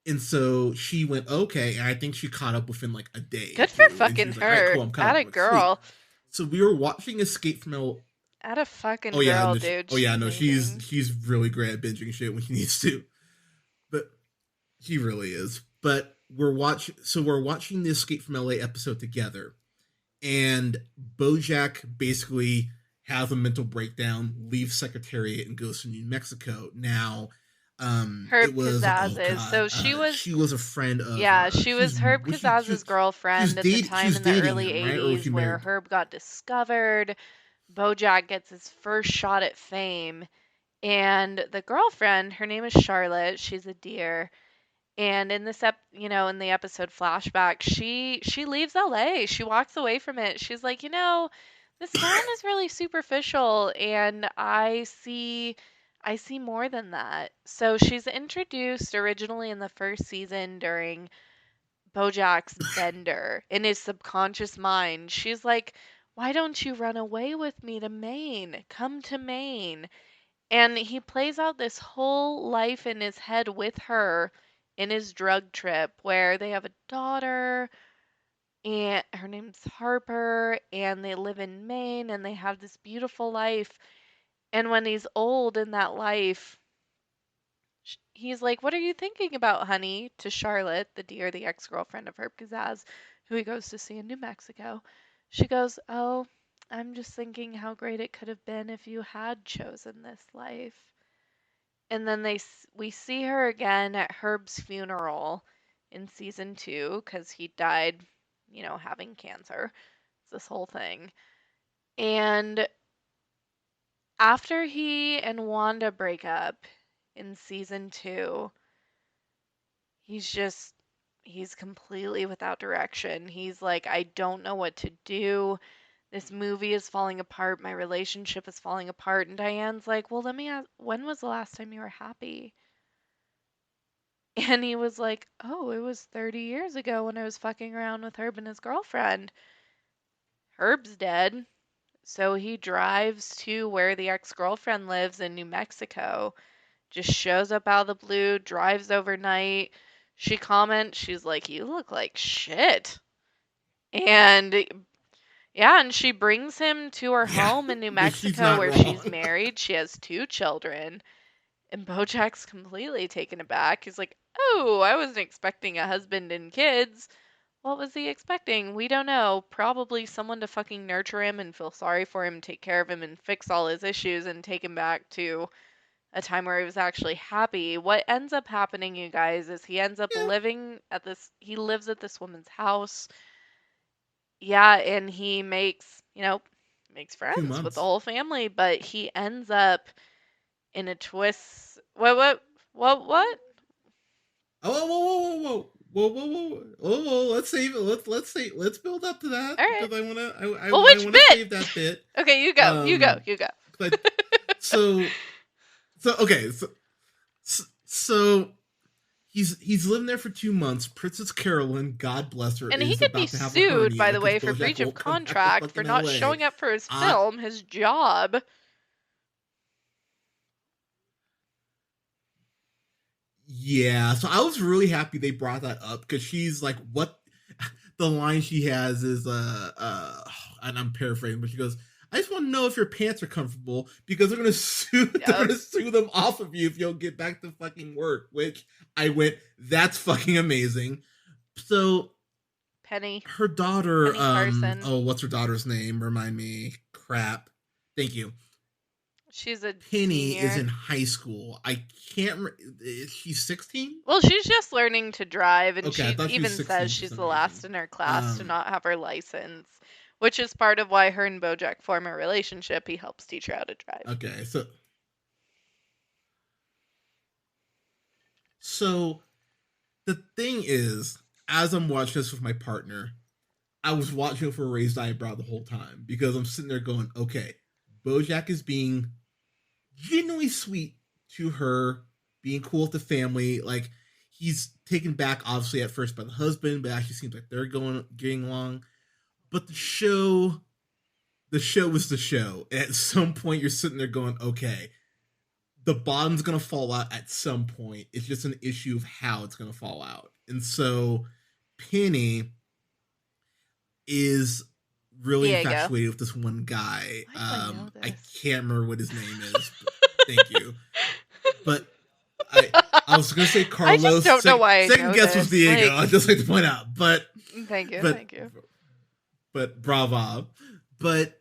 And so she went, "Okay," and I think she caught up within like a day Good for too. And she fucking was like, "All right, her. cool, I'm caught up. Atta Go to sleep." girl. So we were watching Escape from L. Atta fucking Oh yeah, girl, no, dude. oh yeah, She's no, amazing. she's really great at binging shit when she needs to, but she really is. But we're watching the Escape from LA episode together, and BoJack basically has a mental breakdown, leaves Secretariat, and goes to New Mexico. Now, it Herb was Kazaz oh is. So god, she was, she was a friend of yeah, she she was was Herb was Kazaz's girlfriend at the she time was in the dating early him, right, or was 80s she where married? Herb got discovered. BoJack gets his first shot at fame. And the girlfriend, her name is Charlotte. She's a deer. And in in the episode flashback, she leaves LA. She walks away from it. She's like, this town is really superficial and I see more than that. So she's introduced originally in the first season during BoJack's bender in his subconscious mind. She's like, "Why don't you run away with me to Maine? Come to Maine." And he plays out this whole life in his head with her in his drug trip where they have a daughter and her name's Harper and they live in Maine and they have this beautiful life. And when he's old in that life, he's like, "What are you thinking about, honey?" to Charlotte, the dear, the ex-girlfriend of Herb Kazaz, who he goes to see in New Mexico. She goes, "Oh, I'm just thinking how great it could have been if you had chosen this life." And then we see her again at Herb's funeral in season 2 because he died, having cancer. It's this whole thing. And after he and Wanda break up in season 2, he's completely without direction. He's like, I don't know what to do. This movie is falling apart. My relationship is falling apart. And Diane's like, well, let me ask, when was the last time you were happy? And he was like, oh, it was 30 years ago when I was fucking around with Herb and his girlfriend. Herb's dead. So he drives to where the ex girlfriend lives in New Mexico, just shows up out of the blue, drives overnight. She comments, she's like, you look like shit. And yeah, and she brings him to her Yeah, home in New she's Mexico not where she's wrong. married. She has 2 children. And Bojack's completely taken aback. He's like, oh, I wasn't expecting a husband and kids. What was he expecting? We don't know. Probably someone to fucking nurture him and feel sorry for him, take care of him, and fix all his issues and take him back to a time where he was actually happy. What ends up happening, you guys, is he ends up Yeah, he lives at this woman's house. Yeah, and he makes two friends with the months. whole family, but he ends up in a twist. What? Oh, whoa! Let's save it. Let's build up to that All right. because Well, I which wanna bit? save that bit. Okay, you go. You go. You go. But so okay, so he's living there for 2 months. Princess Carolyn, God bless her, And he is could be about to have a sued, by hernia the because way, for BoJack breach of won't come back to contract for fucking not LA. showing up for his I film, his job. Yeah, so I was really happy they brought that up because she's like, what? The line she has is, and I'm paraphrasing, but she goes, "I just want to know if your pants are comfortable because they're gonna sue, they're Yep. gonna sue them off of you if you don't get back to fucking work." Which I went, that's fucking amazing. So Penny. her daughter, Penny Carson. oh, what's her daughter's name? Remind me. Crap. Thank you. She's a Penny is senior. in high school. I can't. Is she 16? Well, she's just learning to drive, and Okay, I she thought she was even says 16 for she's some the last reason. in her class to Um, not have her license, which is part of why her and BoJack form a relationship. He helps teach her how to drive. okay, so the thing is, as I'm watching this with my partner, I was watching it for a raised eyebrow the whole time because I'm sitting there going, okay, BoJack is being genuinely sweet to her, being cool with the family. Like he's taken back, obviously at first by the husband, but it actually seems like they're getting along. But the show was the show. At some point, you're sitting there going, okay, the bottom's gonna fall out at some point. It's just an issue of how it's gonna fall out. And so Penny is really Diego. infatuated with this one guy. Why do I know I this? can't remember what his name is. But thank you. But I I was gonna say I just Carlos. don't know why I Second know guess was this. Diego. Like, I'd just like to point out, thank you, but thank you. but brava. But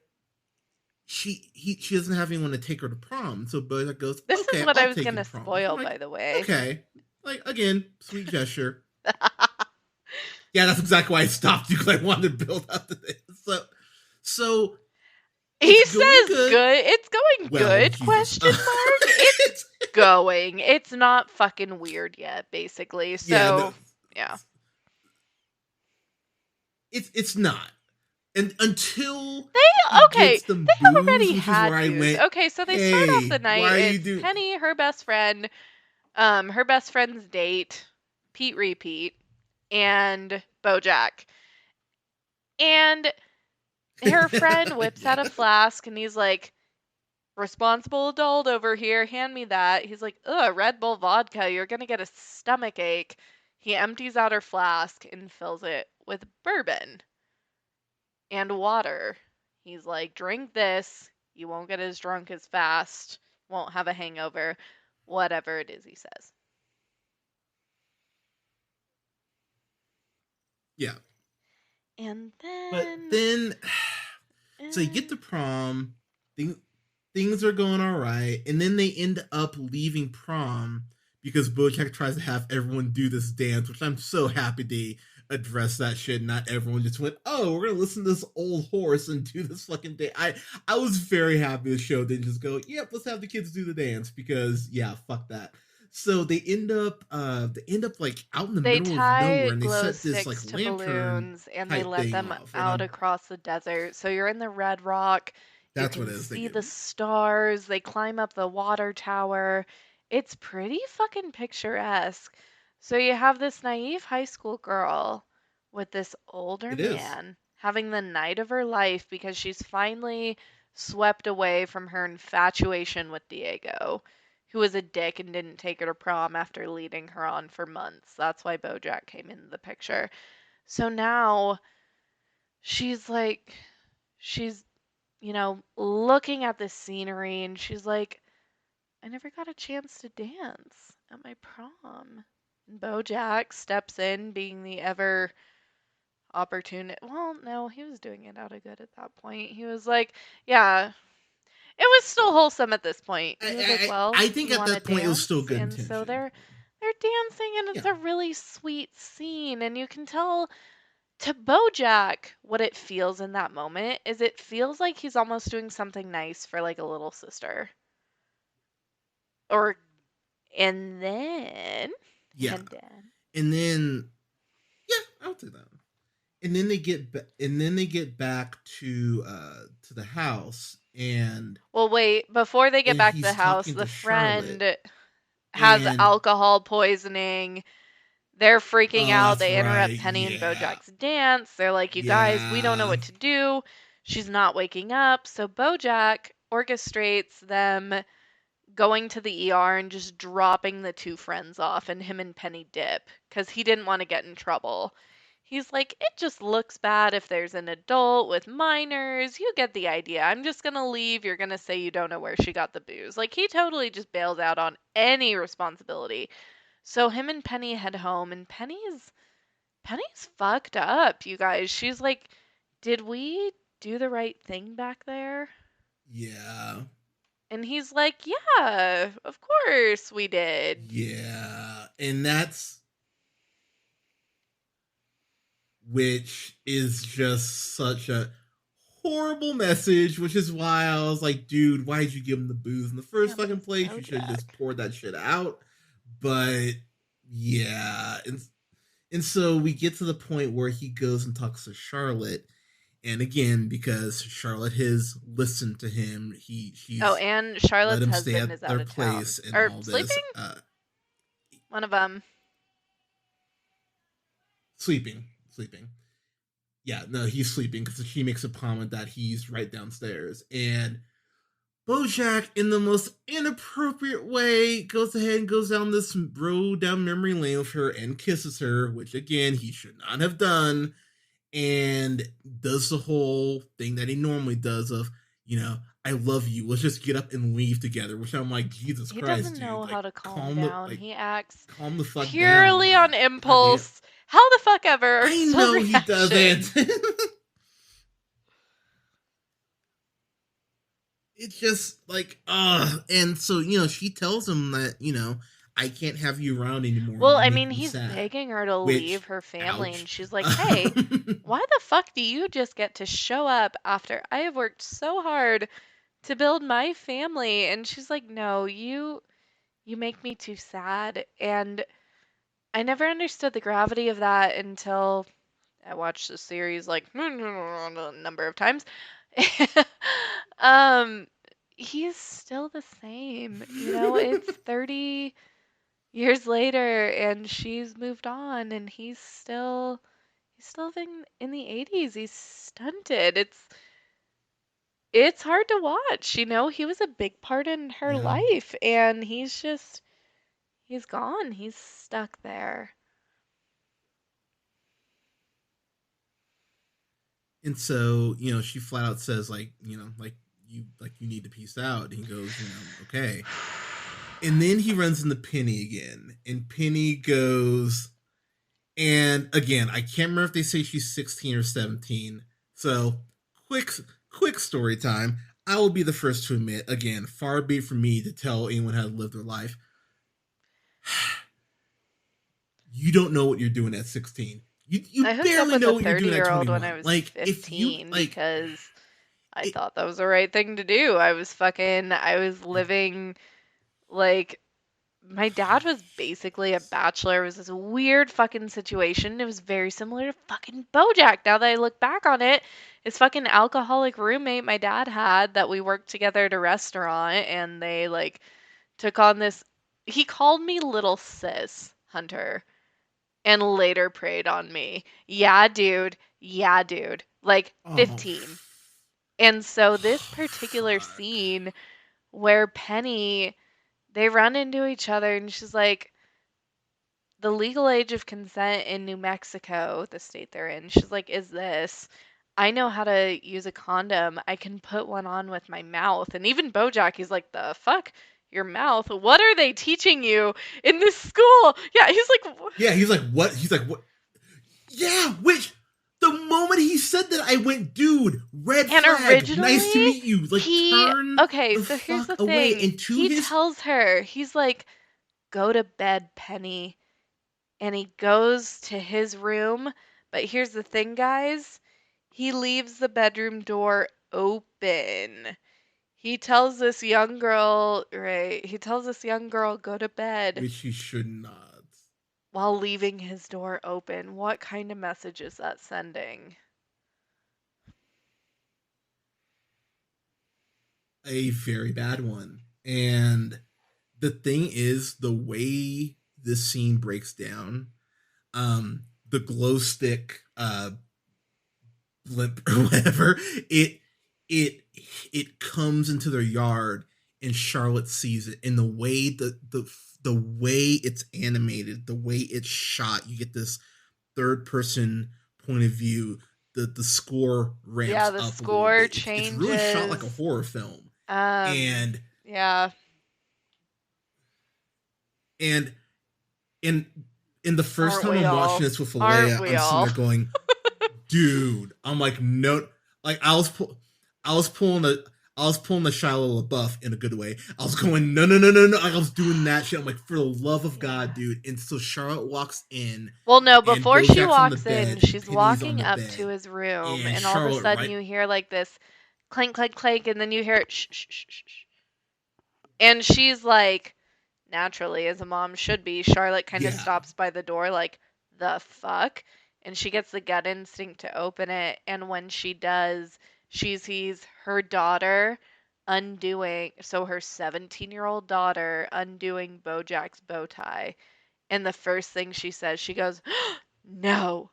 she doesn't have anyone to take her to prom. So BoJack goes, This okay, is what I I'll was take you gonna to prom. spoil, I'm like, by the way. okay, like again, sweet gesture. Yeah, that's exactly why I stopped you because I wanted to build up to this. So He it's going says good. good. It's going Well, good? Jesus. Question mark. It's going. It's not fucking weird yet, basically. Yeah, no, So, yeah. it's not. And until he Okay, gets them they booze, already which is where had I booze. went, Okay, so they start off the hey, night. why are you It's doing? Penny, her best friend, her best friend's date, Pete Repeat, and BoJack. And her friend whips out a Yeah. flask, and he's like, "Responsible adult over here, hand me that." He's like, "Ugh, Red Bull vodka, you're gonna get a stomach ache." He empties out her flask and fills it with bourbon and water. He's like, "Drink this. You won't get as drunk as fast. Won't have a hangover." Whatever it is he says. Yeah. And But then. then, so you get to prom, things are going all right, and then they end up leaving prom because BoJack tries to have everyone do this dance, which I'm so happy they addressed that shit. Not everyone just went, "Oh, we're gonna listen to this old horse and do this fucking dance." I was very happy the show didn't just go, "Yep, let's have the kids do the dance," because yeah, fuck that. So they end up like out in the They middle of tie nowhere, and they glow set this like sticks to lantern balloons and they type let thing them off, and out I'm across the desert. So you're in the Red Rock. You that's what can it is. see Thinking, the stars. They climb up the water tower. It's pretty fucking picturesque. So you have this naive high school girl with this older it is. man having the night of her life because she's finally swept away from her infatuation with Diego, who was a dick and didn't take her to prom after leading her on for months. That's why BoJack came into the picture. So now she's like, she's, looking at the scenery and she's like, "I never got a chance to dance at my prom." And BoJack steps in, being the ever opportune. Well, no, he was doing it out of good at that point. He was like, "Yeah, it was still wholesome at this point." He was like, "Well, I think you at want to that point it was still dance?" good And so intention. they're dancing, and it's Yeah, a really sweet scene, and you can tell to BoJack what it feels in that moment is it feels like he's almost doing something nice for like a little sister. Or and then yeah, and then and then yeah, I'll do that. And then they get back to the house, well, wait, before they get and back to the he's house, talking the to Charlotte, friend has and alcohol poisoning. They're freaking Oh, out. that's They interrupt right. Penny and Yeah. BoJack's dance. They're like, "You guys, we don't know Yeah. what to do. She's not waking up." So BoJack orchestrates them going to the ER and just dropping the two friends off, and him and Penny dip because he didn't want to get in trouble. He's like, "It just looks bad if there's an adult with minors. You get the idea. I'm just going to leave. You're going to say you don't know where she got the booze." Like, he totally just bails out on any responsibility. So him and Penny head home, and Penny's fucked up, you guys. She's like, "Did we do the right thing back there?" Yeah. And he's like, "Yeah, of course we did." Yeah. And that's, which is just such a horrible message, which is why I was like, dude, why did you give him the booze in the Yeah, first but fucking it's place? You should have BoJack. just poured that shit out. But yeah. And so we get to the point where he goes and talks to Charlotte. And again, because Charlotte has listened to him, Oh, she's and let Charlotte's him stay husband at is out their of town. place and Or all sleeping? this. One of them. Sleeping. Yeah, no, he's sleeping because she makes a comment that he's right downstairs. And BoJack, in the most inappropriate way, goes ahead and goes down this road down memory lane with her and kisses her, which again he should not have done, and does the whole thing that he normally does of, I love you. Let's just get up and leave together. Which I'm like, Jesus He Christ, doesn't dude, know like how to calm down. He acts calm the fuck down, purely on like goddamn. impulse. How the fuck ever? I Still know he reaction. doesn't. It's just like, and so she tells him that I can't have you around anymore. Well, You I make mean, me he's sad. begging her to leave Which, her family, and ouch. she's like, "Hey, why the fuck do you just get to show up after I have worked so hard to build my family?" And she's like, "No, you make me too sad." And I never understood the gravity of that until I watched the series like a number of times. um, he's still the same. It's 30 years later and she's moved on and he's still living in the 80s. He's stunted. It's hard to watch. He was a big part in her Yeah. life and he's gone. He's stuck there. And so, she flat out says, like you need to peace out. And he goes, okay. And then he runs into Penny again. And Penny goes, and again, I can't remember if they say she's 16 or 17. So, quick story time. I will be the first to admit, again, far be it from me to tell anyone how to live their life. You don't know what you're doing at 16. You I hooked up barely with know a what you're doing at 30-year-old when I 21. was Like, if you, 15 like, because I it, thought that was the right thing to do. I was living like my dad was basically a bachelor. It was this weird fucking situation. It was very similar to fucking BoJack. Now that I look back on it, his fucking alcoholic roommate my dad had that we worked together at a restaurant, and they like took on this. He called me little sis Hunter, and later preyed on me. Yeah, dude. Yeah, dude. Like oh, 15. And so this particular fuck. scene where Penny they run into each other and she's like, the legal age of consent in New Mexico, the state they're in, she's like, is this. I know how to use a condom. I can put one on with my mouth. And even BoJack, he's like, the fuck? Your mouth? What are they teaching you in this school? Yeah, he's like, Yeah, he's like, what? He's like, what? Yeah, which the moment he said that, I went, dude, red and flag. Nice to originally, meet you. Like, he. turn Okay, the so here's the fuck away. thing. And to He his, tells her, he's like, go to bed, Penny. And he goes to his room. But here's the thing, guys. He leaves the bedroom door open. He tells this young girl, right? He tells this young girl, go to bed which he should not. while leaving his door open. What kind of message is that sending? A very bad one. And the thing is, the way this scene breaks down, the glow stick blimp or whatever, it it it comes into their yard and Charlotte sees it, and the way it's animated, the way it's shot, you get this third person point of view. The score Yeah, ramps the up a little score bit. It's really shot like a changes. horror film, Um, and yeah, and in in the first aren't time we I'm watching all? this with Aren't Alea, we I'm sitting all? there going, dude. I'm like, no, like I was pulling the. I was pulling the Shia LaBeouf in a good way. I was going, no, no, no, no, no. Like I was doing that shit. I'm like, for the love of God, Yeah. dude. And so Charlotte walks in, Well, no, and before she BoJack's on the walks in, bed, and she's Penny's on walking the up to bed, his room, and and all of a Charlotte sudden right, you hear like this clank, clank, clank, and then you hear it shh, shh, shh, shh, shh. And she's like, naturally, as a mom should be, Charlotte kind of yeah, stops by the door, like, the fuck? And she gets the gut instinct to open it. And when she does, she sees her daughter undoing, so her 17-year-old daughter undoing Bojack's bow tie. And the first thing she says, she goes, no.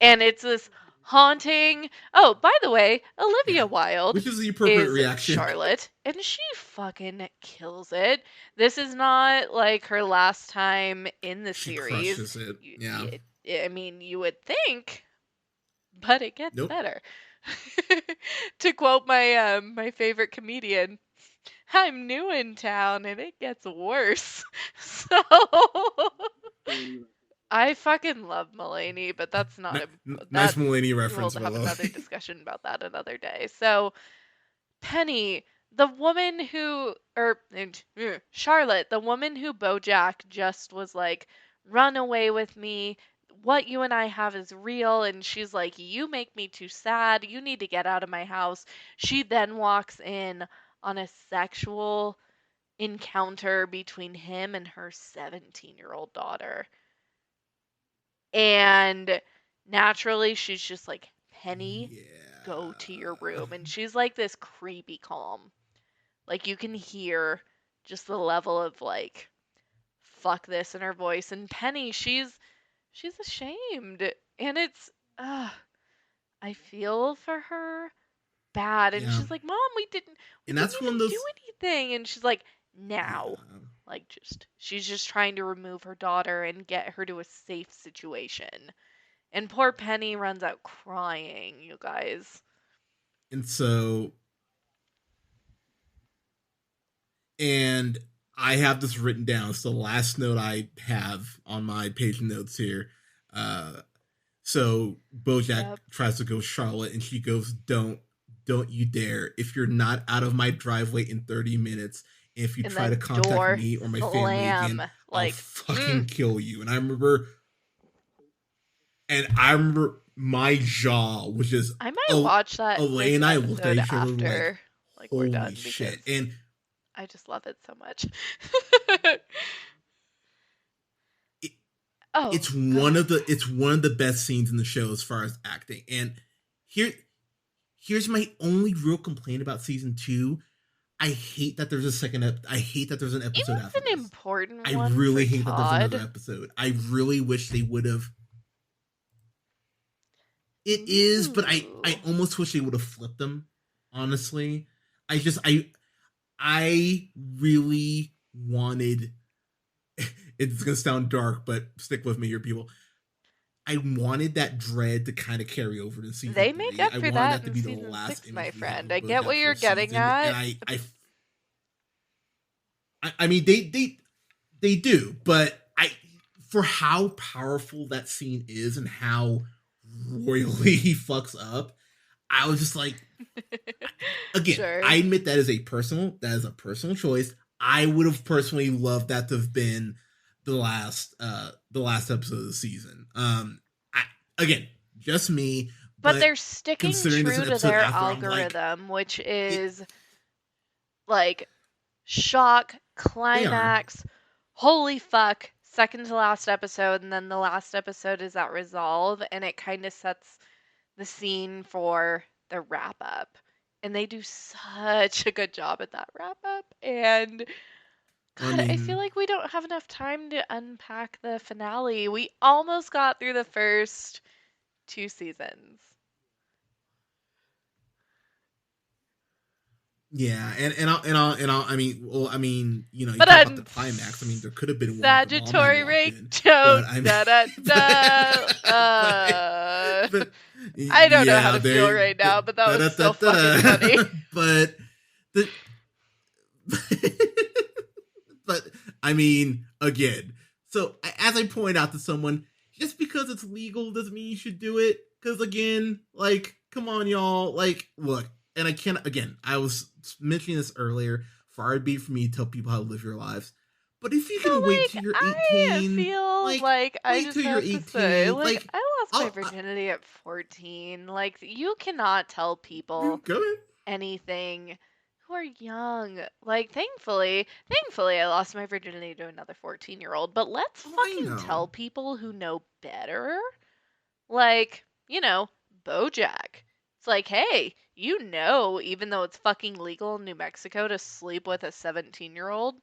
And it's this haunting. Oh, by the way, yeah, Olivia Wilde which is the appropriate is reaction. Charlotte, and she fucking kills it. This is not like her last time in the She series. crushes it. Yeah, I mean, you would think, but it gets nope. better. To quote my favorite comedian, I'm new in town and it gets worse. So I fucking love Mulaney, but that's not Nice that's Mulaney we'll reference, by have the another way. discussion about that another day. So Penny, the woman who Charlotte, the woman who BoJack just was like, "Run away with me. What you and I have is real." And she's like, "You make me too sad. You need to get out of my house." She then walks in on a sexual encounter between him and her 17-year-old daughter. And naturally, she's just like, Penny, go to your Yeah, room. And she's like this creepy calm. Like you can hear just the level of like, fuck this in her voice. And Penny, she's ashamed. And it's I feel for her bad. And yeah, she's like, Mom, we and didn't that's one of even do those. anything. And she's like, now. Yeah, Like just she's just trying to remove her daughter and get her to a safe situation. And poor Penny runs out crying, you guys. and so and I have this written down. It's the last note I have on my page notes here. Uh, so BoJack Yep. tries to go Charlotte, and she goes, don't you dare! If you're not out of my driveway in 30 minutes, and if you And try the to contact door me or my family slam. again, I'll Like, fucking kill you." And I remember my jaw was just, I might oh, watch Elaine this and I looked at episode each other like, after like we're holy done shit. because And I just love it so much. it, Oh God. it's one of the best scenes in the show as far as acting. And here here's my only real complaint about season 2. I hate that there's a I hate that there's an You episode know after it's an this. important I one for really hate that there's another Todd? episode. I really wish they would have. It is, but I Ooh. almost wish they would have flipped them. Honestly, I just I really wanted. It's gonna sound dark, but stick with me here, people. I wanted that dread to kind of carry over to season They make 3. up I for wanted that that to in be the season last 6, my image we have friend. of I get what BoJack you're for a getting season, and at. I mean they do, but I for how powerful that scene is and how royally he fucks up, I was just like, again, Sure. I admit that is a personal choice. I would have personally loved that to have been the last episode of the season. I, again, just me, But but they're sticking considering this is true an to episode their after, I'm like, algorithm, which it, is like shock, they are. climax, holy fuck, second to last episode, and then the last episode is that resolve, and it kind of sets the scene for the wrap up. And they do such a good job at that wrap up. And I God, I feel mean, like we don't have enough time to unpack the finale. We almost got through the first two seasons. yeah, I mean, well, I mean, you But talk about the I'm climax. I mean, there could have been one if the mom hadn't Sagittary walked ring in, but joke. I mean, Da da da. but, but I don't know how yeah, to feel there, right da, now, but that da, was da, so da, fucking funny. da. But the, but I mean, again, so as I point out to someone, just because it's legal doesn't mean you should do it. Because again, like, come on, y'all, like, look, and I can't. Again, I was mentioning this earlier. Far be it for me to tell people how to live your lives, but if you No, can wait till like, you're I 18, feel like, like I wait just till you're have to say, 18, like, like, I lost my I'll virginity at 14. Like, you cannot tell people go ahead. anything who are young. Like, thankfully, I lost my virginity to another 14-year-old, but let's Oh, I fucking know. tell people who know better. Like, BoJack. It's like, hey, even though it's fucking legal in New Mexico to sleep with a 17-year-old,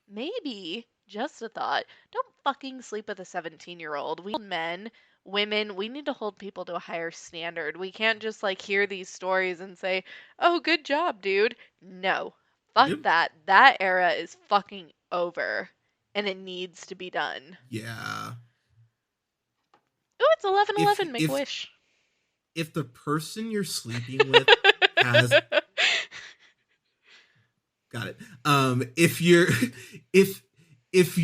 maybe, just a thought, don't fucking sleep with a 17-year-old. We men, women, we need to hold people to a higher standard. We can't just like hear these stories and say, oh, good job, dude. No, fuck Yep. that. That era is fucking over and it needs to be done. Yeah. Oh, it's 11 If 11. Make a if wish. if the person you're sleeping with has got it. If you're if if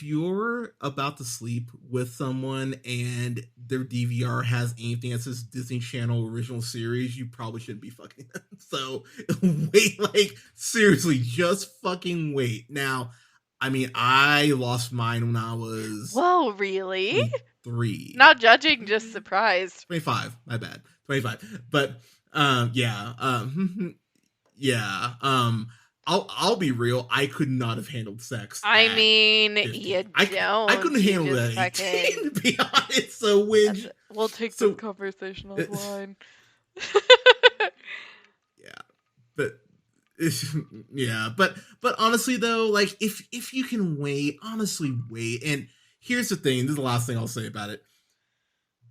you're about to sleep with someone and their DVR has anything that says Disney Channel original series, you probably shouldn't be fucking them. So wait, like seriously, just fucking wait. Now, I mean, I lost mine when I was Whoa, really? 23. Not judging, just 23? surprised. 25, my bad. 25. But yeah, yeah. I'll be real. I could not have handled sex I at mean, you 15. I couldn't don't. You handle just that at 18 fucking. to be honest. So when We'll take this so conversation uh, offline. yeah, but yeah, but honestly though, like if you can wait, honestly wait. And here's the thing, this is the last thing I'll say about it.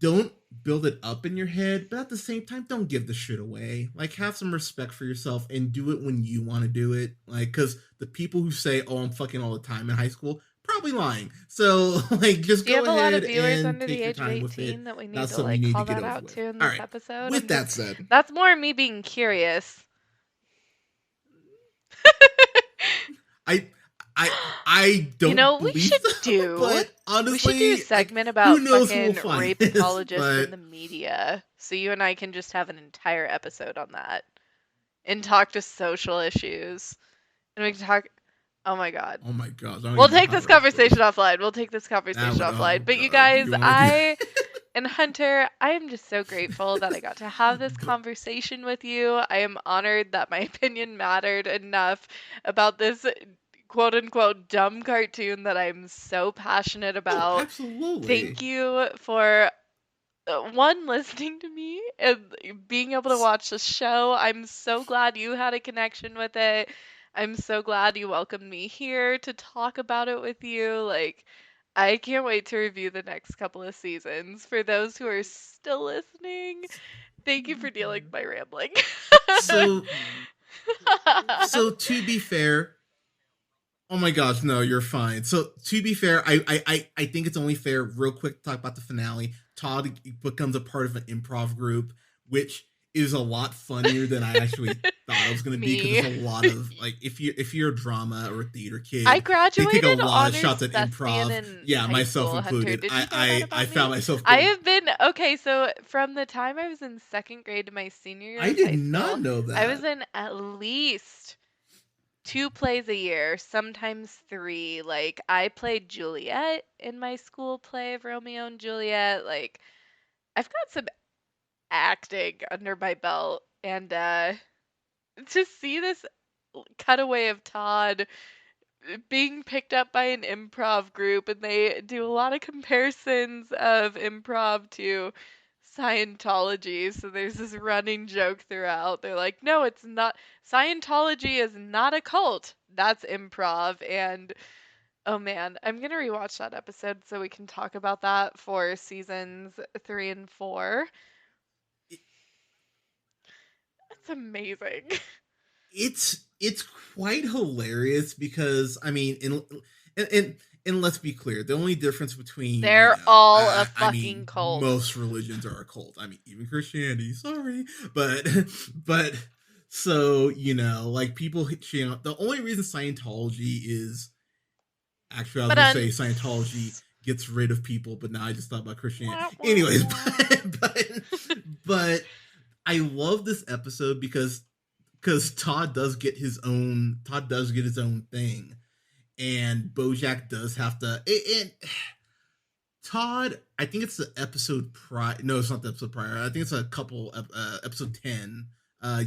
Don't build it up in your head, but at the same time, don't give the shit away. Like, have some respect for yourself and do it when you want to do it. Like, because the people who say, "Oh, I'm fucking all the time" in high school, probably lying. So, like, just Do you go have a lot of ahead viewers and under the take your age of time with it. 18 that we need Not to something you like need to call get that over out with. to in All this right. episode? With that said, That's more me being curious. I I You don't know, we believe should so, do. but We should do a honestly, like, segment who about knows who will fucking find rape this? apologists in But the media. So you and I can just have an entire episode on that and talk to social issues. And we can talk. Oh my god. oh my gosh, I don't We'll even know take how to this word conversation this. offline. We'll take this That conversation would, offline. oh But you god, do guys, you want to do? I and Hunter, I am just so grateful that I got to have this But conversation with you. I am honored that my opinion mattered enough about this quote unquote dumb cartoon that I'm so passionate oh, about. absolutely. Thank you for one, listening to me and being able to watch the show. I'm so glad you had a connection with it. I'm so glad you welcomed me here to talk about it with you. Like, I can't wait to review the next couple of seasons. For those who are still listening, thank you for dealing with my rambling. So, so to be fair, oh my gosh, no, you're fine. So to be fair, I think it's only fair, real quick, to talk about the finale. Todd becomes a part of an improv group, which is a lot funnier than I actually thought it was going to be because Me. there's a lot of like if you're a drama or a theater I kid, they take a graduated lot of shots honors at thespian improv. in Yeah, high myself school, Hunter. included. Did you know that I about found me? myself I going. have been okay, so from the time I was in second grade to my senior year I of did high not school, know I was that. in at least two plays a year, sometimes three. Like, I played Juliet in my school play of Romeo and Juliet. Like, I've got some acting under my belt, and to see this cutaway of Todd being picked up by an improv group, and they do a lot of comparisons of improv to Scientology. So there's this running joke throughout. They're like, no, it's not. Scientology is not a cult. That's improv. And oh man, I'm gonna rewatch that episode so we can talk about that for seasons 3 and 4. It, That's amazing. it's quite hilarious because I mean, and let's be clear, the only difference between They're all a fucking cult. most religions are a cult. I mean, even Christianity. Sorry, but but so like people, the only reason Scientology is actually I was gonna say Scientology gets rid of people, but now I just thought about Christianity. Anyways, but I love this episode because Todd does get his own thing, and BoJack does have to. And Todd, I think it's the episode prior. No, it's not the episode prior. I think it's a couple episode 10.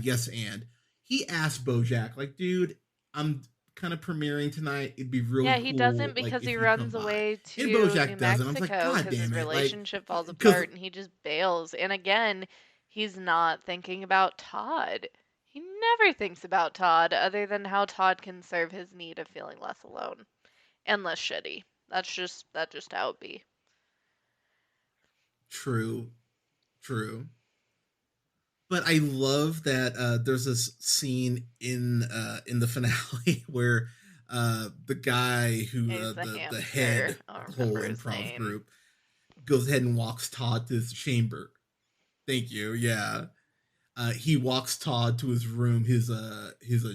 Yes, and he asked BoJack, like, dude, I'm kind of premiering tonight. It'd be real. Yeah, he cool, doesn't because like, he runs away to and BoJack New doesn't. I'm Mexico like, God because his damn it, relationship like, falls apart and he just bails. And again, he's not thinking about Todd. He never thinks about Todd other than how Todd can serve his need of feeling less alone and less shitty. That's just how it be. True. But I love that there's this scene in the finale where the guy who the head of the whole improv group goes ahead and walks Todd to his chamber. Thank you. Yeah. He walks Todd to his room, his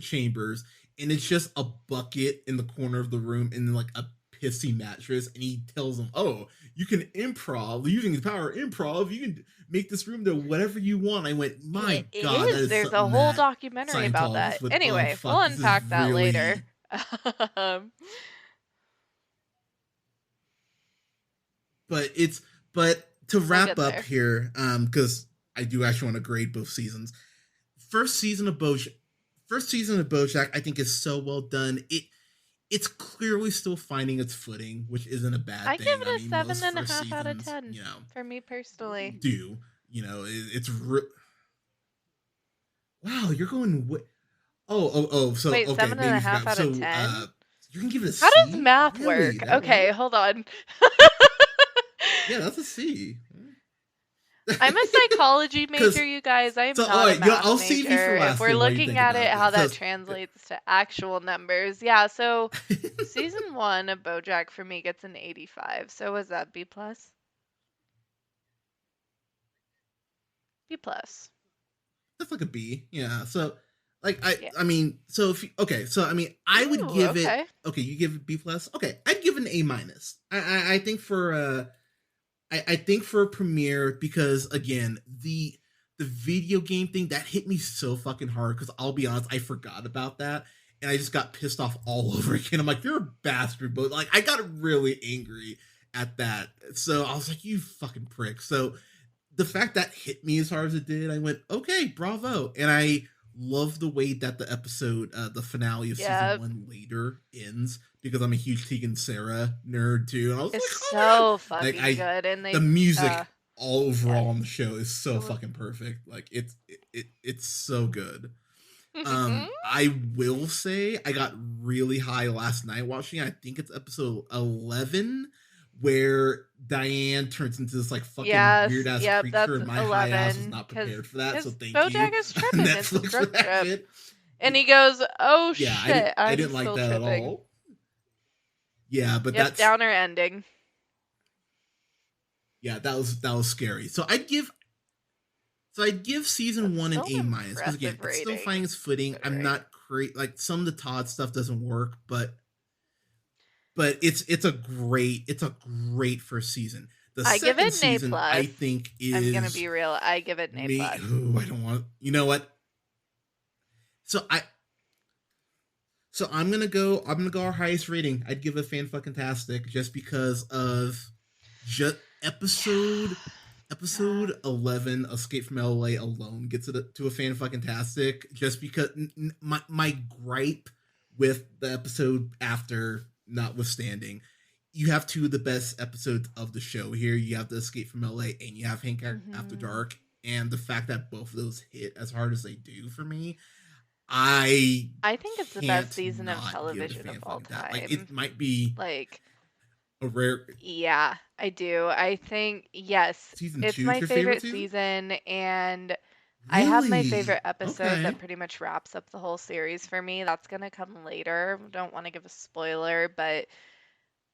chambers, and it's just a bucket in the corner of the room and like a pissy mattress, and he tells him, "Oh, you can improv using the power of improv. You can make this room to whatever you want." I went, "My God, that is there's a whole documentary about that." Anyway, we'll unpack that really... later. But to wrap up here, because I do actually want to grade both seasons. First season of BoJack, I think is so well done. It's clearly still finding its footing, which isn't a bad thing. I give it a 7.5 out of 10. For me personally, it's wow. You're going. So wait, okay, 7.5 out of 10. You're gonna give it a C? How does math really? work? Okay, hold on. Yeah, that's a C. I'm a psychology major, you guys. I'm not a math I'll major. save you for last. If we're looking at it, how that translates to actual numbers. Yeah, so season 1 of BoJack for me gets an 85. So was that B+? B+. That's like a B. Yeah. So I mean, so if you, I would give it. Okay, you give it B+. Okay, I'd give it an A-. I think for I think for a premiere, because again, the video game thing that hit me so fucking hard, because I'll be honest, I forgot about that and I just got pissed off all over again. I'm like, you're a bastard, but like I got really angry at that. So I was like, you fucking prick. So the fact that hit me as hard as it did, I went, okay, bravo. And I love the way that the episode, the finale of season 1 later ends, because I'm a huge Tegan Sarah nerd too. And I was it's like, so fucking good, and the music all overall on the show is so fucking perfect. Like it's so good. I will say I got really high last night watching. I think it's episode 11 where Diane turns into this like fucking weird ass creature, and my 11, high ass was not prepared for that. So thank BoJack you, is tripping. Netflix, it's a for that trip. And he goes, "Oh shit, I didn't like that tripping. at all." Yeah, but that's downer ending. Yeah, that was scary. So I'd give season 1 an A-, because again, it's still finding its footing. I'm not great. Like some of the Todd stuff doesn't work, but it's a great first season. The I give it an season, A+. I think is. I'm gonna be real. I give it an A+. I don't want. You know what? So I'm gonna go our highest rating. I'd give it Fan-fucking-tastic, just because of episode 11, Escape from LA alone gets it to a Fan-fucking-tastic, just because my gripe with the episode after notwithstanding you have two of the best episodes of the show here. You have the Escape from LA and you have Hank After Dark. And the fact that both of those hit as hard as they do for me, I think it's the best can't season of not give it a television fan of all fucking that. Like, time. it might be Like, a rare yeah, I do. I think, yes, season it's 2 is my your favorite favorite season? season, and I have my Really? favorite episode Okay. that pretty much wraps up the whole series for me. That's gonna come later. Don't want to give a spoiler, but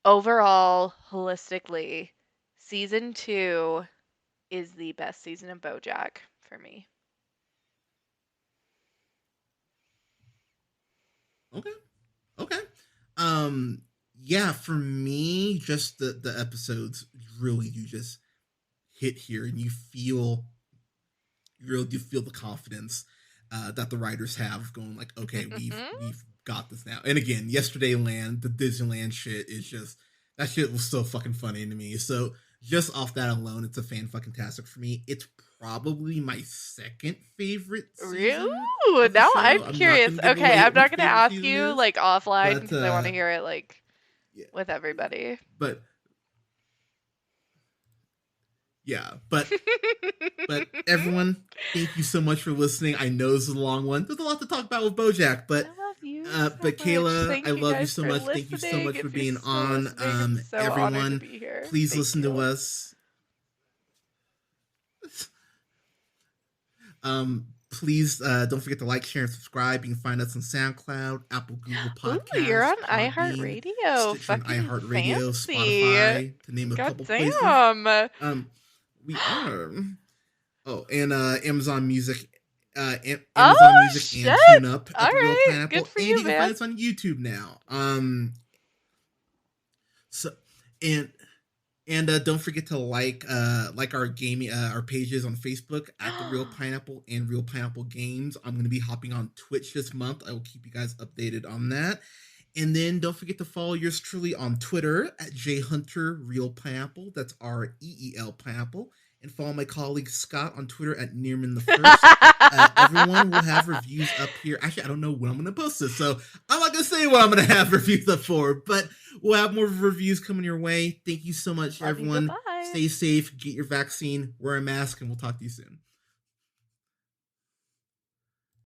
overall, holistically, season 2 is the best season of BoJack for me. Okay. Okay. Um yeah, for me, just the episodes really do just hit here, and you really do feel the confidence that the writers have going like, okay, we've got this now. And again, Yesterday Land, the Disneyland shit is just, that shit was so fucking funny to me. So just off that alone, it's a fan fucking tastic for me. It's probably my second favorite Really? season Ooh, of the now show. I'm I'm not curious. gonna give Okay, away I'm what my not gonna favorite ask season you is, like offline but because I want to hear it like yeah, with everybody. but yeah, but everyone, thank you so much for listening. I know this is a long one. There's a lot to talk about with BoJack, I love you so but much. Kayla, I Thank you love you guys so for much. Thank you so listening. much for If you're being still on. listening, I'm so honored to Everyone, be here. please Thank listen to you. us. Please don't forget to like, share, and subscribe. You can find us on SoundCloud, Apple, Google Ooh, you're Podcasts, on Podbean, iHeartRadio. Stitcher, and Fucking iHeartRadio, fancy. Spotify, to name a God couple places. damn. We are. Oh, and Amazon Music, Amazon Oh Music, and shit. TuneUp All at the Real right. Good Pineapple, for and you, you can find man. us on YouTube now. So and don't forget to like our gaming our pages on Facebook at the Real Pineapple and Real Pineapple Games. I'm going to be hopping on Twitch this month. I will keep you guys updated on that. And then don't forget to follow yours truly on Twitter at JHunterRealPineapple. That's REEL Pineapple. And follow my colleague Scott on Twitter at Nearman the First. Everyone will have reviews up here. Actually, I don't know when I'm going to post this, so I'm not going to say what I'm going to have reviews up for, but we'll have more reviews coming your way. Thank you so much, Love everyone. you. Bye-bye. Stay safe, get your vaccine, wear a mask, and we'll talk to you soon.